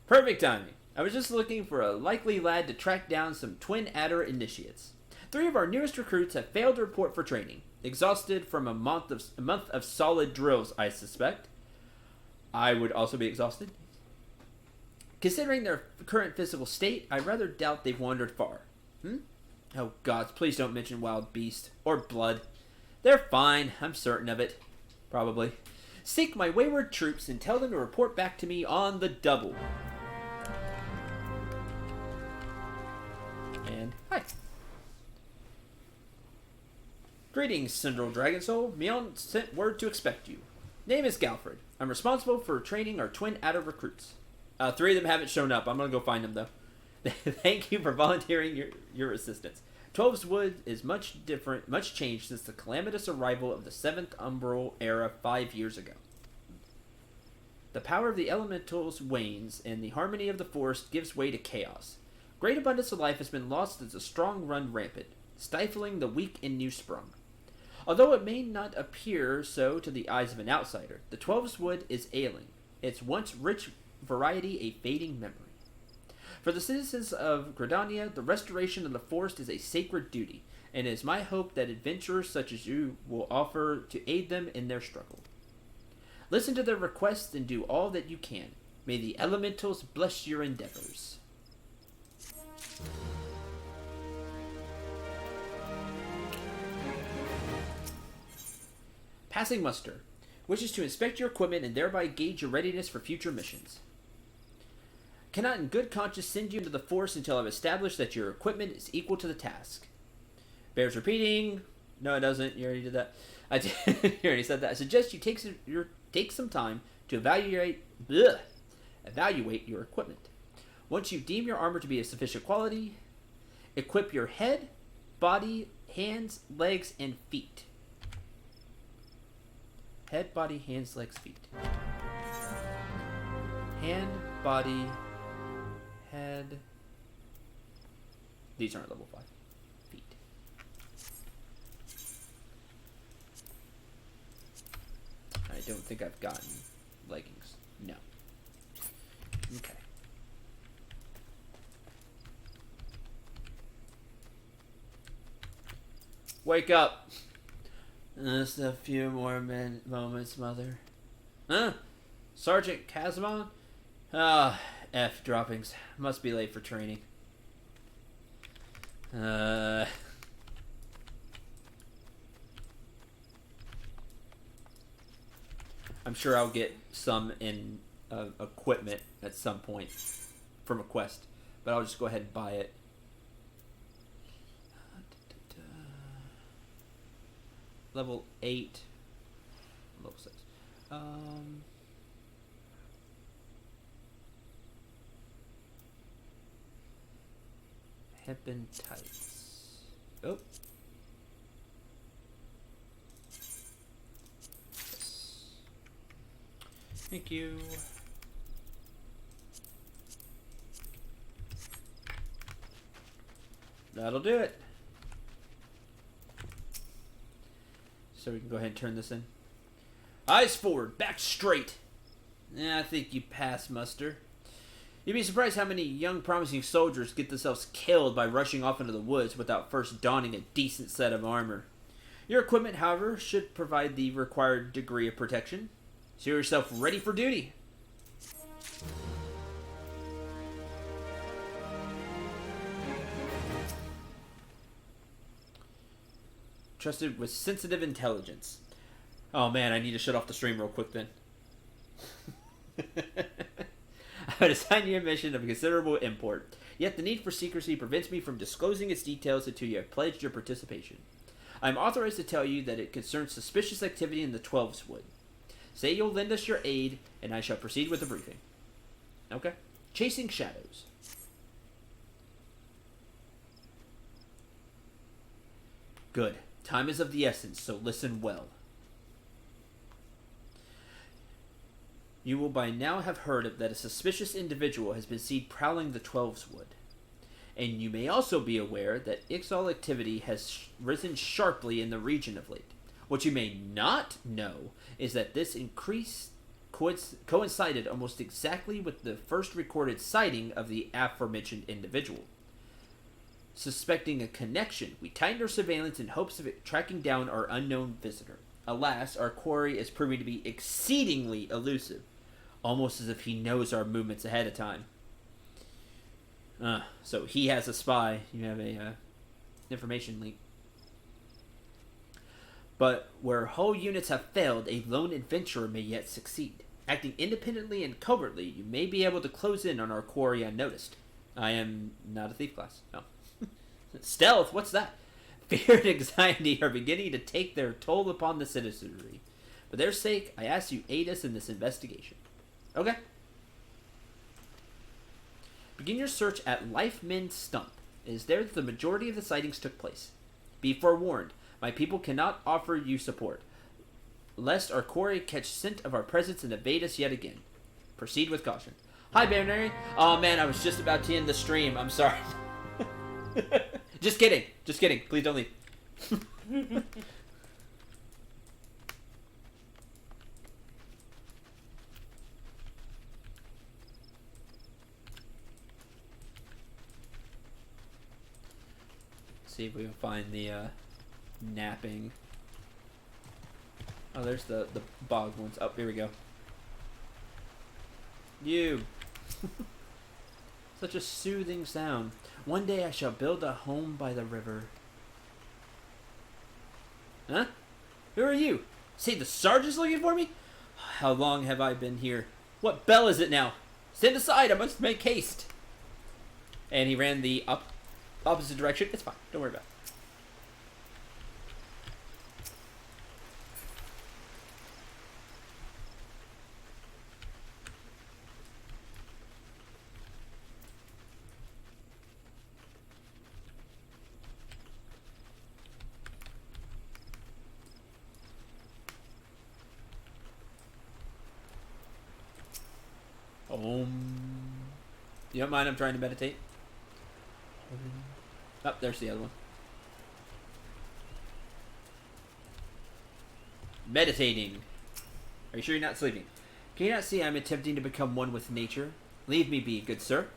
Perfect timing. I was just looking for a likely lad to track down some twin adder initiates. 3 of our newest recruits have failed to report for training. Exhausted from a month of solid drills, I suspect. I would also be exhausted. Considering their current physical state, I rather doubt they've wandered far. Oh gods, please don't mention wild beast or blood. They're fine, I'm certain of it. Probably. Seek my wayward troops and tell them to report back to me on the double. And hi. Greetings, Syndrome Dragon Soul. Mion sent word to expect you. Name is Galfred. I'm responsible for training our twin adder recruits. 3 of them haven't shown up. I'm gonna go find them though. Thank you for volunteering your assistance. 12's Wood is much changed since the calamitous arrival of the 7th Umbral era 5 years ago. The power of the elementals wanes, and the harmony of the forest gives way to chaos. Great abundance of life has been lost as the strong run rampant, stifling the weak and new sprung. Although it may not appear so to the eyes of an outsider, the 12's Wood is ailing, its once rich variety a fading memory. For the citizens of Gridania, the restoration of the forest is a sacred duty, and it is my hope that adventurers such as you will offer to aid them in their struggle. Listen to their requests and do all that you can. May the elementals bless your endeavors. Passing muster. Wishes to inspect your equipment and thereby gauge your readiness for future missions. Cannot in good conscience send you into the force until I've established that your equipment is equal to the task. Bears repeating. No, it doesn't. You already did that. You already said that. I suggest you take some time to evaluate your equipment. Once you deem your armor to be of sufficient quality, equip your head, body, hands, legs, and feet. Head, body, hands, legs, feet. Hand, body, head. These aren't level 5. Feet. I don't think I've gotten leggings. No. Okay. Wake up! Just a few more moments, Mother. Huh? Sergeant Kazamon? Ah, F droppings. Must be late for training. I'm sure I'll get some in equipment at some point from a quest, but I'll just go ahead and buy it. Level 8. Level 6. Hip and tights. Oh. Yes. Thank you. That'll do it. So we can go ahead and turn this in. Eyes forward, back straight. I think you pass muster. You'd be surprised how many young promising soldiers get themselves killed by rushing off into the woods without first donning a decent set of armor. Your equipment, however, should provide the required degree of protection. So you're yourself ready for duty. Trusted with sensitive intelligence. Oh man, I need to shut off the stream real quick then. I would assign you a mission of considerable import, yet the need for secrecy prevents me from disclosing its details until you have pledged your participation. I am authorized to tell you that it concerns suspicious activity in the Twelves Wood. Say you'll lend us your aid, and I shall proceed with the briefing. Okay. Chasing shadows. Good. Time is of the essence, so listen well. You will by now have heard that a suspicious individual has been seen prowling the Twelves Wood. And you may also be aware that Ixal activity has risen sharply in the region of late. What you may not know is that this increase coincided almost exactly with the first recorded sighting of the aforementioned individual. Suspecting a connection, we tightened our surveillance in hopes of tracking down our unknown visitor. Alas, our quarry is proving to be exceedingly elusive, almost as if he knows our movements ahead of time. So he has a spy. You have a information leak. But where whole units have failed, a lone adventurer may yet succeed. Acting independently and covertly, you may be able to close in on our quarry unnoticed. I am not a thief class. No. Stealth? What's that? Fear and anxiety are beginning to take their toll upon the citizenry. For their sake, I ask you aid us in this investigation. Okay. Begin your search at Lifemen Stump. It is there that the majority of the sightings took place. Be forewarned, my people cannot offer you support, lest our quarry catch scent of our presence and evade us yet again. Proceed with caution. Hi, Baronary. Oh man, I was just about to end the stream. I'm sorry. Just kidding. Just kidding. Please don't leave. See if we can find the napping. Oh, there's the bog ones. Oh, here we go. You. What's Such a soothing sound. One day I shall build a home by the river. Huh? Who are you? Say the sergeant's looking for me? How long have I been here? What bell is it now? Stand aside, I must make haste. And he ran the opposite direction. It's fine. Don't worry about it. You don't mind I'm trying to meditate? Oh, there's the other one. Meditating. Are you sure you're not sleeping? Can you not see I'm attempting to become one with nature? Leave me be, good sir.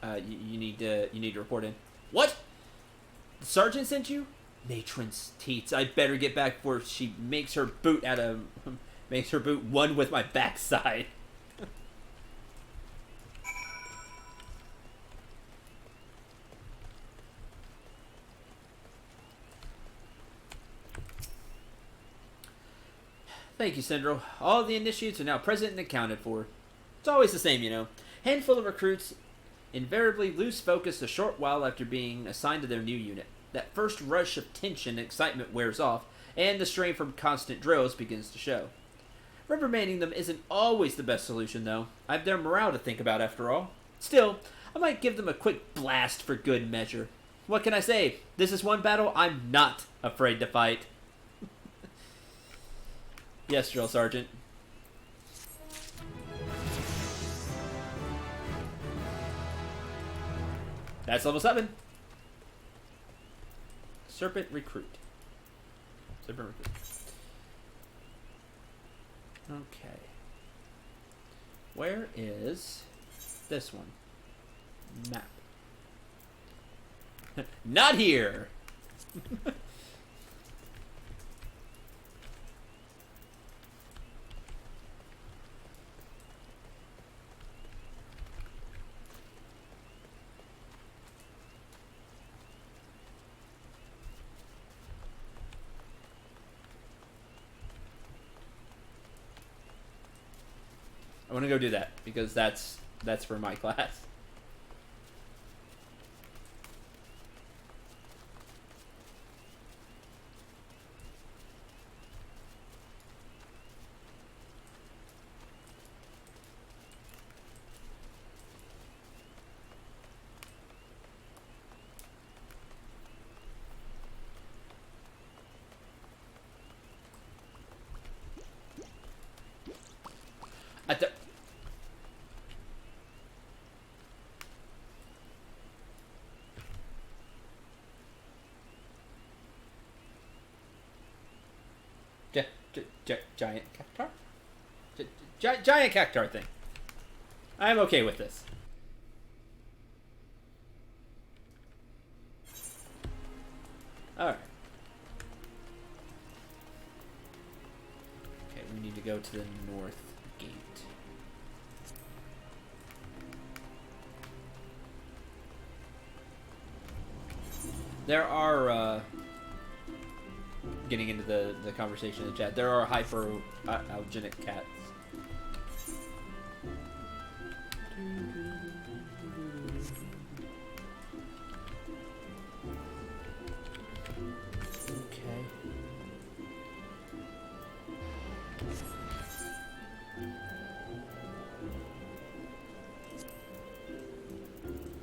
You need to report in. What? The sergeant sent you? Matron's teats. I better get back before she makes her boot one with my backside. Thank you, Syndro. All the initiates are now present and accounted for. It's always the same, you know. Handful of recruits invariably lose focus a short while after being assigned to their new unit. That first rush of tension and excitement wears off, and the strain from constant drills begins to show. Reprimanding them isn't always the best solution, though. I have their morale to think about, after all. Still, I might give them a quick blast for good measure. What can I say? This is one battle I'm not afraid to fight. Yes, Drill Sergeant. That's level 7. Serpent Recruit. Serpent Recruit. Okay. Where is this one? Map. Not here! I want to go do that because that's for my class. Giant cactar? Giant cactar thing. I'm okay with this. Alright. Okay, we need to go to the north gate. There are, getting into the conversation in the chat, there are hyperallergenic cats. Okay.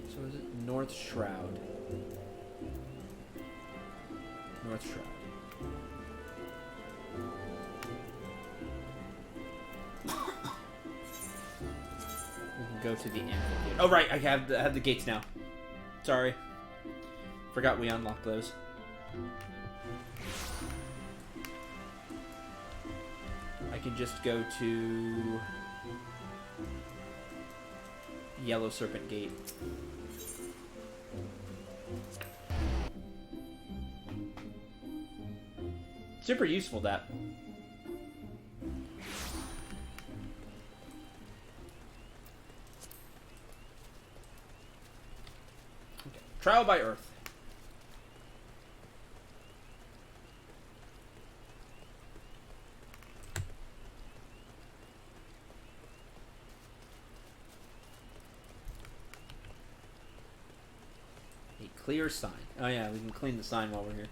So is it North Shroud? North Shroud. Go to the amphitheater. Oh right, I have the gates now. Sorry, forgot we unlocked those. I can just go to Yellow Serpent Gate. Super useful, that. Trial by Earth. A clear sign. Oh yeah, we can clean the sign while we're here.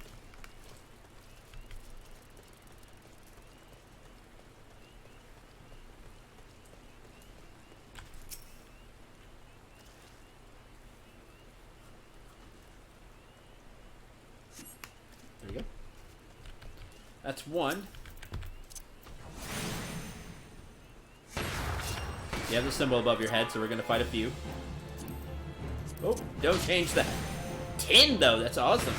There you go. That's one. You have the symbol above your head, so we're going to fight a few. Oh, don't change that. 10, though. That's awesome.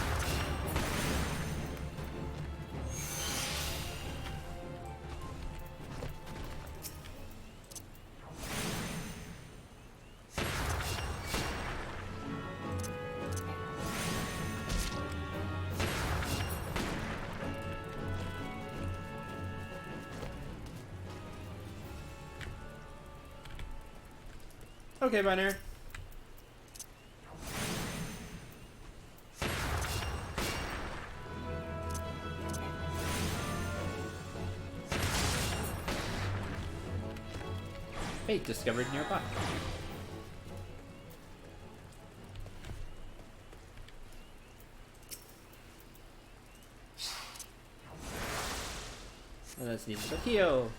Okay, Binary. Fate discovered nearby. Oh, that's neat. But heal.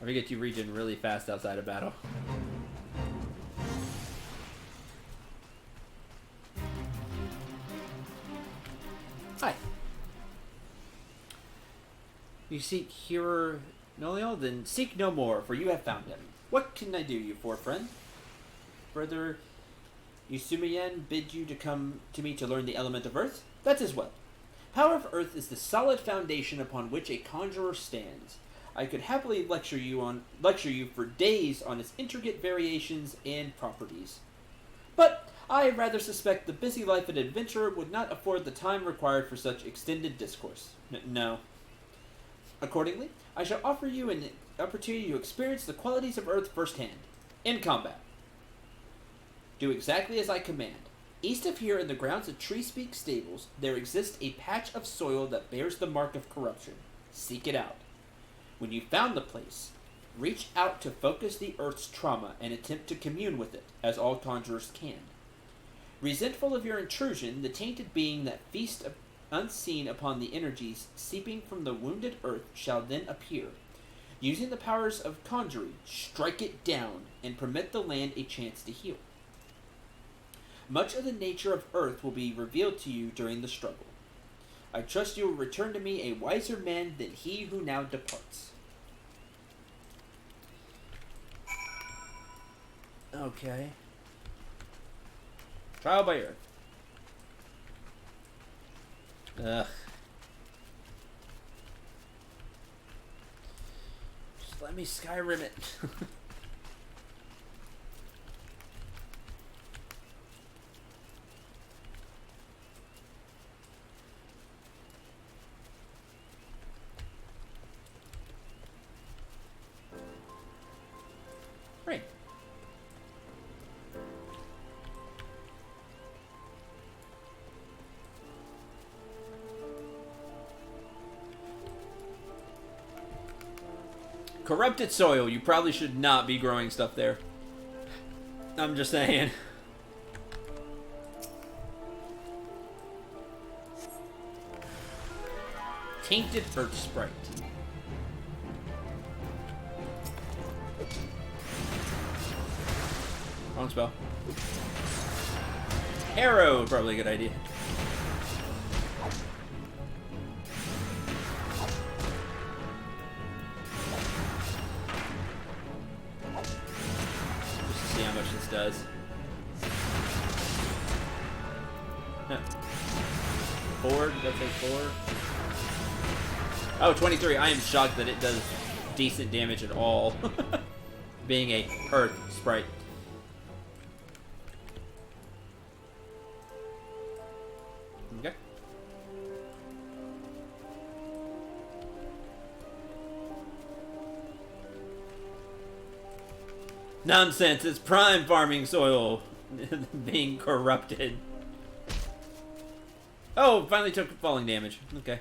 I forget you regen really fast outside of battle. Hi. You seek Hero Noliel? Then seek no more, for you have found him. What can I do you for, friend? Further, Yusumiyan bid you to come to me to learn the element of Earth? That is well. Power of Earth is the solid foundation upon which a conjurer stands. I could happily lecture you for days on its intricate variations and properties. But I rather suspect the busy life of an adventurer would not afford the time required for such extended discourse. No. Accordingly, I shall offer you an opportunity to experience the qualities of Earth firsthand, in combat. Do exactly as I command. East of here in the grounds of Treespeak Stables, there exists a patch of soil that bears the mark of corruption. Seek it out. When you've found the place, reach out to focus the Earth's trauma and attempt to commune with it, as all conjurers can. Resentful of your intrusion, the tainted being that feasts unseen upon the energies seeping from the wounded Earth shall then appear. Using the powers of conjuring, strike it down and permit the land a chance to heal. Much of the nature of Earth will be revealed to you during the struggle. I trust you will return to me a wiser man than he who now departs. Okay. Trial by Earth. Ugh. Just let me Skyrim it. Right. Corrupted soil. You probably should not be growing stuff there. I'm just saying. Tainted Earth Sprite. Wrong spell. Arrow. Probably a good idea. How much this does. Huh. 4? Did that say 4? Oh, 23. I am shocked that it does decent damage at all. Being a Earth Sprite. Okay. Nonsense, it's prime farming soil being corrupted. Oh, finally took falling damage. Okay. At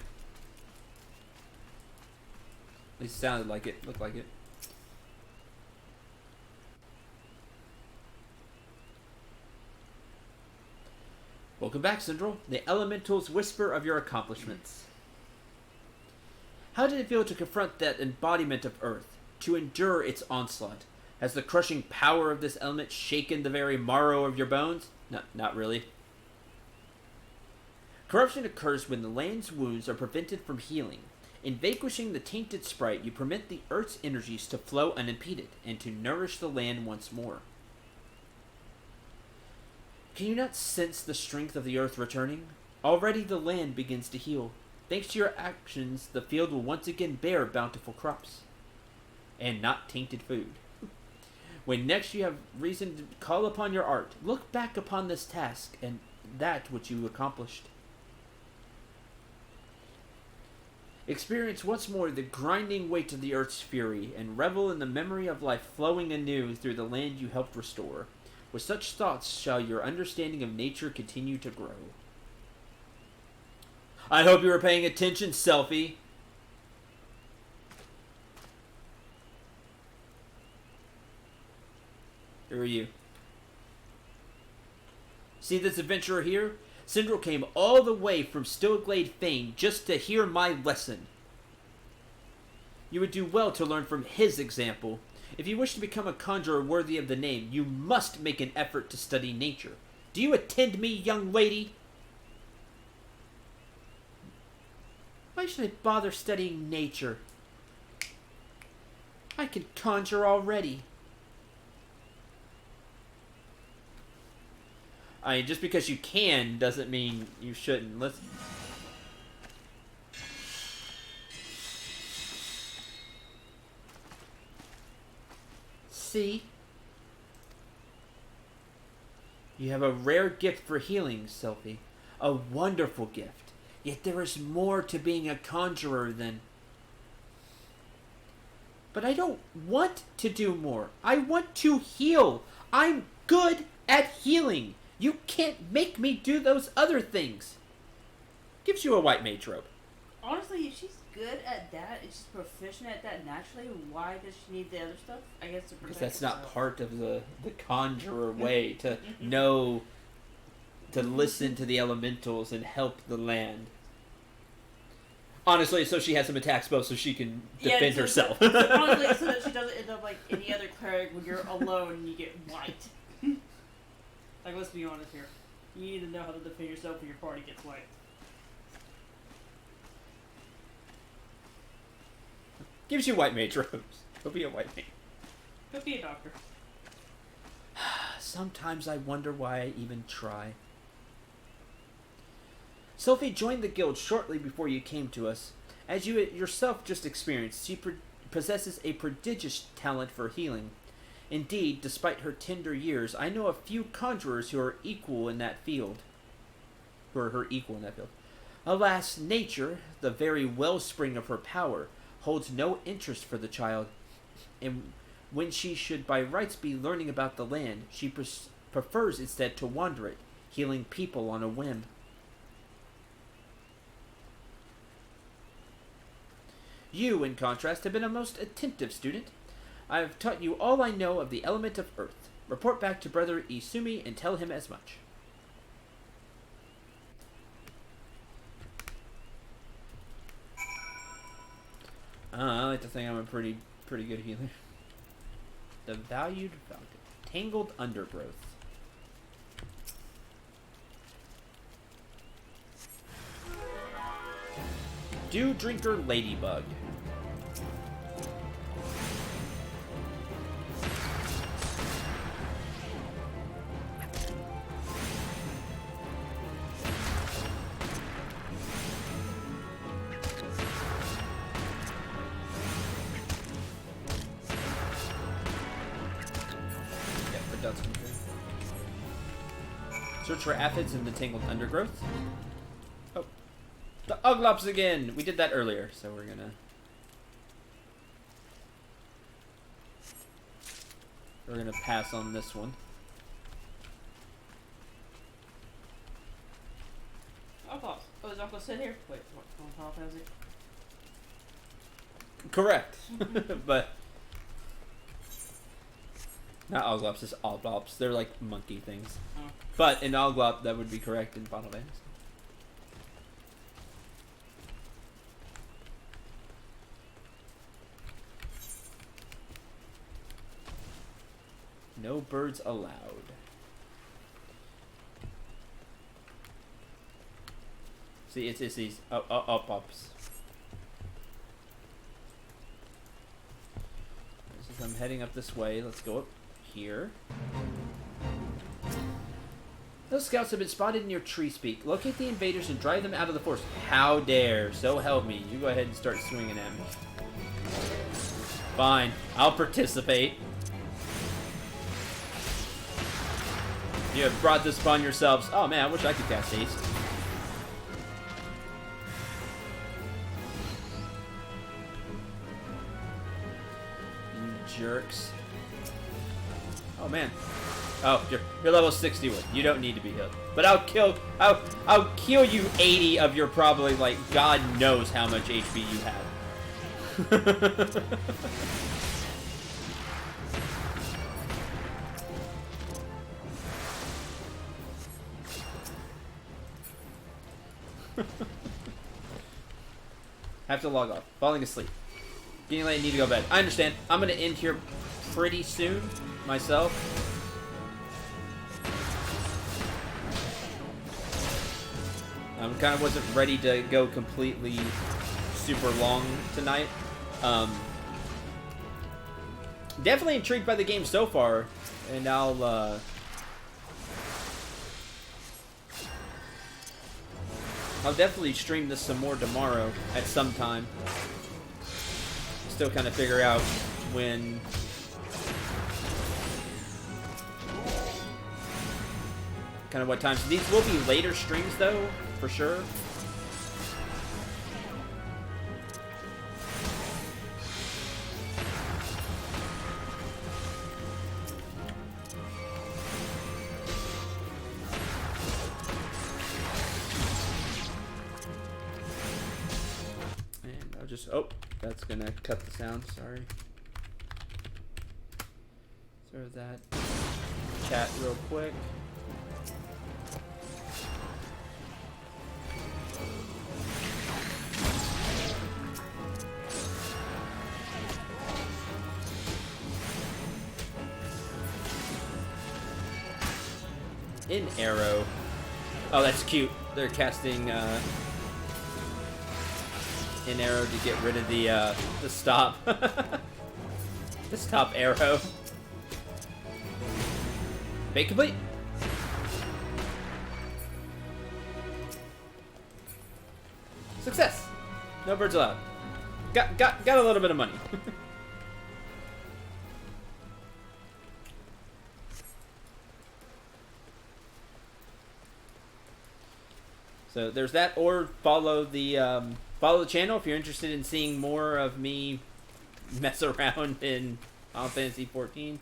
least it sounded like it, looked like it. Welcome back, Syndrel. The elementals whisper of your accomplishments. How did it feel to confront that embodiment of Earth, to endure its onslaught? Has the crushing power of this element shaken the very marrow of your bones? No, not really. Corruption occurs when the land's wounds are prevented from healing. In vanquishing the tainted sprite, you permit the Earth's energies to flow unimpeded, and to nourish the land once more. Can you not sense the strength of the Earth returning? Already the land begins to heal. Thanks to your actions, the field will once again bear bountiful crops. And not tainted food. When next you have reason to call upon your art, look back upon this task and that which you accomplished. Experience once more the grinding weight of the Earth's fury, and revel in the memory of life flowing anew through the land you helped restore. With such thoughts shall your understanding of nature continue to grow. I hope you were paying attention, Selfie. Who are you? See this adventurer here? Syndrel came all the way from Stillglade Fane just to hear my lesson. You would do well to learn from his example. If you wish to become a conjurer worthy of the name, you must make an effort to study nature. Do you attend me, young lady? Why should I bother studying nature? I can conjure already. I mean, just because you can doesn't mean you shouldn't. Let's... See? You have a rare gift for healing, Selfie. A wonderful gift. Yet there is more to being a conjurer than... But I don't want to do more. I want to heal. I'm good at healing. You can't make me do those other things. Gives you a white mage robe. Honestly, if she's good at that, if she's proficient at that naturally, why does she need the other stuff? I guess to protect Because that's herself. not part of the conjurer way to know, to listen to the elementals and help the land. Honestly, so she has some attack spells so she can defend herself. Honestly, so that she doesn't end up like any other cleric when you're alone and you get wiped. Like, let's be honest here. You need to know how to defend yourself when your party gets wiped. Gives you white mage robes. He'll be a white mage. Go be a doctor. Sometimes I wonder why I even try. Sophie joined the guild shortly before you came to us. As you yourself just experienced, she possesses a prodigious talent for healing. Indeed, despite her tender years, I know a few conjurers who are equal in that field. Who are her equal in that field. Alas, nature, the very wellspring of her power, holds no interest for the child, and when she should by rights be learning about the land, she prefers instead to wander it, healing people on a whim. You, in contrast, have been a most attentive student. I have taught you all I know of the element of earth. Report back to Brother Isumi and tell him as much. I like to think I'm a pretty good healer. The valued falcon. Tangled undergrowth. Dew Drinker Ladybug. Search for aphids in the tangled undergrowth. Oh. The Uglops again! We did that earlier, so we're gonna... we're gonna pass on this one. Uncle. Oh, does Uncle sit here? Wait, what? Uncle has it? Correct. But not Oglops, it's Oglops. They're like monkey things. Oh. But in Oglop, that would be correct in Final Fantasy. No birds allowed. See, it's these ups. As I'm heading up this way, let's go up here. Those scouts have been spotted near Tree Speak. Locate the invaders and drive them out of the forest. How dare. So help me. You go ahead and start swinging at me. Fine. I'll participate. You have brought this upon yourselves. Oh man, I wish I could cast haste. You jerks. Oh man. Oh, you're level 61. You don't need to be healed. But I'll kill you 80 of your probably like God knows how much HP you have. I have to log off. Falling asleep. Getting late, need to go to bed. I understand. I'm gonna end here pretty soon myself. I kind of wasn't ready to go completely super long tonight. Definitely intrigued by the game so far, and I'll definitely stream this some more tomorrow at some time. Still kind of figure out when. Kind of what times. These will be later streams though, for sure. And I'll just, oh, that's gonna cut the sound, sorry. Throw that chat real quick. In arrow. Oh, that's cute. They're casting in arrow to get rid of the stop. The stop arrow. Fate complete. Success. No birds allowed. Got a little bit of money. So there's that, or follow the channel if you're interested in seeing more of me mess around in Final Fantasy 14.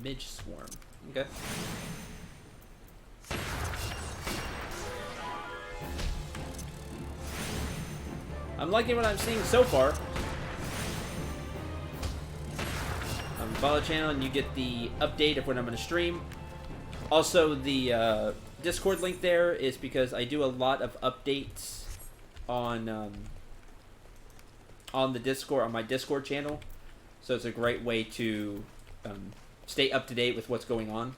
Midge Swarm. Okay. I'm liking what I'm seeing so far. Follow the channel and you get the update of when I'm going to stream. Also, the Discord link there is because I do a lot of updates on the Discord, on my Discord channel. So it's a great way to stay up to date with what's going on.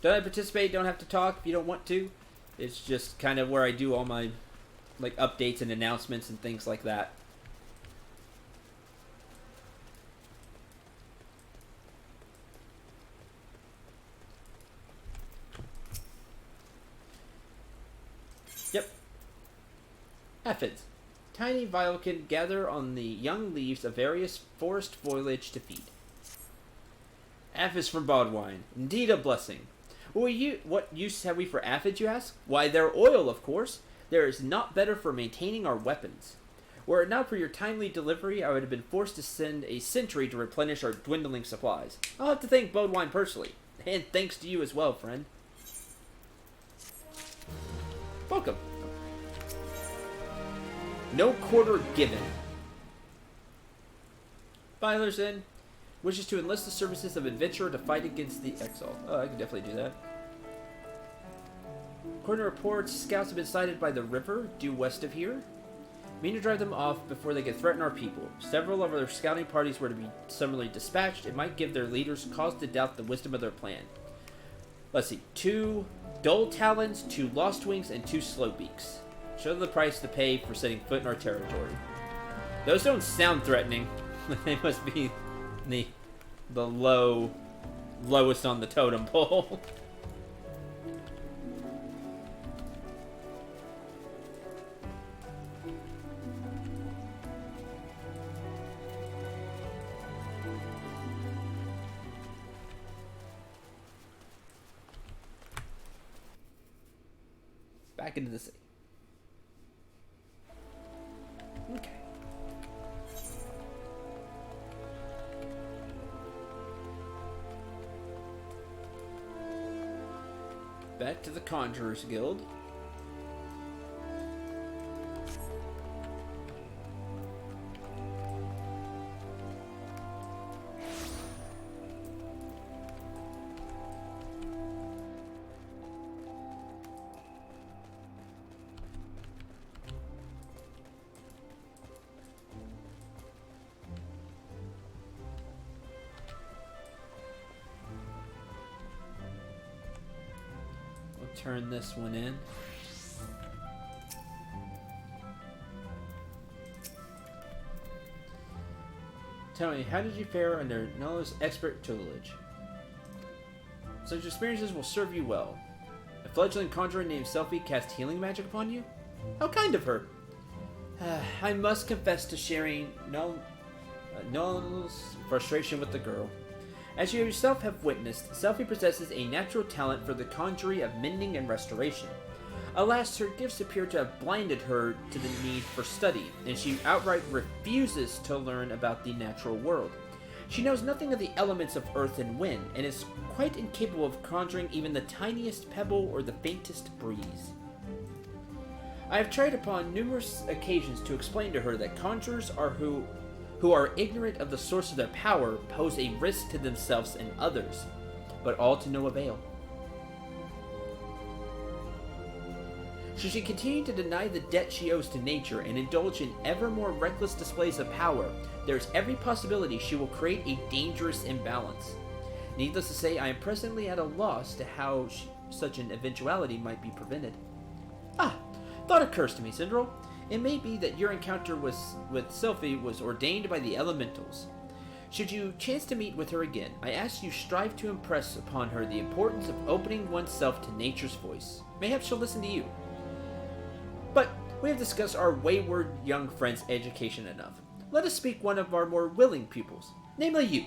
Don't I participate? Don't have to talk if you don't want to. It's just kind of where I do all my like updates and announcements and things like that. Yep. Aphids. Tiny Violkin gather on the young leaves of various forest foliage to feed. Aphids from Bodwine. Indeed a blessing. What use have we for aphids, you ask? Why, their oil, of course. There is naught better for maintaining our weapons. Were it not for your timely delivery, I would have been forced to send a sentry to replenish our dwindling supplies. I'll have to thank Bodewine personally. And thanks to you as well, friend. Welcome. No quarter given. Filer's Inn wishes to enlist the services of adventurer to fight against the exile. Oh, I can definitely do that. According to reports, scouts have been sighted by the river due west of here. Mean to drive them off before they can threaten our people. Several of their scouting parties were to be summarily dispatched. It might give their leaders cause to doubt the wisdom of their plan. Let's see. 2 Dull Talons, 2 Lost Wings, and 2 Slowbeaks. Show them the price to pay for setting foot in our territory. Those don't sound threatening. They must be the lowest on the totem pole. Back into the city. Okay. Back to the Conjurers Guild. Turn this one in. Tell me, how did you fare under Nulla's expert tutelage? Such experiences will serve you well. A fledgling conjurer named Selphie cast healing magic upon you? How kind of her! I must confess to sharing Nulla's frustration with the girl. As you yourself have witnessed, Selphie possesses a natural talent for the conjuring of mending and restoration. Alas, her gifts appear to have blinded her to the need for study, and she outright refuses to learn about the natural world. She knows nothing of the elements of earth and wind, and is quite incapable of conjuring even the tiniest pebble or the faintest breeze. I have tried upon numerous occasions to explain to her that conjurers are who are ignorant of the source of their power pose a risk to themselves and others, but all to no avail. Should she continue to deny the debt she owes to nature and indulge in ever more reckless displays of power, there is every possibility she will create a dangerous imbalance. Needless to say, I am presently at a loss to how such an eventuality might be prevented. Thought occurs to me, Syndrome. It may be that your encounter with Selphie was ordained by the elementals. Should you chance to meet with her again, I ask you strive to impress upon her the importance of opening oneself to nature's voice. Mayhap she'll listen to you. But we have discussed our wayward young friend's education enough. Let us speak one of our more willing pupils, namely you.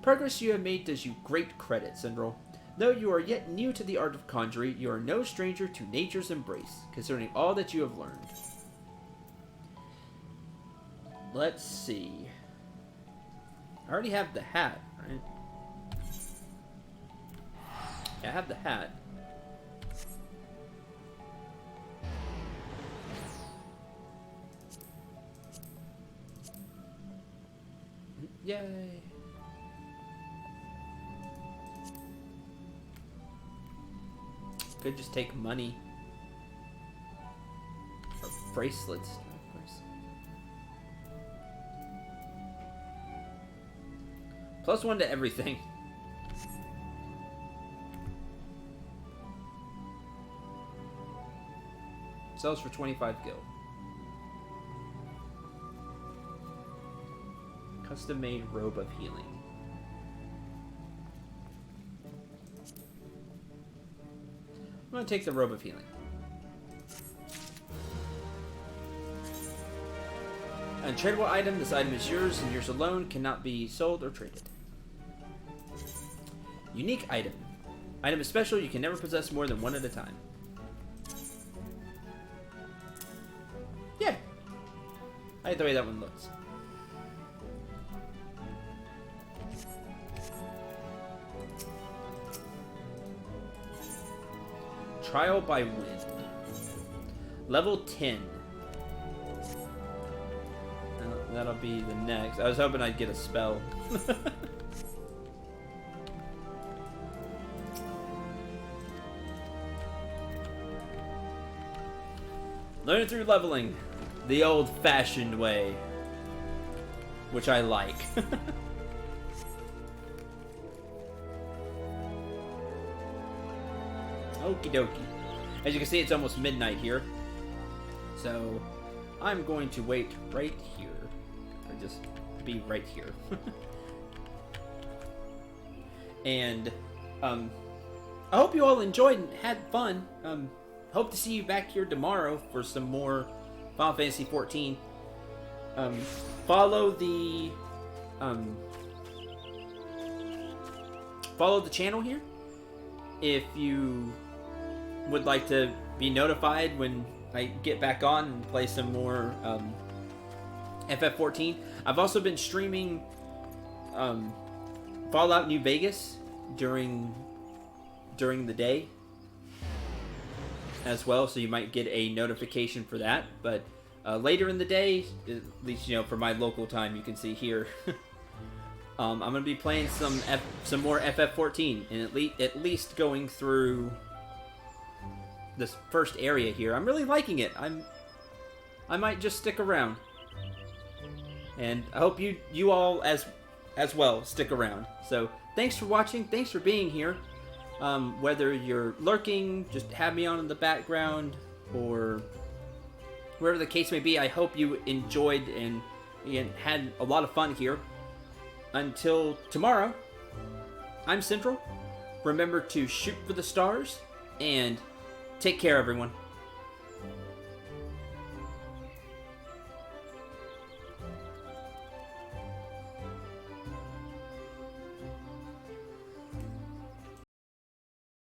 Progress you have made does you great credit, Syndrome. Though you are yet new to the art of conjuring, you are no stranger to nature's embrace, concerning all that you have learned. Let's see. I already have the hat, right? Yeah, I have the hat. Yay. Could just take money. Or bracelets, of course. +1 to everything. Sells for 25 gil. Custom-made robe of healing. I'm going to take the robe of healing. Untradeable item. This item is yours and yours alone. Cannot be sold or traded. Unique item. Item is special. You can never possess more than one at a time. Yeah. I like the way that one looks. Trial by Wind. Level 10. That'll be the next. I was hoping I'd get a spell. Learn through leveling. The old-fashioned way. Which I like. Okie dokie. As you can see, it's almost midnight here. So, I'm going to wait right here. Or just be right here. And, I hope you all enjoyed and had fun. Hope to see you back here tomorrow for some more Final Fantasy 14. Follow the channel here if you would like to be notified when I get back on and play some more FF14. I've also been streaming Fallout New Vegas during the day as well, so you might get a notification for that. But later in the day, at least for my local time, you can see here. I'm gonna be playing some more FF14, and at least going through this first area here. I'm really liking it. I might just stick around, and I hope you all as well stick around. So thanks for watching. Thanks for being here. Whether you're lurking, just have me on in the background, or wherever the case may be, I hope you enjoyed and had a lot of fun here. Until tomorrow, I'm Central. Remember to shoot for the stars, and take care, everyone.